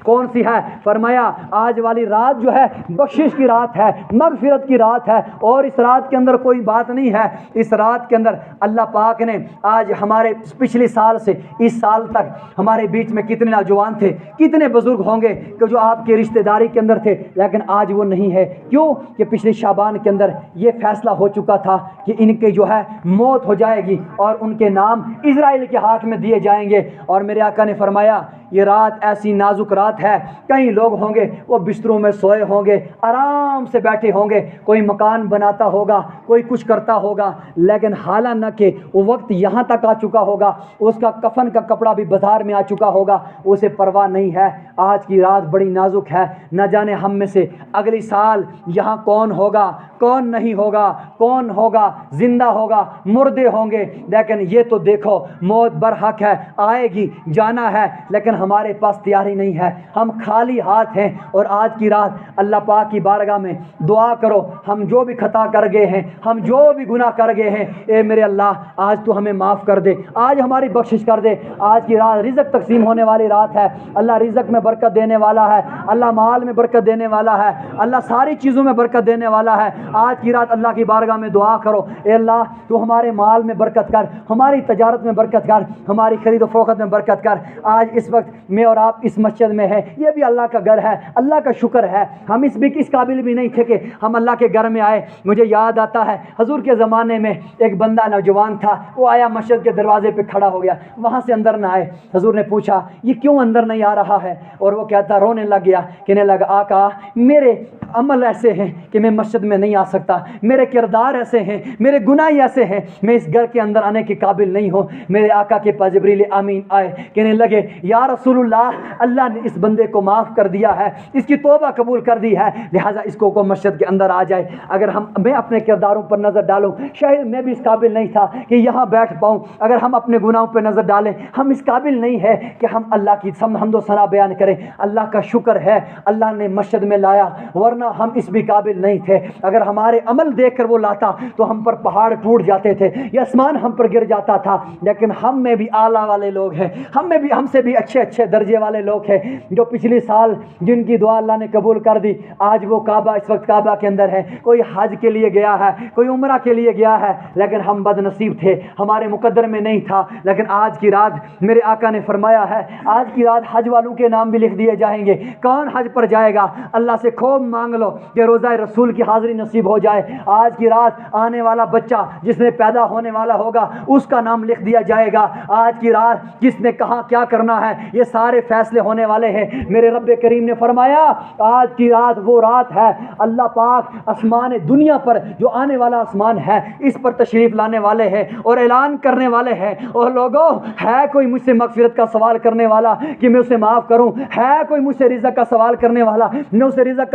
کون سی ہے؟ فرمایا آج والی رات جو ہے بخشش کی رات ہے، مغفرت کی رات ہے، اور اس رات کے اندر کوئی بات نہیں ہے۔ اس رات کے اندر اللہ پاک نے آج ہمارے پچھلے سال سے اس سال تک ہمارے بیچ میں کتنے نوجوان تھے، کتنے بزرگ ہوں گے کہ جو آپ کی رشتہ داری کے اندر تھے، لیکن آج وہ نہیں ہے۔ کیوں کہ پچھلے شعبان کے اندر یہ فیصلہ ہو چکا تھا کہ ان کے جو ہے موت ہو جائے گی اور ان کے نام اسرائیل کے ہاتھ میں دیے جائیں گے۔ اور میرے آقا نے فرمایا یہ رات ایسی نازک رات ہے، کئی لوگ ہوں گے وہ بستروں میں سوئے ہوں گے، آرام سے بیٹھے ہوں گے، کوئی مکان بناتا ہوگا، کوئی کچھ کرتا ہوگا، لیکن حالانہ کہ وہ وقت یہاں تک آ چکا ہوگا، اس کا کفن کا کپڑا بھی بازار میں آ چکا ہوگا، اسے پرواہ نہیں ہے۔ آج کی رات بڑی نازک ہے، نہ جانے ہم میں سے اگلی سال یہاں کون ہوگا، کون نہیں ہوگا، کون ہوگا، زندہ ہوگا، مردے ہوں گے، لیکن یہ تو دیکھو موت برحق ہے، آئے گی، جانا ہے، لیکن ہمارے پاس تیاری نہیں ہے، ہم خالی ہاتھ ہیں۔ اور آج کی رات اللہ پاک کی بارگاہ میں دعا کرو، ہم جو بھی خطا کر گئے ہیں، ہم جو بھی گناہ کر گئے ہیں، اے میرے اللہ آج تو ہمیں معاف کر دے، آج ہماری بخشش کر دے۔ آج کی رات رزق تقسیم ہونے والی رات ہے، اللہ رزق میں برکت دینے والا ہے، اللہ مال میں برکت دینے والا ہے، اللہ ساری چیزوں میں برکت دینے والا ہے۔ آج کی رات اللہ کی بارگاہ میں دعا کرو، اے اللہ تو ہمارے مال میں برکت کر، ہماری تجارت میں برکت کر، ہماری خرید و فروخت میں برکت کر۔ آج اس وقت میں اور آپ اس مسجد میں ہیں، یہ بھی اللہ کا گھر ہے، اللہ کا شکر ہے، ہم اس قابل بھی نہیں تھے کہ ہم اللہ کے گھر میں آئے۔ مجھے یاد آتا ہے حضور کے زمانے میں ایک بندہ نوجوان تھا، وہ آیا مسجد کے دروازے پہ کھڑا ہو گیا، وہاں سے اندر نہ آئے۔ حضور نے پوچھا یہ کیوں اندر نہیں آ رہا ہے؟ اور وہ کہتا رونے لگ گیا، کہنے لگا آقا میرے عمل ایسے ہیں کہ میں مسجد میں نہیں آ سکتا، میرے کردار ایسے ہیں، میرے گناہ ایسے ہیں، میں اس گھر کے اندر آنے کے قابل نہیں ہوں۔ میرے آقا کے پاس جبریل امین آئے، کہنے لگے یا رسول اللہ، اللہ نے اس بندے کو معاف کر دیا ہے، اس کی توبہ قبول کر دی ہے، لہٰذا اس کو مسجد کے اندر آ جائے۔ اگر میں اپنے کرداروں پر نظر ڈالوں، شاید میں بھی اس قابل نہیں تھا کہ یہاں بیٹھ پاؤں۔ اگر ہم اپنے گناہوں پہ نظر ڈالیں، ہم اس قابل نہیں ہے کہ ہم اللہ کی حمد و ثنا بیان کریں۔ اللہ کا شکر ہے اللہ نے مسجد میں لایا، ورنہ ہم اس بھی قابل نہیں تھے۔ اگر ہمارے عمل دیکھ کر وہ لاتا تو ہم پر پہاڑ ٹوٹ جاتے تھے، یہ آسمان ہم پر گر جاتا تھا۔ لیکن ہم میں بھی اعلیٰ والے لوگ ہیں، ہم سے بھی اچھے درجے والے لوگ ہیں، جو پچھلی سال جن کی دعا اللہ نے قبول کر دی، آج وہ کعبہ اس وقت کعبہ کے اندر ہے، کوئی حج کے لیے گیا ہے، کوئی عمرہ کے لیے گیا ہے، لیکن ہم بد نصیب تھے، ہمارے مقدر میں نہیں تھا۔ لیکن آج کی رات میرے آقا نے فرمایا ہے، آج کی رات حج والوں کے نام بھی لکھ دیے جائیں گے۔ کون حج پر جائے گا؟ اللہ سے خوب مانگ لو کہ روزہ رسول کی حاضری نصیب ہو جائے۔ آج کی رات آنے والا بچہ جس نے پیدا ہونے والا ہوگا اس کا نام لکھ دیا جائے گا۔ آج کی رات کس نے کہاں کیا کرنا ہے یہ سارے فیصلے ہونے والے ہیں۔ میرے رب کریم نے فرمایا آج کی رات وہ رات ہے، اللہ پاک آسمان دنیا پر جو آنے والا آسمان ہے اس پر تشریف لانے والے ہیں اور اعلان کرنے والے ہیں، اور لوگوں ہے کوئی مجھ سے مغفرت کا سوال کرنے والا کہ میں اسے معاف کروں؟ ہے کوئی مجھ سے رزق کا سوال کرنے والا میں اسے رزق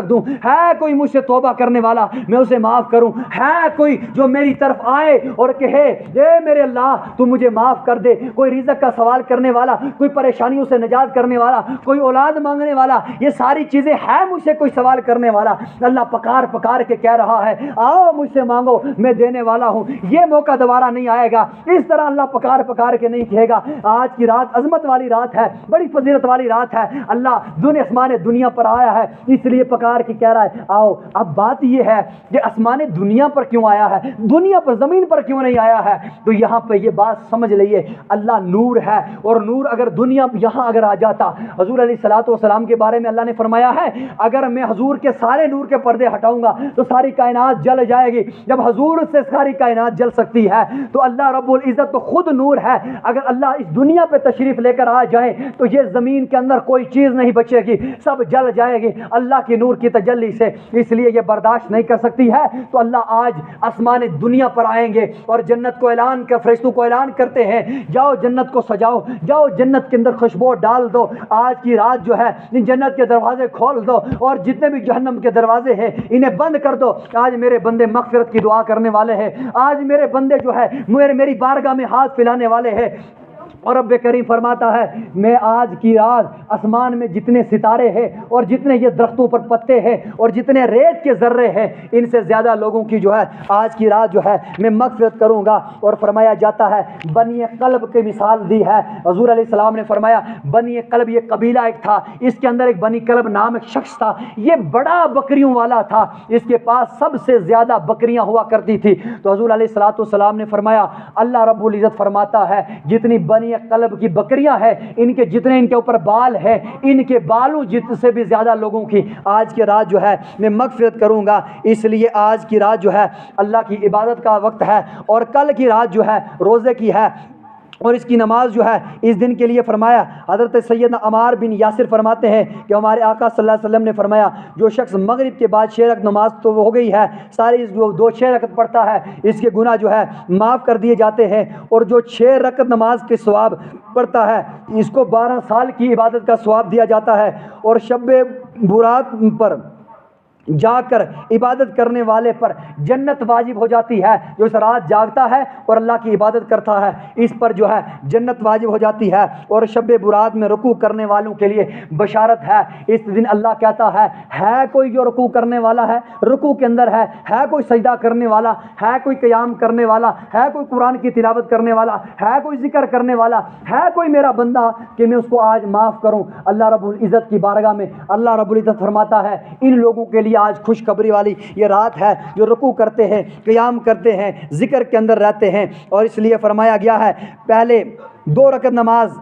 دوں؟ ہے کوئی مجھ سے توبہ کرنے والا میں اسے معاف کروں؟ ہے کوئی جو میری طرف آئے اور کہے اے میرے اللہ تو مجھے معاف کر دے؟ کوئی رزق کا سوال کرنے والا، کوئی پریشانیوں سے نجات کرنے والا، کوئی اولاد مانگنے والا، یہ ساری چیزیں ہے مجھ سے کوئی سوال کرنے والا؟ اللہ پکار کے کہہ رہا ہے آؤ مجھ سے مانگو میں دینے والا ہوں۔ یہ موقع دوبارہ نہیں آئے گا، اس طرح اللہ پکار کے نہیں کہے گا۔ آج کی رات عظمت والی رات ہے، بڑی فضیلت والی رات ہے، اللہ آسمان دنیا پر آیا ہے، اس لیے پکار کے کہہ رہا ہے آؤ۔ اب بات یہ ہے کہ آسمان دنیا پر کیوں آیا ہے، دنیا پر زمین پر کیوں نہیں آیا ہے؟ تو یہاں پہ یہ بات سمجھ لئیے، اللہ نور ہے، اور نور اگر دنیا یہاں اگر آ جاتا، حضور علیہ الصلوۃ والسلام کے بارے میں اللہ نے فرمایا ہے اگر میں حضور کے سارے نور کے پردے ہٹاؤں گا تو ساری کائنات جل جائے گی۔ جب حضور سے ساری کائنات جل سکتی ہے تو اللہ رب العزت تو خود نور ہے، اگر اللہ اس دنیا پہ تشریف لے کر آ جائے تو یہ زمین کے اندر کوئی چیز نہیں بچے گی، سب جل جائے گی اللہ کی نور کی تجلی سے۔ اس لیے یہ برداشت نہیں کر سکتی ہے تو اللہ آج آسمان دنیا پر آئیں گے اور جنت کو اعلان کر فرشتوں کو اعلان کرتے ہیں جاؤ جنت کو سجاؤ، جاؤ جنت کے اندر خوشبو ڈال دو۔ آج کی رات جو ہے جنت کے دروازے کھول دو اور جتنے بھی جہنم کے دروازے ہیں انہیں بند کر دو۔ آج میرے بندے مغفرت کی دعا کرنے والے ہیں، آج میرے بندے جو ہے میری بارگاہ میں ہاتھ پھیلانے والے ہیں، اور رب کریم فرماتا ہے میں آج کی رات آسمان میں جتنے ستارے ہیں اور جتنے یہ درختوں پر پتے ہیں اور جتنے ریت کے ذرے ہیں ان سے زیادہ لوگوں کی جو ہے آج کی رات جو ہے میں مغفرت کروں گا۔ اور فرمایا جاتا ہے بنی قلب کی مثال دی ہے، حضور علیہ السلام نے فرمایا بنی قلب یہ قبیلہ ایک تھا، اس کے اندر ایک بنی قلب نام ایک شخص تھا، یہ بڑا بکریوں والا تھا، اس کے پاس سب سے زیادہ بکریاں ہوا کرتی تھی۔ تو حضور علیہ السلام نے فرمایا اللہ رب العزت فرماتا ہے جتنی بنی قلب کی بکریاں ہیں ان کے جتنے ان کے اوپر بال ہیں ان کے بالوں جتنے سے بھی زیادہ لوگوں کی آج کی رات جو ہے میں مغفرت کروں گا۔ اس لیے آج کی رات جو ہے اللہ کی عبادت کا وقت ہے اور کل کی رات جو ہے روزے کی ہے، اور اس کی نماز جو ہے اس دن کے لیے فرمایا حضرت سیدنا عمار بن یاسر فرماتے ہیں کہ ہمارے آقا صلی اللہ علیہ وسلم نے فرمایا جو شخص مغرب کے بعد 6 رکعت نماز تو ہو گئی ہے ساری جو 6 رکعت پڑھتا ہے اس کے گناہ جو ہے معاف کر دیے جاتے ہیں، اور جو 6 رکعت نماز کے ثواب پڑھتا ہے اس کو 12 سال کی عبادت کا ثواب دیا جاتا ہے، اور شب برات پر جا کر عبادت کرنے والے پر جنت واجب ہو جاتی ہے، جو اس رات جاگتا ہے اور اللہ کی عبادت کرتا ہے اس پر جو ہے جنت واجب ہو جاتی ہے، اور شب برات میں رکوع کرنے والوں کے لیے بشارت ہے۔ اس دن اللہ کہتا ہے کوئی جو رکوع کرنے والا ہے رکوع کے اندر ہے کوئی سجدہ کرنے والا ہے، کوئی قیام کرنے والا ہے، کوئی قرآن کی تلاوت کرنے والا ہے، کوئی ذکر کرنے والا ہے، کوئی میرا بندہ کہ میں اس کو آج معاف کروں۔ اللہ رب العزت کی بارگاہ میں اللہ رب العزت فرماتا ہے ان لوگوں کے لیے آج خوشخبری والی یہ رات ہے جو رکوع کرتے ہیں، قیام کرتے ہیں، ذکر کے اندر رہتے ہیں، اور اس لیے فرمایا گیا ہے پہلے 2 رکعت نماز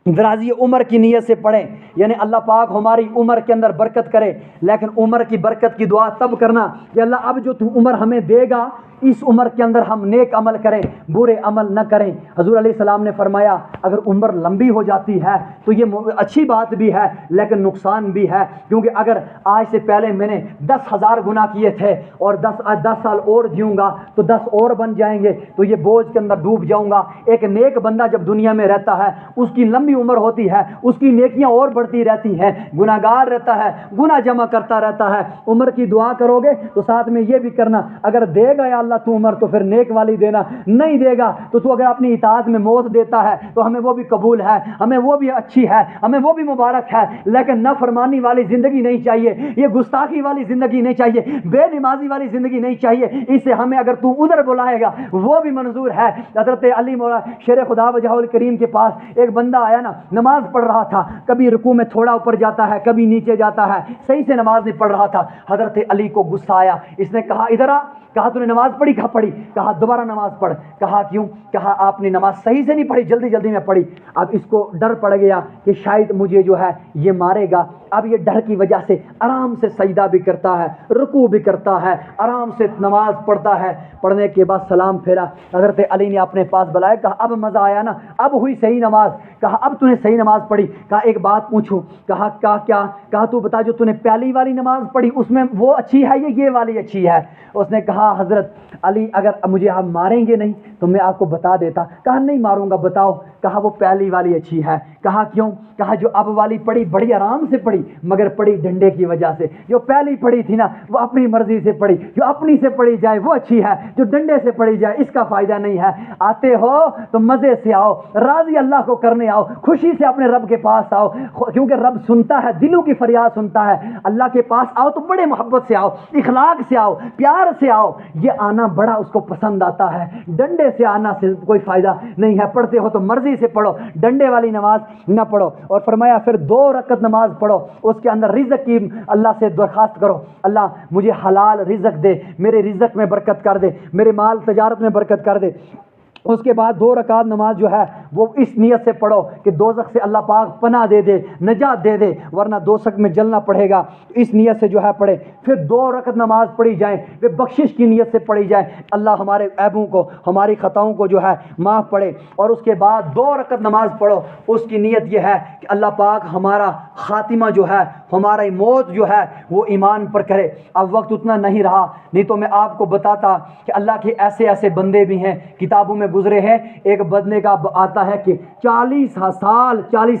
درازی عمر کی نیت سے پڑھیں، یعنی اللہ پاک ہماری عمر کے اندر برکت کرے، لیکن عمر کی برکت کی دعا تب کرنا کہ اللہ اب جو تو عمر ہمیں دے گا اس عمر کے اندر ہم نیک عمل کریں، برے عمل نہ کریں۔ حضور علیہ السلام نے فرمایا اگر عمر لمبی ہو جاتی ہے تو یہ اچھی بات بھی ہے لیکن نقصان بھی ہے، کیونکہ اگر آج سے پہلے میں نے 10,000 گناہ کیے تھے اور 10 سال اور جیوں گا تو 10 اور بن جائیں گے تو یہ بوجھ کے اندر ڈوب جاؤں گا۔ ایک نیک بندہ جب دنیا میں رہتا ہے اس کی لمبی عمر ہوتی ہے، اس کی نیکیاں اور بڑھتی رہتی ہیں، گناہ گار رہتا ہے، گناہ جمع کرتا رہتا ہے۔ عمر کی دعا کرو گے تو ساتھ میں یہ بھی کرنا اگر دے گا یا اللہ تو عمر تو پھر نیک والی دینا، نہیں دے گا تو اگر اپنی اطاعت میں موت دیتا ہے تو ہمیں وہ بھی قبول ہے، ہمیں وہ بھی اچھی ہے، ہمیں وہ بھی مبارک ہے، لیکن نافرمانی والی زندگی نہیں چاہیے، یہ گستاخی والی زندگی نہیں چاہیے، بے نمازی والی زندگی نہیں چاہیے۔ اس سے ہمیں اگر تو ادھر بلائے گا وہ بھی منظور ہے۔ حضرت علی مولا شیر خدا وجہ الکریم کے پاس ایک بندہ آیا نا، نماز پڑھ رہا تھا، کبھی رکوع میں تھوڑا اوپر جاتا ہے کبھی نیچے جاتا ہے، صحیح سے نماز نہیں پڑھ رہا تھا۔ حضرت علی کو غصہ آیا، اس نے کہا ادھر آ، کہا تو نے نماز پڑھی؟ کہا پڑھی۔ کہا دوبارہ نماز پڑھ۔ کہا کیوں؟ کہا آپ نے نماز صحیح سے نہیں پڑھی، جلدی جلدی میں پڑھی۔ اب اس کو ڈر پڑ گیا کہ شاید مجھے جو ہے یہ مارے گا، اب یہ ڈر کی وجہ سے آرام سے سجدہ بھی کرتا ہے، رکوع بھی کرتا ہے، آرام سے نماز پڑھتا ہے۔ پڑھنے کے بعد سلام پھیرا، حضرت علی نے اپنے پاس بلایا، کہا اب مزہ آیا نا، اب ہوئی صحیح نماز؟ کہا اب تو نے صحیح نماز پڑھی۔ کہا ایک بات پوچھوں؟ کہا کیا؟ کہا تو بتا جو تو نے پہلی والی نماز پڑھی اس میں وہ اچھی ہے یا یہ والی اچھی ہے؟ اس نے کہا حضرت علی اگر مجھے آپ ماریں گے نہیں تو میں آپ کو بتا دیتا۔ کہا نہیں ماروں گا، بتاؤ۔ کہا وہ پہلی والی اچھی ہے۔ کہا کیوں؟ کہا جو اب والی پڑھی بڑی آرام سے پڑھی مگر پڑھی ڈنڈے کی وجہ سے، جو پہلی پڑھی تھی نا وہ اپنی مرضی سے پڑھی، جو اپنی سے پڑھی جائے وہ اچھی ہے، جو ڈنڈے سے پڑھی جائے اس کا فائدہ نہیں ہے۔ آتے ہو تو مزے سے آؤ، راضی اللہ کو کرنے آؤ، خوشی سے اپنے رب کے پاس آؤ، کیونکہ رب سنتا ہے، دلوں کی فریاد سنتا ہے۔ اللہ کے پاس آؤ تو بڑے محبت سے آؤ، اخلاق سے آؤ، پیار سے آؤ، یہ آنا بڑا اس کو پسند آتا ہے۔ ڈنڈے سے آنا سے کوئی فائدہ نہیں ہے، پڑھتے ہو تو مرضی سے پڑھو، ڈنڈے والی نماز نہ پڑھو۔ اور فرمایا پھر 2 رکعت نماز پڑھو، اس کے اندر رزق کی اللہ سے درخواست کرو، اللہ مجھے حلال رزق دے، میرے رزق میں برکت کر دے، میرے مال تجارت میں برکت کر دے۔ اس کے بعد 2 رکعت نماز جو ہے وہ اس نیت سے پڑھو کہ دوزخ سے اللہ پاک پناہ دے دے، نجات دے دے، ورنہ دوزخ میں جلنا پڑے گا، اس نیت سے جو ہے پڑھے۔ پھر 2 رکعت نماز پڑھی جائیں، پھر بخشش کی نیت سے پڑھی جائیں، اللہ ہمارے عیبوں کو، ہماری خطاؤں کو جو ہے معاف پڑھے۔ اور اس کے بعد 2 رکعت نماز پڑھو، اس کی نیت یہ ہے کہ اللہ پاک ہمارا خاتمہ جو ہے، ہماری موت جو ہے وہ ایمان پر کرے۔ اب وقت اتنا نہیں رہا، نہیں تو میں آپ کو بتاتا کہ اللہ کے ایسے ایسے بندے بھی ہیں کتابوں میں گزرے ہیں۔ ایک بندے کا آتا ہے کہ 40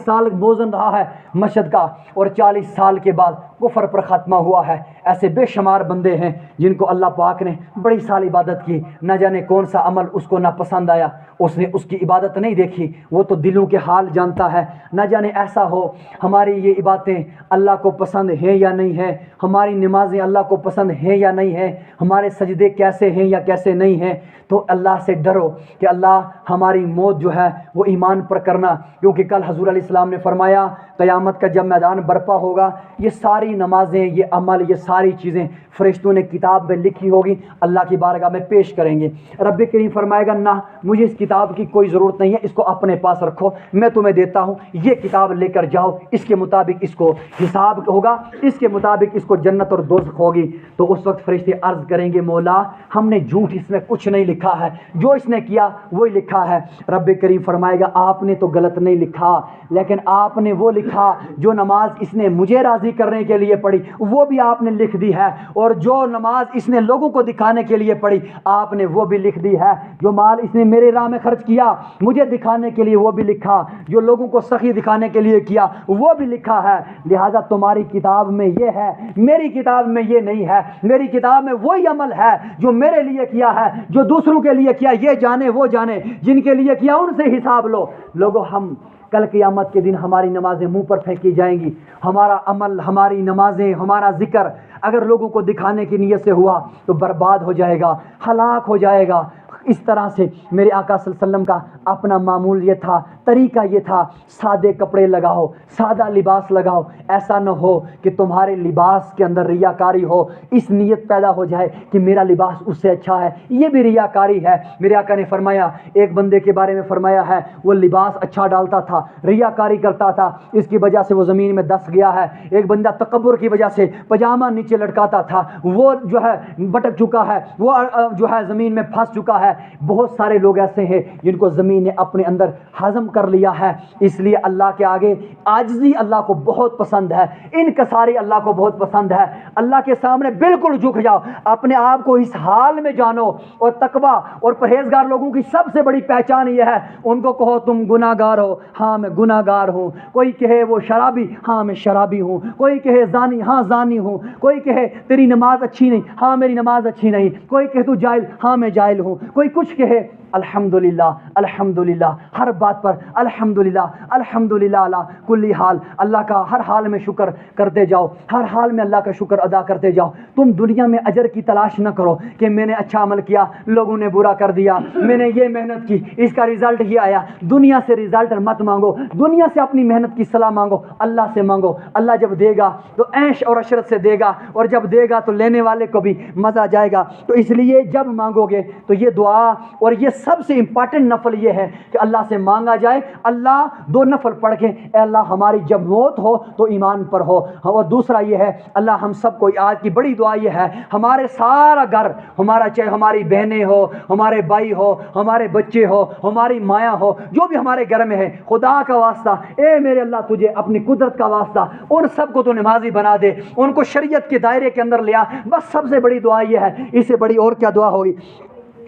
سال موزن رہا ہے مشہد کا، اور 40 سال کے بعد کفر پر خاتمہ ہوا ہے۔ ایسے بے شمار بندے ہیں جن کو اللہ پاک نے بڑی سال عبادت کی، نہ جانے کون سا عمل اس کو نہ پسند آیا، اس نے اس کی عبادت نہیں دیکھی، وہ تو دلوں کے حال جانتا ہے۔ نہ جانے ایسا ہو ہماری یہ عبادتیں اللہ کو پسند ہیں یا نہیں ہیں، ہماری نمازیں اللہ کو پسند ہیں یا نہیں ہیں، ہمارے سجدے کیسے ہیں یا کیسے نہیں ہیں۔ تو اللہ سے ڈرو کہ اللہ ہماری موت جو ہے وہ ایمان پر کرنا، کیونکہ کل حضور علیہ السلام نے فرمایا قیامت کا جب میدان برپا ہوگا یہ ساری نمازیں، یہ عمل، یہ ساری چیزیں فرشتوں نے کتاب میں لکھی ہوگی، اللہ کی بارگاہ میں پیش کریں گے۔ رب کریم فرمائے گا نہ مجھے اس کتاب کی کوئی ضرورت نہیں ہے، اس کو اپنے پاس رکھو، میں تمہیں دیتا ہوں، یہ کتاب لے کر جاؤ، اس کے مطابق اس کو حساب ہوگا، اس کے مطابق اس کو جنت اور دوزخ ہوگی۔ تو اس وقت فرشتے عرض کریں گے مولا ہم نے جھوٹ اس میں کچھ نہیں لکھا ہے، جو اس نے کیا وہی لکھا ہے۔ رب کریم فرمائے گا آپ نے تو غلط نہیں لکھا، لیکن آپ نے وہ لکھا جو نماز اس نے مجھے راضی کرنے کے لیے پڑھی وہ بھی آپ نے لکھ دی ہے، اور جو نماز اس نے لوگوں کو دکھانے کے لیے پڑھی آپ نے وہ بھی لکھ دی ہے، جو مال اس نے میرے راہ میں خرچ کیا مجھے دکھانے کے لیے وہ بھی لکھا، جو لوگوں کو سخی دکھانے کے لیے کیا وہ بھی لکھا ہے۔ لہذا تمہاری کتاب میں یہ ہے، میری کتاب میں یہ نہیں ہے، میری کتاب میں وہی عمل ہے جو میرے لیے کیا ہے، جو دوسروں کے لیے کیا یہ جانے وہ جانے، جن کے لیے کیا ان سے حساب لو۔ لوگوں ہم کل قیامت کے دن ہماری نمازیں منہ پر پھینکی جائیں گی، ہمارا عمل، ہماری نمازیں، ہمارا ذکر اگر لوگوں کو دکھانے کی نیت سے ہوا تو برباد ہو جائے گا، ہلاک ہو جائے گا، اس طرح سے میرے آقا صلی اللہ علیہ وسلم کا اپنا معمول یہ تھا، طریقہ یہ تھا، سادے کپڑے لگاؤ، سادہ لباس لگاؤ، ایسا نہ ہو کہ تمہارے لباس کے اندر ریاکاری ہو، اس نیت پیدا ہو جائے کہ میرا لباس اس سے اچھا ہے، یہ بھی ریاکاری ہے۔ میرے آقا نے فرمایا، ایک بندے کے بارے میں فرمایا ہے، وہ لباس اچھا ڈالتا تھا، ریاکاری کرتا تھا، اس کی وجہ سے وہ زمین میں دس گیا ہے۔ ایک بندہ تکبر کی وجہ سے پاجامہ نیچے لٹکاتا تھا، وہ جو ہے بٹک چکا ہے، وہ جو ہے زمین میں پھنس چکا ہے۔ بہت سارے لوگ ایسے ہیں جن کو زمین نے اپنے اندر ہضم کر لیا ہے۔ اس لیے اللہ کے آگے عاجزی اللہ کو بہت پسند ہے، انکساری اللہ کو بہت پسند ہے۔ اللہ کے سامنے بالکل جھک جاؤ، اپنے آپ کو اس حال میں جانو۔ اور تقویٰ اور پرہیزگار لوگوں کی سب سے بڑی پہچان یہ ہے، ان کو کہو تم گناہ گار ہو، ہاں میں گناہ گار ہوں۔ کوئی کہے وہ شرابی، ہاں میں شرابی ہوں۔ کوئی کہے زانی، ہاں زانی ہوں۔ کوئی کہے تیری نماز اچھی نہیں، ہاں میری نماز اچھی نہیں۔ کوئی کہے تو جاہل، ہاں میں جاہل ہوں۔ کوئی کچھ کہے، الحمدللہ الحمدللہ، ہر بات پر الحمدللہ الحمدللہ علی کل حال، اللہ کا ہر حال میں شکر کرتے جاؤ، ہر حال میں اللہ کا شکر ادا کرتے جاؤ۔ تم دنیا میں اجر کی تلاش نہ کرو کہ میں نے اچھا عمل کیا، لوگوں نے برا کر دیا، میں نے یہ محنت کی، اس کا رزلٹ یہ آیا۔ دنیا سے رزلٹ مت مانگو، دنیا سے اپنی محنت کی صلاح مانگو، اللہ سے مانگو۔ اللہ جب دے گا تو عیش اور عشرت سے دے گا، اور جب دے گا تو لینے والے کو بھی مزہ آ جائے گا۔ تو اس لیے جب مانگو گے تو یہ دعا، اور یہ سب سے امپارٹنٹ نفل یہ ہے کہ اللہ سے مانگا جائے، اللہ دو نفل پڑھ کے، اے اللہ ہماری جب موت ہو تو ایمان پر ہو، اور دوسرا یہ ہے اللہ ہم سب کو، آج کی بڑی دعا یہ ہے، ہمارے سارا گھر ہمارا، چاہے ہماری بہنیں ہو، ہمارے بھائی ہو، ہمارے بچے ہو، ہماری مایا ہو، جو بھی ہمارے گھر میں ہے، خدا کا واسطہ، اے میرے اللہ تجھے اپنی قدرت کا واسطہ ان سب کو تو نمازی بنا دے، ان کو شریعت کے دائرے کے اندر لیا۔ بس سب سے بڑی دعا یہ ہے، اس سے بڑی اور کیا دعا ہوگی؟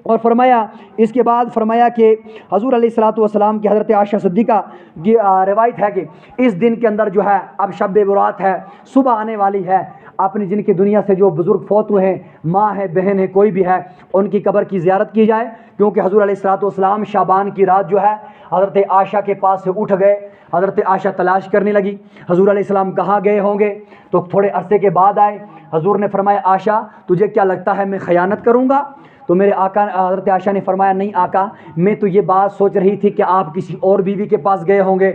اور فرمایا، اس کے بعد فرمایا کہ حضور علیہ الصلوۃ والسلام کی حضرت عائشہ صدیقہ کی روایت ہے کہ اس دن کے اندر جو ہے، اب شب برات ہے، صبح آنے والی ہے، اپنی جن کی دنیا سے جو بزرگ فوت ہوئے ہیں، ماں ہے، بہن ہے، کوئی بھی ہے، ان کی قبر کی زیارت کی جائے، کیونکہ حضور علیہ الصلوۃ والسلام شعبان کی رات جو ہے حضرت عائشہ کے پاس سے اٹھ گئے۔ حضرت عائشہ تلاش کرنے لگی، حضور علیہ السلام کہاں گئے ہوں گے، تو تھوڑے عرصے کے بعد آئے۔ حضور نے فرمایا، عائشہ تجھے کیا لگتا ہے میں خیانت کروں گا؟ تو میرے آقا حضرت عائشہ نے فرمایا، نہیں آقا، میں تو یہ بات سوچ رہی تھی کہ آپ کسی اور بیوی کے پاس گئے ہوں گے۔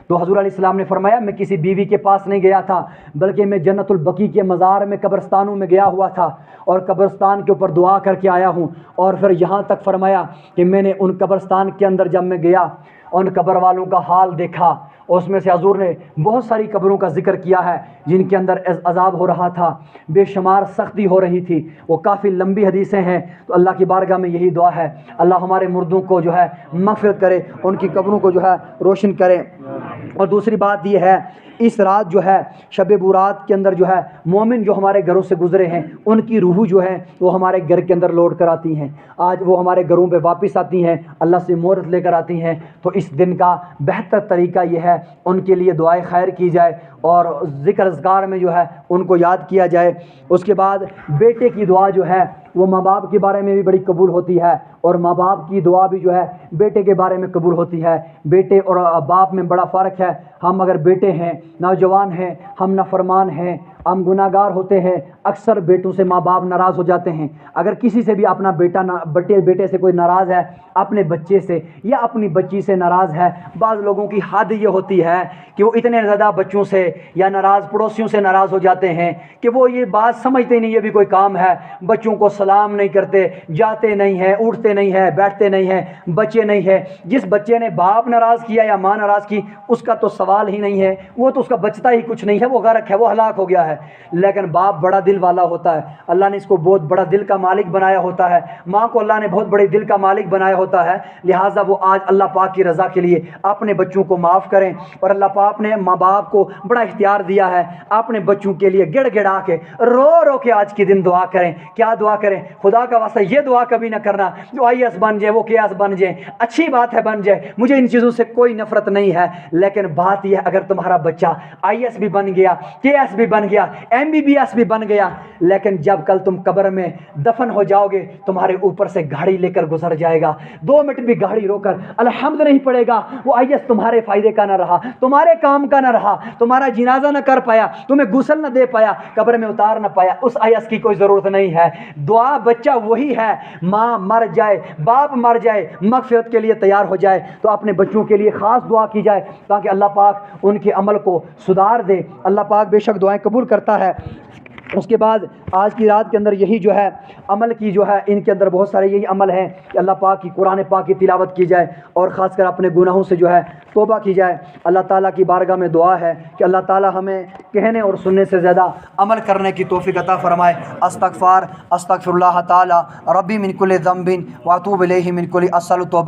تو حضور علیہ السلام نے فرمایا، میں کسی بیوی کے پاس نہیں گیا تھا، بلکہ میں جنت البقیع کے مزار میں قبرستانوں میں گیا ہوا تھا، اور قبرستان کے اوپر دعا کر کے آیا ہوں۔ اور پھر یہاں تک فرمایا کہ میں نے ان قبرستان کے اندر جب میں گیا، ان قبر والوں کا حال دیکھا، اس میں سے حضور نے بہت ساری قبروں کا ذکر کیا ہے جن کے اندر عذاب ہو رہا تھا، بے شمار سختی ہو رہی تھی، وہ کافی لمبی حدیثیں ہیں۔ تو اللہ کی بارگاہ میں یہی دعا ہے، اللہ ہمارے مردوں کو جو ہے مغفرت کرے، ان کی قبروں کو جو ہے روشن کرے۔ اور دوسری بات یہ ہے، اس رات جو ہے شب برات کے اندر جو ہے مومن جو ہمارے گھروں سے گزرے ہیں، ان کی روح جو ہے وہ ہمارے گھر کے اندر لوٹ کر آتی ہیں، آج وہ ہمارے گھروں پہ واپس آتی ہیں، اللہ سے مہرت لے کر آتی ہیں۔ تو اس دن کا بہتر طریقہ یہ ہے ان کے لیے دعائے خیر کی جائے، اور ذکر اذکار میں جو ہے ان کو یاد کیا جائے۔ اس کے بعد بیٹے کی دعا جو ہے وہ ماں باپ کے بارے میں بھی بڑی قبول ہوتی ہے، اور ماں باپ کی دعا بھی جو ہے بیٹے کے بارے میں قبول ہوتی ہے۔ بیٹے اور باپ میں بڑا فرق ہے۔ ہم اگر بیٹے ہیں، نوجوان ہیں، ہم نافرمان ہیں، ہم گناہ گار ہوتے ہیں، اکثر بیٹوں سے ماں باپ ناراض ہو جاتے ہیں۔ اگر کسی سے بھی اپنا بیٹے سے کوئی ناراض ہے، اپنے بچے سے یا اپنی بچی سے ناراض ہے، بعض لوگوں کی حد یہ ہوتی ہے کہ وہ اتنے زیادہ بچوں سے یا ناراض پڑوسیوں سے ناراض ہو جاتے ہیں کہ وہ یہ بات سمجھتے نہیں، یہ بھی کوئی کام ہے، بچوں کو سلام نہیں کرتے، جاتے نہیں ہیں، اٹھتے نہیں ہیں، بیٹھتے نہیں ہیں، بچے نہیں ہیں۔ جس بچے نے باپ ناراض کیا یا ماں ناراض کی، اس کا تو سوال ہی نہیں ہے، وہ تو اس کا بچتا ہی کچھ نہیں ہے، وہ غرق ہے، وہ ہلاک ہو گیا ہے۔ لیکن باپ بڑا دل والا ہوتا ہے، اللہ نے اس کو بہت بڑا دل کا مالک بنایا ہوتا ہے، ماں کو اللہ نے بہت بڑے دل کا مالک بنایا ہوتا ہے، لہٰذا وہ آج اللہ پاک کی رضا کے لیے اپنے بچوں کو معاف کریں۔ اور اللہ پاک نے ماں باپ کو بڑا اختیار دیا ہے، اپنے بچوں کے لیے گڑ گڑا کے رو رو کے آج کے دن دعا کریں۔ کیا دعا کریں؟ خدا کا واسطہ یہ دعا کبھی نہ کرنا جو IAS بن جائے، وہ KS بن جائے، اچھی بات ہے بن جائے، مجھے ان چیزوں سے کوئی نفرت نہیں ہے، لیکن بات یہ اگر تمہارا بچہ IAS بھی بن گیا، KS بھی بن گیا، MBBS بھی بن گیا، لیکن جب کل تم قبر میں دفن ہو جاؤ گے تمہارے اوپر سے گاڑی لے کر گزر جائے گا، 2 منٹ بھی گاڑی رو کر الحمد نہیں پڑے گا، وہ IS تمہارے فائدے کا نہ رہا، تمہارے کام کا نہ رہا، تمہارا جنازہ نہ کر پایا، تمہیں غسل نہ دے پایا، قبر میں اتار نہ پایا، اس IS کی کوئی ضرورت نہیں ہے۔ دعا بچہ وہی ہے، ماں مر جائے، باپ مر جائے، مغفرت کے لیے تیار ہو جائے تو اپنے بچوں کے لیے خاص دعا کی جائے تاکہ اللہ پاک ان کے عمل کو سدھار دے۔ اللہ پاک بے شک دعائیں قبول کرتا ہے۔ اس کے بعد آج کی رات کے اندر یہی جو ہے عمل کی جو ہے ان کے اندر بہت سارے یہی عمل ہیں کہ اللہ پاک کی قرآن پاک کی تلاوت کی جائے اور خاص کر اپنے گناہوں سے جو ہے توبہ کی جائے۔ اللہ تعالیٰ کی بارگاہ میں دعا ہے کہ اللہ تعالیٰ ہمیں کہنے اور سننے سے زیادہ عمل کرنے کی توفیق عطا فرمائے۔ استغفر اللہ تعالیٰ ربی من کل ذنب واتوب الیہ من کل، اسأل توبہ۔